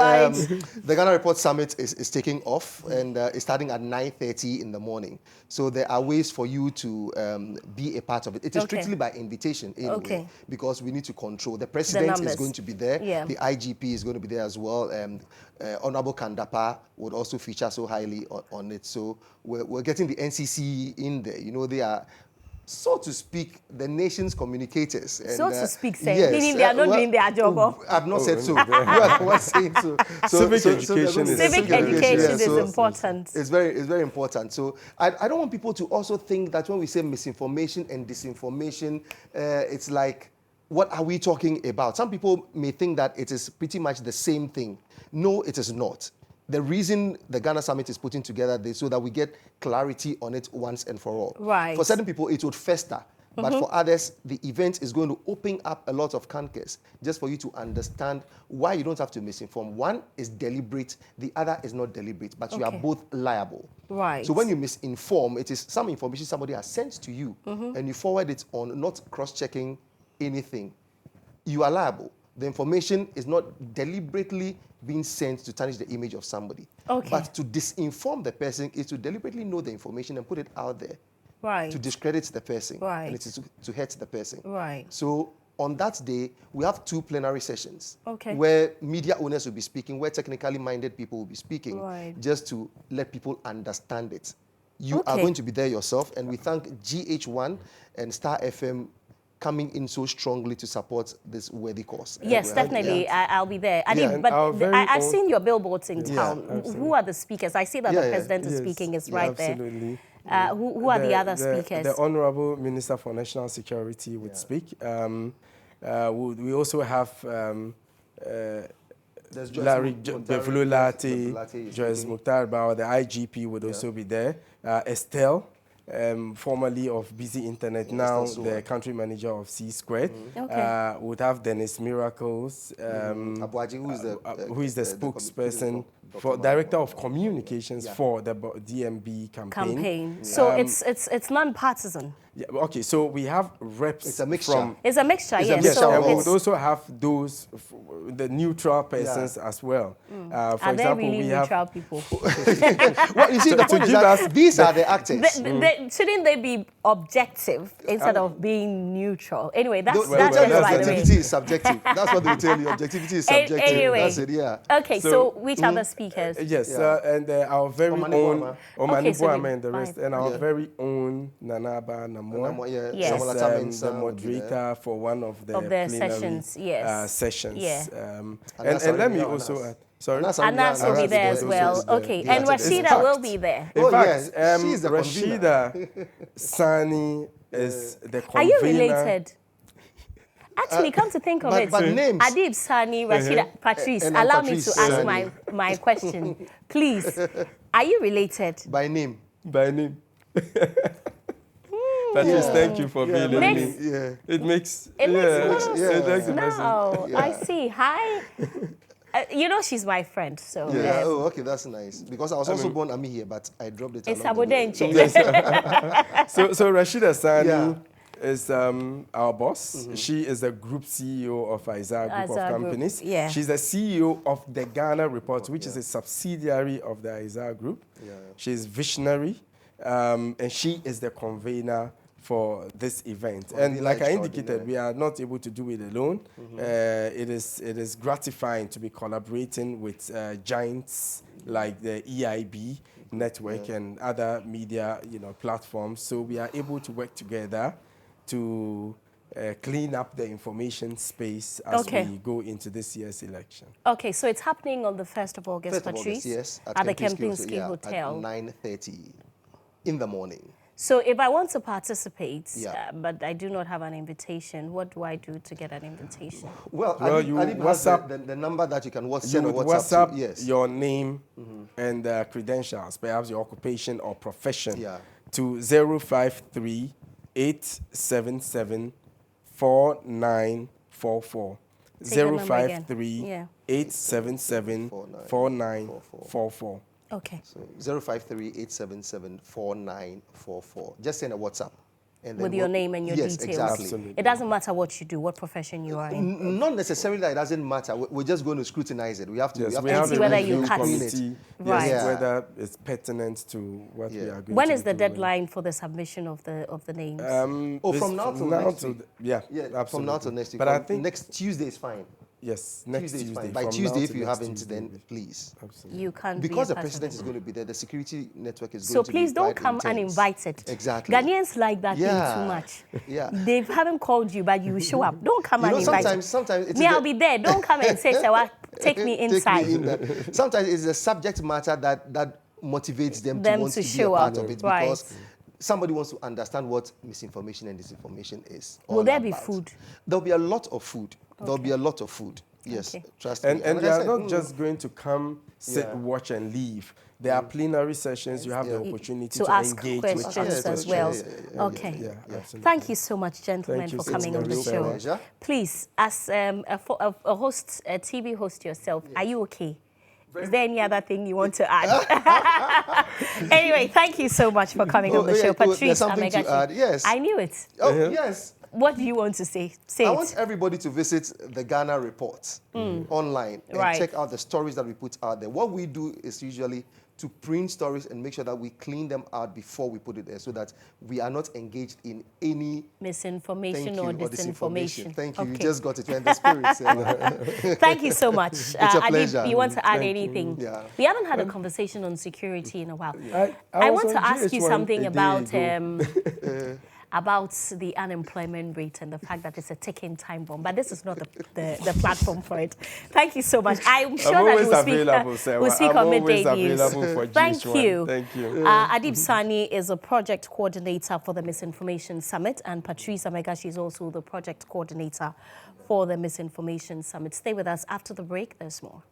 S8: the Ghana Report Summit is taking off, and it's starting at 9:30 in the morning. So there are ways for you to be a part of it. It is strictly by invitation anyway, because we need to control. The president is going to be there. The IGP is going to be there as well. Honorable Kandapa would also feature so highly on it. So we're getting the NCC in there. You know, they are, so to speak, the nation's communicators. And,
S1: so to speak, meaning they are not doing their job.
S8: I've not said so. You are the one saying so.
S9: Civic education
S1: is important.
S8: It's very important. So I don't want people to also think that when we say misinformation and disinformation, it's like, what are we talking about? Some people may think that it is pretty much the same thing. No, it is not. The reason the Ghana Summit is putting together this so that we get clarity on it once and for all.
S1: Right.
S8: For certain people, it would fester. But for others, the event is going to open up a lot of cankers just for you to understand why you don't have to misinform. One is deliberate, the other is not deliberate, but you are both liable.
S1: Right.
S8: So when you misinform, it is some information somebody has sent to you, and you forward it on, not cross-checking anything. You are liable. The information is not deliberately being sent to tarnish the image of somebody. But to disinform the person is to deliberately know the information and put it out there. To discredit the person. And it is to hurt the person. So on that day, we have 2 plenary sessions where media owners will be speaking, where technically minded people will be speaking, just to let people understand it. You are going to be there yourself, and we thank GHOne and Star FM coming in so strongly to support this worthy cause.
S1: Yes, definitely. I'll be there. But I've seen your billboards in town. Who are the speakers? I see that the president is speaking is right there. Who are the other speakers?
S9: The Honorable Minister for National Security would speak. We also have Larry Bevululati, Joyce Mukhtar Bao, the IGP would also be there. Estelle, formerly of Busy Internet, now the country manager of C-Squared. Would have Dennis Miracles, who is the spokesperson for Director of Communications for the DMB campaign.
S1: So it's non-partisan.
S9: Yeah, okay, so we have reps.
S8: It's a mixture.
S9: From
S1: It's a mixture,
S8: It's a
S1: yes.
S8: mixture
S1: So
S9: and we
S1: it's,
S9: would also have those, the neutral persons as well. For
S1: are there
S9: example,
S1: really
S9: we have
S1: neutral people?
S8: Well, you see, the point is
S9: give
S8: that
S9: us-
S8: these are the actors.
S1: Shouldn't they be objective instead of being neutral? Anyway, that's
S8: They'll
S1: that's
S8: tell you
S1: just by the way.
S8: objectivity is subjective. That's what they will tell you. Objectivity is subjective.
S1: Anyway.
S8: That's it, yeah.
S1: Okay, so which other speakers?
S9: Yes,
S8: Yeah.
S9: and our very
S8: Omani
S9: own
S8: Boama.
S9: Omani
S1: Okay, so
S9: Boama
S1: we-
S9: and the rest,
S1: fine.
S9: and our
S8: Yeah.
S9: very own Nanaba Namwa.
S8: Yeah,
S1: Yes.
S8: Samuel
S9: is,
S8: Atamen
S9: the
S8: will be there.
S9: moderator for one of the
S1: their
S9: plenary,
S1: sessions, yes.
S9: sessions.
S1: Yeah.
S9: And let me also add. Sorry.
S1: Anas will be
S8: Anas
S1: there
S8: is
S1: as
S8: there.
S1: well.
S8: Also is
S1: Okay,
S8: there.
S1: and
S8: Yeah.
S1: Rashida will be there.
S9: In
S8: Oh,
S9: fact,
S8: yeah, she's the
S9: Rashida Sani is the convener.
S1: Are you related? Actually, come to think of it,
S8: but names.
S1: Adib Sani, Rashida, Patrice,
S8: And I'm
S1: allow
S8: Patrice
S1: me to ask
S8: Sani.
S1: my question. Please, are you related?
S8: By name.
S9: By name. Patrice, thank you for being with
S1: Makes-
S9: me.
S8: Yeah.
S9: It makes
S1: It makes a lot of
S9: it makes a message.
S1: No, I see. Hi. You know she's my friend, so
S8: Yeah. Oh, okay, that's nice. Because I was also born Amihere, but I dropped it.
S1: it's
S8: along the way.
S1: Abudenche.
S9: So Rashida Sani
S8: Yeah.
S9: is our boss. She is the group CEO of Isaiah Group
S1: Isaiah
S9: of
S1: Group,
S9: Companies.
S1: yeah.
S9: She's the CEO of the Ghana Report, which is a subsidiary of the Isaiah Group.
S8: Yeah.
S9: She's visionary, and she is the convener for this event. And like I indicated, we are not able to do it alone. It is gratifying to be collaborating with giants like the EIB network and other media platforms. So we are able to work together to clean up the information space as we go into this year's election.
S1: Okay, so it's happening on the 1st of August,
S8: 1st of
S1: Patrice,
S8: August, yes.
S1: at the
S8: Kempinski
S1: Kempinski Hotel.
S8: At 9:30 in the morning.
S1: So if I want to participate,
S8: Yeah.
S1: but I do not have an invitation, what do I do to get an invitation?
S8: Well,
S9: you
S8: Adib has
S9: WhatsApp-
S8: the number that you can
S9: You
S8: send a
S9: would
S8: WhatsApp
S9: WhatsApp
S8: to. Yes.
S9: your name and credentials, perhaps your occupation or profession,
S8: Yeah.
S9: to 053 877 4944.
S1: Take the number again.
S9: 053
S1: Yeah.
S9: 877 4944.
S1: Okay.
S8: So 053-877-4944. Just send a WhatsApp. And
S1: With your name and your
S8: yes,
S1: details.
S8: Exactly.
S9: Absolutely.
S1: It doesn't matter what you do, what profession you are in.
S8: Not necessarily that it doesn't matter. We're just going to scrutinize it. We have to.
S9: Yes, we
S1: And
S9: have
S1: see
S9: a
S1: whether you
S9: review
S1: cut it.
S9: committee,
S1: Right.
S9: yes,
S8: Yeah.
S9: whether it's pertinent to what we
S8: Yeah.
S9: are going
S1: When
S9: to
S1: is the
S9: be doing.
S1: deadline for the submission of the names?
S8: From now till next week.
S9: Yeah,
S8: Yeah,
S9: absolutely.
S8: from now till next week.
S9: But I think
S8: next Tuesday is fine.
S9: yes, next
S8: Tuesday is
S9: Tuesday.
S8: fine. By
S9: from
S8: Tuesday,
S9: now
S8: if
S9: to
S8: you
S9: next
S8: haven't,
S9: Tuesday,
S8: then please.
S9: absolutely.
S1: You can't
S8: Because
S1: be a
S8: the
S1: part of
S8: president
S1: it.
S8: is going to be there, the security network is
S1: So
S8: going to be
S1: please don't
S8: quite
S1: come
S8: intense.
S1: uninvited.
S8: Exactly.
S1: Ghanaians like that
S8: Yeah.
S1: thing too much.
S8: Yeah.
S1: They haven't called you, but you show up. Don't come
S8: You know,
S1: uninvited.
S8: sometimes it's
S1: Me, I'll be there. Don't come and say, Serwaa, take me inside.
S8: Take me in there. Sometimes it's the subject matter that motivates them to
S1: Them
S8: want
S1: to
S8: to be a
S1: show
S8: part
S1: up.
S8: of it
S1: Right.
S8: because somebody wants to understand what misinformation and disinformation is.
S1: Will
S8: all
S1: there be
S8: about.
S1: food?
S8: There'll be a lot of food. There'll be a lot of food. Yes,
S1: Okay.
S8: trust me.
S9: And
S8: like
S9: they
S8: I
S9: are
S8: said,
S9: not just going to come, sit,
S8: Yeah.
S9: watch, and leave. There are plenary sessions. You have the opportunity
S1: To ask
S9: engage
S1: questions
S9: with
S8: Yes,
S1: as
S8: yeah,
S1: well.
S8: yeah,
S1: Okay.
S9: Yeah, absolutely.
S1: Thank you so much, gentlemen,
S9: Thank you
S1: for
S9: so
S1: coming
S9: much.
S1: on the
S9: It's a
S1: show.
S8: pleasure.
S1: Please, as a host, a TV host yourself, are you okay? Is there any other thing you want to add? Anyway, thank you so much for coming on the show,
S8: there's
S1: Patrice
S8: something to
S1: Amegachi.
S8: add. Yes.
S1: I knew it.
S8: Oh, yes.
S1: What do you want to say? Say
S8: I
S1: it.
S8: want everybody to visit the Ghana Report online and
S1: Right.
S8: check out the stories that we put out there. What we do is usually to print stories and make sure that we clean them out before we put it there so that we are not engaged in any
S1: Misinformation or disinformation.
S8: Thank you. You
S1: Okay.
S8: just got it. You're in the spirit.
S1: Thank you so much.
S8: It's a
S1: Adib,
S8: pleasure.
S1: you want to add anything?
S8: Yeah.
S1: We haven't had a conversation on security in a while.
S9: I
S1: I
S9: was
S1: want
S9: on
S1: to ask you
S9: GHOne
S1: something
S9: a day
S1: about
S9: ago.
S1: about the unemployment rate and the fact that it's a ticking time bomb. But this is not the platform for it. Thank you so much. I'm sure
S9: I'm
S1: that
S9: always
S1: we'll speak,
S9: available, Serwaa.
S1: we'll speak
S9: I'm
S1: on
S9: always
S1: midday news.
S9: available for
S1: Thank
S9: GHOne.
S1: you.
S9: Thank you.
S1: Adib Sani is a project coordinator for the Misinformation Summit, and Patrice Amegachi is also the project coordinator for the Misinformation Summit. Stay with us. After the break, there's more.